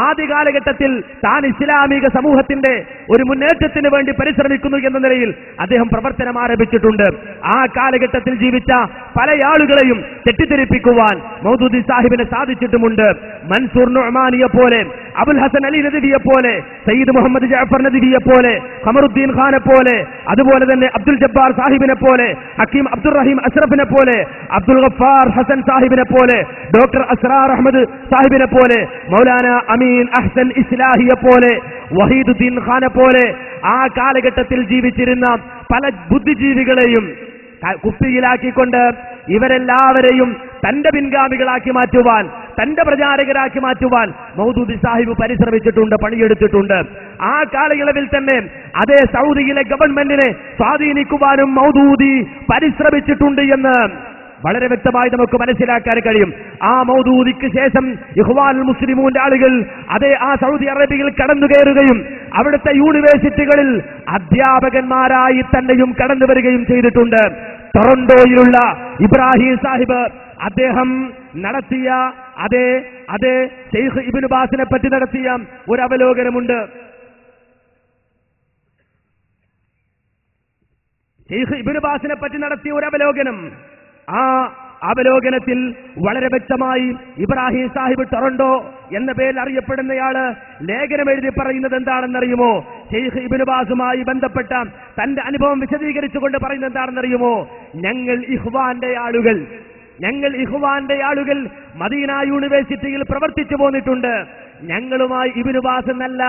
ആദ്യ കാലഘട്ടത്തിൽ താൻ ഇസ്ലാമിക സമൂഹത്തിന്റെ ഒരു മുന്നേറ്റത്തിന് വേണ്ടി പരിശ്രമിക്കുന്നു എന്ന നിലയിൽ അദ്ദേഹം പ്രവർത്തനം ആരംഭിച്ചിട്ടുണ്ട്. ആ കാലഘട്ടത്തിൽ ജീവിച്ച പല ആളുകളെയും തെറ്റിദ്ധരിപ്പിക്കുവാൻ മൗദൂദി സാഹിബിന് സാധിച്ചിട്ടുമുണ്ട്. മൻസൂർ നുഅ്മാനിയെ പോലെ, അബുൽ ഹസൻ അലി നദ്വിയെ പോലെ, സയ്യിദ് മുഹമ്മദ് ജഅഫർ നദ്വിയെ പോലെ, ഖമറുദ്ദീൻ ഖാനെ പോലെ, അതുപോലെ തന്നെ അബ്ദുൽ ജബ്ബാർ സാഹിബിനെ പോലെ, ഹക്കീം അബ്ദുൾ റഹീം അഷ്റഫിനെ പോലെ, അബ്ദുൽ ഗഫാർ ഹസൻ സാഹിബിനെ പോലെ, ഡോക്ടർ അസ്റാർ അഹമ്മദ് സാഹിബിനെ പോലെ, മൗലാന അമീൻ അഹ്സൻ ഇസ്ലാഹിയെ പോലെ, വഹീദുദ്ദീൻ ഖാനെ പോലെ ആ കാലഘട്ടത്തിൽ ജീവിച്ചിരുന്ന പല ബുദ്ധിജീവികളെയും കുപ്പിയിലാക്കിക്കൊണ്ട് ഇവരെല്ലാവരെയും തന്റെ പിൻഗാമികളാക്കി മാറ്റുവാൻ, തന്റെ പ്രചാരകരാക്കി മാറ്റുവാൻ മൗദൂദി സാഹിബ് പരിശ്രമിച്ചിട്ടുണ്ട്, പണിയെടുത്തിട്ടുണ്ട്. ആ കാലയളവിൽ തന്നെ അതേ സൗദിയിലെ ഗവൺമെന്റിനെ സ്വാധീനിക്കുവാനും മൗദൂദി പരിശ്രമിച്ചിട്ടുണ്ട് എന്ന് വളരെ വ്യക്തമായി നമുക്ക് മനസ്സിലാക്കാൻ കഴിയും. ആ മൗദൂദിക്ക് ശേഷം ഇഖ്വാനുൽ മുസ്ലിമൂന്റെ ആളുകൾ ആ സൗദി അറേബ്യയിൽ കടന്നു കയറുകയും അവിടുത്തെ യൂണിവേഴ്സിറ്റികളിൽ അധ്യാപകന്മാരായി തന്നെയും കടന്നു വരികയും ചെയ്തിട്ടുണ്ട്. ടൊറന്റോയിലുള്ള ഇബ്രാഹിം സാഹിബ് അദ്ദേഹം നടത്തിയ അതേ ഷെയ്ഖ് ഇബ്നു ബാസിനെ പറ്റി നടത്തിയ ഒരു അവലോകനമുണ്ട്. ഷെയ്ഖ് ഇബ്നു ബാസിനെ പറ്റി നടത്തിയ ഒരു അവലോകനം, ആ അവലോകനത്തിൽ വളരെ വ്യക്തമായി ഇബ്രാഹിം സാഹിബ് ടൊറന്റോ എന്ന പേരിൽ അറിയപ്പെടുന്നയാള് ലേഖനം എഴുതി പറയുന്നത് എന്താണെന്നറിയുമോ? ഷെയ്ഖ് ഇബ്നു ബാസുമായി ബന്ധപ്പെട്ട തന്റെ അനുഭവം വിശദീകരിച്ചുകൊണ്ട് പറയുന്നത് എന്താണെന്നറിയുമോ? ഞങ്ങൾ ഇഖ്വാന്റെ ആളുകൾ മദീന യൂണിവേഴ്സിറ്റിയിൽ പ്രവർത്തിച്ചു പോന്നിട്ടുണ്ട്. ഞങ്ങളുമായി ഇബ്നു ബാസ് നല്ല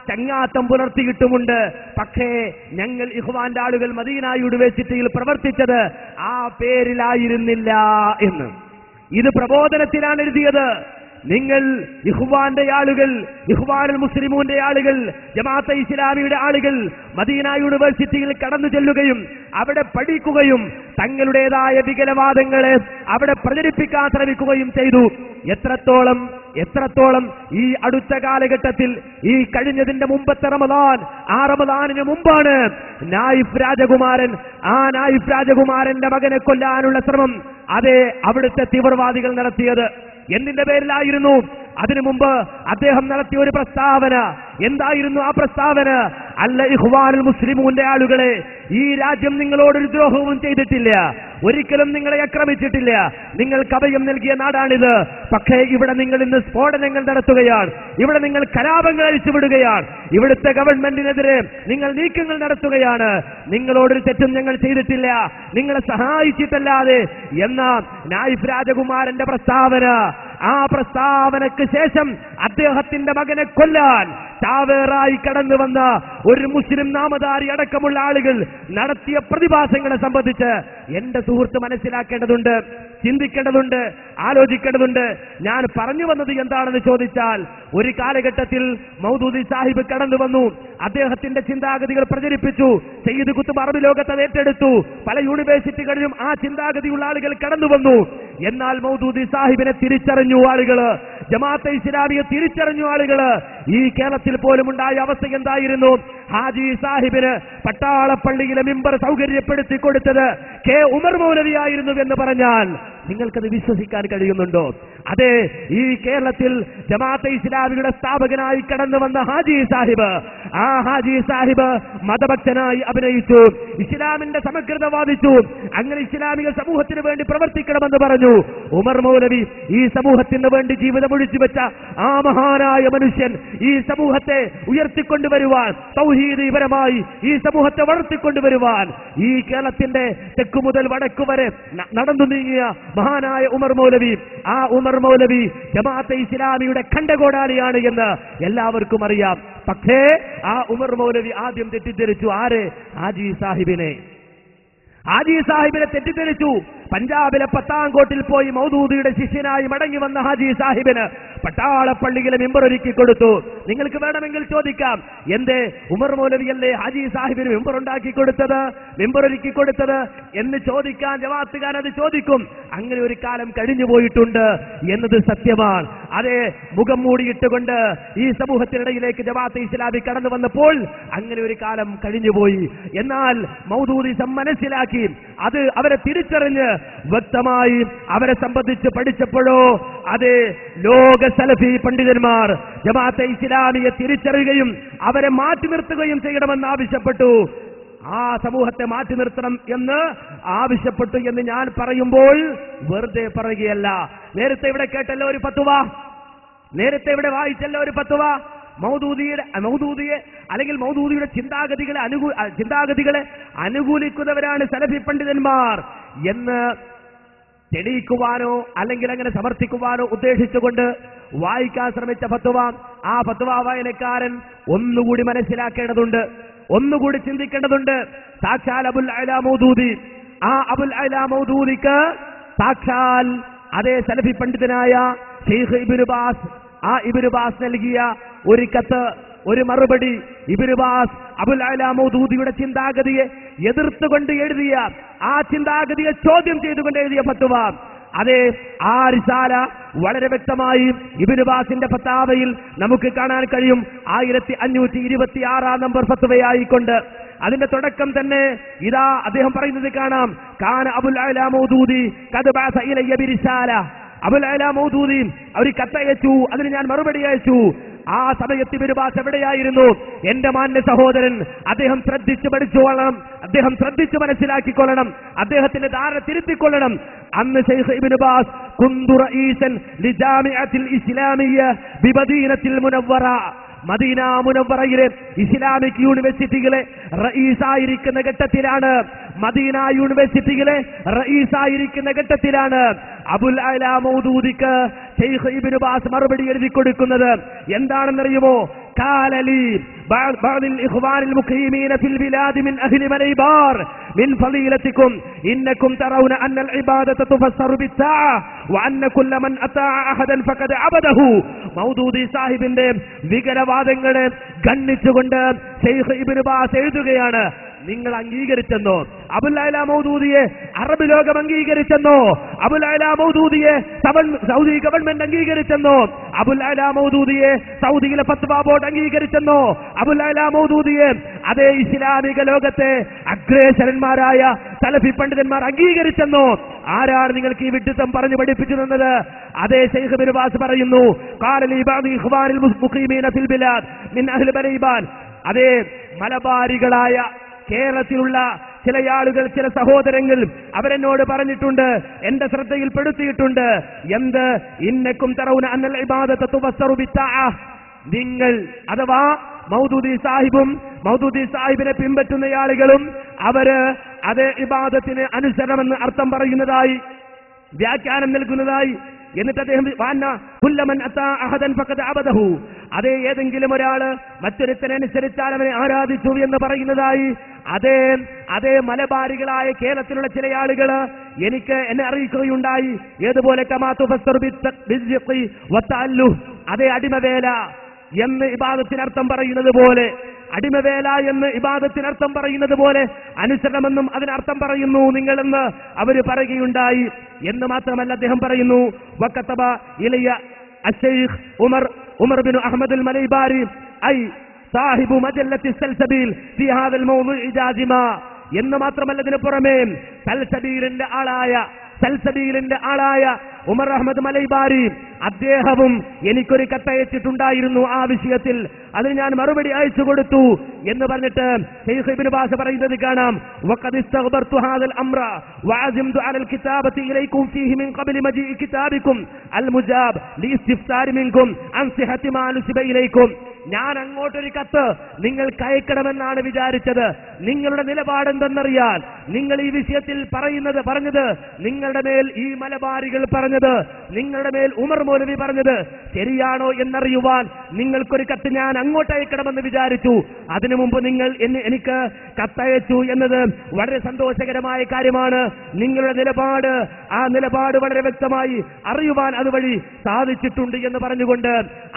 ചങ്ങാത്തം പുലർത്തിയിട്ടുമുണ്ട്. പക്ഷേ ഞങ്ങൾ ഇഖ്വാന്റെ ആളുകൾ മദീന യൂണിവേഴ്സിറ്റിയിൽ പ്രവർത്തിച്ചത് ആ പേരിലായിരുന്നില്ല എന്ന്. ഇത് പ്രബോധനത്തിലാണ് എഴുതിയത്. നിങ്ങൾ ഇഖ്വാന്റെ ആളുകൾ, ഇഖ്വാനുൽ മുസ്ലിമൂന്റെ ആളുകൾ, ജമാഅത്തെ ഇസ്ലാമിയുടെ ആളുകൾ മദീന യൂണിവേഴ്സിറ്റിയിൽ കടന്നു ചെല്ലുകയും അവിടെ പഠിക്കുകയും തങ്ങളുടേതായ വികലവാദങ്ങളെ അവിടെ പ്രചരിപ്പിക്കാൻ ശ്രമിക്കുകയും ചെയ്തു. എത്രത്തോളം ഈ അടുത്ത കാലഘട്ടത്തിൽ, ഈ കഴിഞ്ഞതിന്റെ മുമ്പത്തെ റമദാൻ, ആ റമദാനിന് മുമ്പാണ് നായിഫ് രാജകുമാരന്റെ മകനെ കൊല്ലാനുള്ള ശ്രമം അവിടുത്തെ തീവ്രവാദികൾ നടത്തിയത്. എന്തിന്റെ പേരിലായിരുന്നു? അതിനു മുമ്പ് അദ്ദേഹം നടത്തിയ ഒരു പ്രസ്താവന. എന്തായിരുന്നു ആ പ്രസ്താവന? അല്ല ഇഖ്വാനുൽ മുസ്ലിമൂന്റെ ആളുകളെ, ഈ രാജ്യം നിങ്ങളോടൊരു ദ്രോഹവും ചെയ്തിട്ടില്ല, ഒരിക്കലും നിങ്ങളെ ആക്രമിച്ചിട്ടില്ല, നിങ്ങൾക്ക് അഭയം നൽകിയ നാടാണിത്. പക്ഷേ ഇവിടെ നിങ്ങൾ ഇന്ന് സ്ഫോടനങ്ങൾ നടത്തുകയാണ്, ഇവിടെ നിങ്ങൾ കലാപങ്ങൾ അഴിച്ചുവിടുകയാണ്, ഇവിടുത്തെ ഗവൺമെന്റിനെതിരെ നിങ്ങൾ നീക്കങ്ങൾ നടത്തുകയാണ്. നിങ്ങളോടൊരു തെറ്റും ഞങ്ങൾ ചെയ്തിട്ടില്ല, നിങ്ങളെ സഹായിച്ചിട്ടല്ലാതെ എന്ന നായിഫ് രാജകുമാരന്റെ പ്രസ്താവന. ആ പ്രസ്താവനക്ക് ശേഷം അദ്ദേഹത്തിന്റെ മകനെ കൊല്ലാൻ ചാവേറായി കടന്നു വന്ന ഒരു മുസ്ലിം നാമധാരി അടക്കമുള്ള ആളുകൾ നടത്തിയ പ്രതിഭാസങ്ങളെ സംബന്ധിച്ച് എന്റെ സുഹൃത്ത് മനസ്സിലാക്കേണ്ടതുണ്ട്, ചിന്തിക്കേണ്ടതുണ്ട്, ആലോചിക്കേണ്ടതുണ്ട്. ഞാൻ പറഞ്ഞു വന്നത് എന്താണെന്ന് ചോദിച്ചാൽ, ഒരു കാലഘട്ടത്തിൽ മൗദൂദി സാഹിബ് കടന്നു വന്നു, അദ്ദേഹത്തിന്റെ ചിന്താഗതികൾ പ്രചരിപ്പിച്ചു, സയ്യിദ് ഖുത്ബ് അറബ് ലോകത്ത് അത് ഏറ്റെടുത്തു, പല യൂണിവേഴ്സിറ്റികളിലും ആ ചിന്താഗതിയുള്ള ആളുകൾ കടന്നു വന്നു. എന്നാൽ മൗദൂദി സാഹിബിനെ തിരിച്ചറിഞ്ഞു ആളുകള്, ജമാഅത്തെ ഇസ്ലാമിയെ തിരിച്ചറിഞ്ഞു ആളുകള്. ഈ കേരളത്തിൽ പോലും ഉണ്ടായ അവസ്ഥ എന്തായിരുന്നു? ഹാജി സാഹിബിന് പട്ടാളപ്പള്ളിയിലെ മിമ്പർ സൗകര്യപ്പെടുത്തി കൊടുത്തത് കെ ഉമർ മൗലവിയായിരുന്നു എന്ന് പറഞ്ഞാൽ നിങ്ങൾക്കത് വിശ്വസിക്കാൻ കഴിയുന്നുണ്ടോ? അതെ, ഈ കേരളത്തിൽ ജമാഅത്തെ ഇസ്ലാമിയുടെ സ്ഥാപകനായി കടന്നു വന്ന ഹാജി സാഹിബ്, ആ ഹാജി സാഹിബ് മതഭക്തനായി അഭിനയിച്ചു, ഇസ്ലാമിന്റെ സമഗ്രത വാദിച്ചു, അങ്ങനെ ഇസ്ലാമിക സമൂഹത്തിന് വേണ്ടി പ്രവർത്തിക്കണമെന്ന് പറഞ്ഞു. ഉമർ മൗലവി ഈ സമൂഹത്തിന് വേണ്ടി ജീവിതം ഒഴിച്ചുവെച്ച ആ മഹാനായ മനുഷ്യൻ ഈ സമൂഹത്തെ ഉയർത്തിക്കൊണ്ടുവരുവാൻ, തൗഹീദീപരമായി ഈ സമൂഹത്തെ വളർത്തിക്കൊണ്ടുവരുവാൻ ഈ കേരളത്തിന്റെ തെക്കു മുതൽ വടക്കു വരെ നടന്നു നീങ്ങിയ മഹാനായ ഉമർ മൗലവി, ആ ഉമർ മൗലവി ജമാഅത്തെ ഇസ്ലാമിയുടെ ഖണ്ഡകോടാലിയാണ് എന്ന് എല്ലാവർക്കും അറിയാം. പക്ഷേ ആ ഉമർ മൗലവി ആദ്യം തെറ്റിദ്ധരിച്ചു ആരെ? ഹാജി സാഹിബിനെ. ഹാജി സാഹിബിനെ തെറ്റിദ്ധരിച്ചു. പഞ്ചാബിലെ പത്താംകോട്ടിൽ പോയി മൗദൂദിയുടെ ശിഷ്യനായി മടങ്ങി വന്ന ഹാജി സാഹിബിന് പട്ടാളപ്പള്ളിയിലെ മെമ്പർ ഒരുക്കി കൊടുത്തു. നിങ്ങൾക്ക് വേണമെങ്കിൽ ചോദിക്കാം, എന്തേ ഉമർ മൗലവിയല്ലേ ഹാജി സാഹിബിന് മെമ്പർ ഉണ്ടാക്കി കൊടുത്തത്, മെമ്പർ ഒരുക്കി കൊടുത്തത് എന്ന് ചോദിക്കാൻ ജമാഅത്തുകാർ അത് ചോദിക്കും. അങ്ങനെ ഒരു കാലം കഴിഞ്ഞു പോയിട്ടുണ്ട് എന്നത് സത്യമാണ്. അതെ, മുഖം മൂടിയിട്ടുകൊണ്ട് ഈ സമൂഹത്തിനിടയിലേക്ക് ജമാഅത്തെ ഇസ്ലാമി കടന്നു വന്നപ്പോൾ അങ്ങനെ ഒരു കാലം കഴിഞ്ഞുപോയി. എന്നാൽ മൗദൂദിസം മനസ്സിലാക്കി, അത് അവരെ തിരിച്ചറിഞ്ഞ് വ്യക്തമായി അവരെ സംബന്ധിച്ച് പഠിച്ചപ്പോഴോ അതെ, ലോക സലഫി പണ്ഡിതന്മാർ ജമാഅത്തെ ഇസ്ലാമിയെ തിരിച്ചറിയുകയും അവരെ മാറ്റി നിർത്തുകയും ചെയ്യണമെന്ന് ആവശ്യപ്പെട്ടു. ആ സമൂഹത്തെ മാറ്റി നിർത്തണം എന്ന് ആവശ്യപ്പെട്ടു എന്ന് ഞാൻ പറയുമ്പോൾ വെറുതെ പറയുകയല്ല. നേരത്തെ ഇവിടെ കേട്ടല്ലോ ഒരു ഫത്വ, നേരത്തെ ഇവിടെ വായിച്ചല്ലോ ഒരു ഫത്വ. മൗദൂദിയെ അല്ലെങ്കിൽ മൗദൂദിയുടെ ചിന്താഗതികളെ അനുകൂലിക്കുന്നവരാണ് സലഫി പണ്ഡിതന്മാർ എന്ന് തെളിയിക്കുവാനോ അല്ലെങ്കിൽ അങ്ങനെ സമർത്ഥിക്കുവാനോ ഉദ്ദേശിച്ചുകൊണ്ട് വായിക്കാൻ ശ്രമിച്ച ഫത്വ, ആ ഫത്വ വായനക്കാരൻ ഒന്നുകൂടി മനസ്സിലാക്കേണ്ടതുണ്ട്, ഒന്നുകൂടി ചിന്തിക്കേണ്ടതുണ്ട്. സാക്ഷാൽ അബുൽ അഅ്ല മൗദൂദി, ആ അബുൽ അഅ്ല മൗദൂദിക്ക് സാക്ഷാൽ അതേ സലഫി പണ്ഡിതനായ ശൈഖ് ഇബ്നു ബാസ്, ആ ഇബ്നു ബാസ് നൽകിയ ഒരു കത്ത്, ഒരു മറുപടി, ഇബ്നു ബാസ് അബുൽ അഅ്ല മൗദൂദിയുടെ ചിന്താഗതിയെ എതിർത്തുകൊണ്ട് എഴുതിയ, ആ ചിന്താഗതിയെ ചോദ്യം ചെയ്തുകൊണ്ട് എഴുതിയ ഫത്വ, അതെ, ആ റിസാല വളരെ വ്യക്തമായി ഇബ്നു ബാസിന്റെ ഫത്താവയിൽ നമുക്ക് കാണാൻ കഴിയും. 1526 നമ്പർ ഫത്വയായിക്കൊണ്ട് അതിന്റെ തുടക്കം തന്നെ ഇതാ അദ്ദേഹം പറയുന്നത് കാണാം. കാന അബുൽ അഅ്ല മൗദൂദി ഖദ് ബഅസ ഇലയ്യ ബിരിസാല. അബുൽ അഅ്ല മൗദൂദി ഒരു കത്തയച്ചു, അതിന് ഞാൻ മറുപടി അയച്ചു. ആ സമയത്ത് ഇബ്നു ബാസ് എവിടെയായിരുന്നു? എന്റെ മാന്യ സഹോദരൻ, അദ്ദേഹം ശ്രദ്ധിച്ച് പഠിച്ചുകൊള്ളണം, അദ്ദേഹം ശ്രദ്ധിച്ച് മനസ്സിലാക്കിക്കൊള്ളണം, അദ്ദേഹത്തിന്റെ ധാരണ തിരുത്തിക്കൊള്ളണം. അന്ന് ശൈഖ് ഇബ്നു ബാസ് കുന്തു റഈസൻ ലിജാമിഅത്തിൽ ഇസ്ലാമിയ്യ ബിമദീനത്തിൽ മുനവ്വറ, മദീന മുനവ്വറയിലെ ഇസ്ലാമിക് യൂണിവേഴ്സിറ്റികളെ റഈസായിരിക്കുന്ന ഘട്ടത്തിലാണ്, മദീന യൂണിവേഴ്സിറ്റികളെ റഈസായിരിക്കുന്ന ഘട്ടത്തിലാണ് അബുൽ അഅ്ല മൗദൂദിക്ക് ശൈഖ് ഇബ്നു ബാസ് മറുപടി എഴുതി കൊടുക്കുന്നത്. എന്താണെന്നറിയുമോ? قال لي بعض الإخوان المقيمين في البلاد من أهل مليبار من فضيلتكم إنكم ترون أن العبادة تفسر بالطاعة وأن كل من أطاع أحدا فقد عبده. മൗദൂദി സാഹിബിന്റെ വികലവാദങ്ങളെ ഗണ്ണിച്ചുകൊണ്ട് ശൈഖ് ഇബ്നു ബാസ് എഴുതുകയാണ്, നിങ്ങൾ അംഗീകരിച്ചെന്നോ? അബുൽ അഅ്ല മൗദൂദിയെ അറബ് ലോകം അംഗീകരിച്ചെന്നോ? അബുൽ അഅ്ല മൗദൂദിയെ സൗദി ഗവൺമെന്റ് അംഗീകരിച്ചെന്നോ? അബുൽ അഅ്ല മൗദൂദിയെ സൗദിയിലെ ഫത്വ ബോർഡ് അംഗീകരിച്ചെന്നോ? അബുൽ അഅ്ല മൗദൂദിയെ അതേ ഇസ്ലാമിക ലോകത്തെ അഗ്രേസരന്മാരായ സലഫി പണ്ഡിതന്മാർ അംഗീകരിച്ചെന്നോ? ആരാണ് നിങ്ങൾക്ക് ഈ വിഡ്ഢിത്തം പറഞ്ഞു പഠിപ്പിച്ചു തന്നത്? അതേ ശൈഖ് ഇബ്നു ബാസ് പറയുന്നു, ഖാല ലി ബഅദി ഇഖ്വാനിൽ മുഖീമീന ഫിൽ ബിലാദ് മിൻ അഹ്ലി മലൈബാൻ. അതേ മലബാരികളായ കേരളത്തിലുള്ള ചില ആളുകൾ, ചില സഹോദരങ്ങൾ അവരെന്നോട് പറഞ്ഞിട്ടുണ്ട്, എന്റെ ശ്രദ്ധയിൽപ്പെടുത്തിയിട്ടുണ്ട്. എന്ത്? ഇന്നക്കും തറൗന അന്നൽ ഇബാദത തുഫസ്സറു ബിത്താഅ. നിങ്ങൾ അഥവാ മൗദൂദി സാഹിബും മൗദൂദി സാഹിബിനെ പിൻപറ്റുന്ന ആളുകളും അവര് അതേ ഇബാദത്തിന് അനുസരണമെന്ന് അർത്ഥം പറയുന്നതായി, വ്യാഖ്യാനം നൽകുന്നതായി എന്നിട്ട് അദ്ദേഹം കുല്ലമൻ അതാ അഹദൻ ഫഖദ് അബദഹു, അതേ ഏതെങ്കിലും ഒരാള് മറ്റൊരുത്തനനുസരിച്ചാൽ അവനെ ആരാധിച്ചു എന്ന് പറയുന്നതായി അതേ മലബാരികളായ കേരളത്തിലുള്ള ചില ആളുകൾ എന്നെ അറിയിക്കുകയുണ്ടായി. ഏതുപോലെ അതേ അടിമവേല എന്ന് ഇബാദത്തിനർത്ഥം പറയുന്നത് പോലെ, അടിമവേല എന്ന് ഇബാദത്തിനർത്ഥം പറയുന്നത് പോലെ അനുസരണമെന്നും അതിനർത്ഥം പറയുന്നു നിങ്ങളെന്ന് അവര് പറയുകയുണ്ടായി. എന്ന് മാത്രമല്ല അദ്ദേഹം പറയുന്നു, വക്കതബ ഇലയ്യ അശ്ശൈഖ് ഉമർ ബിൻ അഹ്മദ് അൽ മലൈബാരി ഐ സാഹിബു മജല്ലത്തി സൽസബീൽ ഫി ഹാദൽ മൗദുഇ ജാസിമ. എന്ന് മാത്രമല്ല ഇതിനു പുറമേ സൽസബീലിന്റെ ആളായ ഉമർ അഹമ്മദ് മലൈബാരി അദ്ദേഹവും എനിക്കൊരു കത്തയച്ചിട്ടുണ്ടായിരുന്നു ആ വിഷയത്തിൽ, അതിന് ഞാൻ മറുപടി അയച്ചു കൊടുത്തു എന്ന് പറഞ്ഞിട്ട് ശൈഖ് ഇബ്നു ബാസ് പറയുന്നത് കാണാം. വഖദ് ഇസ്തഗ്ബർതു ഹാദൽ അംറ വഅസിംതു അലൽ കിതാബത്തി ഇലൈക്കും ഫീഹി മിൻ ഖബ്ലി മജീഇ കിതാബിക്കും അൽ മുജാബ് ലിഇസ്തിഫ്താരി മിൻകും അൻ സിഹത്തി മാ നുസിബ ഇലൈക്കും. ഞാൻ അങ്ങോട്ടൊരു കത്ത് നിങ്ങൾക്ക് അയക്കണമെന്നാണ് വിചാരിച്ചത്. നിങ്ങളുടെ നിലപാടെന്തെന്നറിയാൻ, നിങ്ങൾ ഈ വിഷയത്തിൽ പറഞ്ഞത്, നിങ്ങളുടെ മേൽ ഈ മലബാരികൾ പറഞ്ഞത്, നിങ്ങളുടെ മേൽ ഉമർ മൗലവി പറഞ്ഞത് ശരിയാണോ എന്നറിയുവാൻ നിങ്ങൾക്കൊരു കത്ത് ഞാൻ അങ്ങോട്ട് അയക്കണമെന്ന് വിചാരിച്ചു. അതിനു മുമ്പ് നിങ്ങൾ എനിക്ക് കത്തയച്ചു എന്നത് വളരെ സന്തോഷകരമായ കാര്യമാണ്. നിങ്ങളുടെ ആ നിലപാട് വളരെ വ്യക്തമായി അറിയുവാൻ അതുവഴി സാധിച്ചിട്ടുണ്ട് എന്ന് പറഞ്ഞുകൊണ്ട്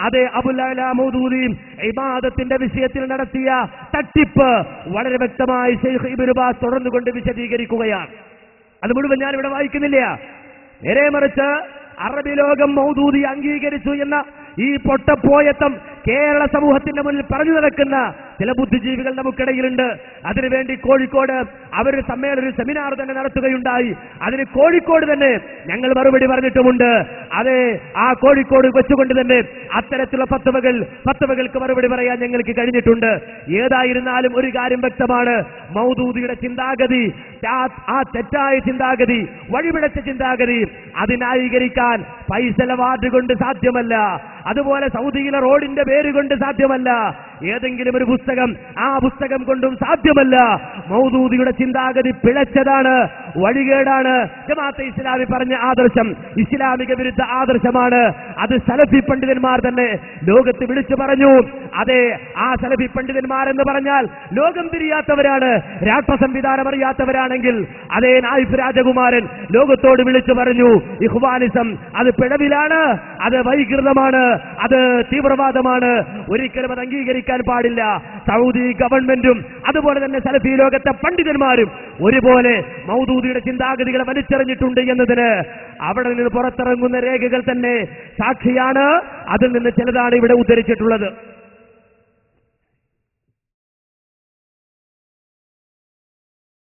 അതേ അബുൽ അഅ്ല മൗദൂദി ഇബാദത്തിന്റെ വിഷയത്തിൽ നടത്തിയ തട്ടിപ്പ് വളരെ വ്യക്തമായി ശൈഖ് ഇബ്നു ബാസ് തുടർന്നുകൊണ്ട് വിശദീകരിക്കുകയാണ്. അത് മുഴുവൻ ഞാനിവിടെ വായിക്കുന്നില്ല. നേരെ മറിച്ച് അറബി ലോകം മൗദൂദി അംഗീകരിച്ചു എന്ന ഈ പൊട്ടപ്പോയത്തം കേരള സമൂഹത്തിന്റെ മുന്നിൽ പറഞ്ഞു നടക്കുന്ന ചില ബുദ്ധിജീവികൾ നമുക്കിടയിലുണ്ട്. അതിനുവേണ്ടി കോഴിക്കോട് അവരൊരു ഒരു സെമിനാർ തന്നെ നടത്തുകയുണ്ടായി. അതിന് കോഴിക്കോട് തന്നെ ഞങ്ങൾ മറുപടി പറഞ്ഞിട്ടുമുണ്ട്. അതെ, ആ കോഴിക്കോട് വെച്ചുകൊണ്ട് തന്നെ അത്തരത്തിലുള്ള ഫത്വകൾക്ക് മറുപടി പറയാൻ ഞങ്ങൾക്ക് കഴിഞ്ഞിട്ടുണ്ട്. ഏതായിരുന്നാലും ഒരു കാര്യം വ്യക്തമാണ്, മൗദൂദിയുടെ ചിന്താഗതി, ആ തെറ്റായ ചിന്താഗതി, വഴിപിഴച്ച ചിന്താഗതി, അതിനായികരിക്കാൻ ഫൈസൽ അവാർഡ് കൊണ്ട് സാധ്യമല്ല. അതുപോലെ സൗദിയിലെ റോഡിന്റെ പേര് കൊണ്ട് സാധ്യമല്ല. ഏതെങ്കിലും ഒരു പുസ്തകം, ആ പുസ്തകം കൊണ്ടും സാധ്യമല്ല. മൗദൂദിയുടെ ചിന്താഗതി പിഴച്ചതാണ്, വഴികേടാണ്. ജമാഅത്തെ ഇസ്ലാമി പറഞ്ഞ ആദർശം ഇസ്ലാമിക വിരുദ്ധ ആദർശമാണ്. അത് സലഫി പണ്ഡിതന്മാർ തന്നെ ലോകത്ത് വിളിച്ചു പറഞ്ഞു. അതെ, ആ സലഫി പണ്ഡിതന്മാരെന്ന് പറഞ്ഞാൽ ലോകം തിരിയാത്തവരാണ്, രാഷ്ട്ര സംവിധാനം അറിയാത്തവരാണെങ്കിൽ അതേ നായിഫ് രാജകുമാരൻ ലോകത്തോട് വിളിച്ചു പറഞ്ഞു, ഇഖ്വാനിസം അത് പിഴവിലാണ്, അത് വൈകൃതമാണ്, അത് തീവ്രവാദമാണ്, ഒരിക്കലും അത് അംഗീകരിക്കാൻ പാടില്ല. സൗദി ഗവൺമെന്റും അതുപോലെ തന്നെ സലഫി ലോകത്തെ പണ്ഡിതന്മാരും ഒരുപോലെ മൗദൂദിയുടെ ചിന്താഗതികളെ വലിച്ചെറിഞ്ഞിട്ടുണ്ട് എന്നതിന് അവിടെ നിന്ന് പുറത്തിറങ്ങുന്ന രേഖകൾ തന്നെ സാക്ഷിയാണ്. അതിൽ നിന്ന് ചിലതാണ് ഇവിടെ ഉദ്ധരിച്ചിട്ടുള്ളത്.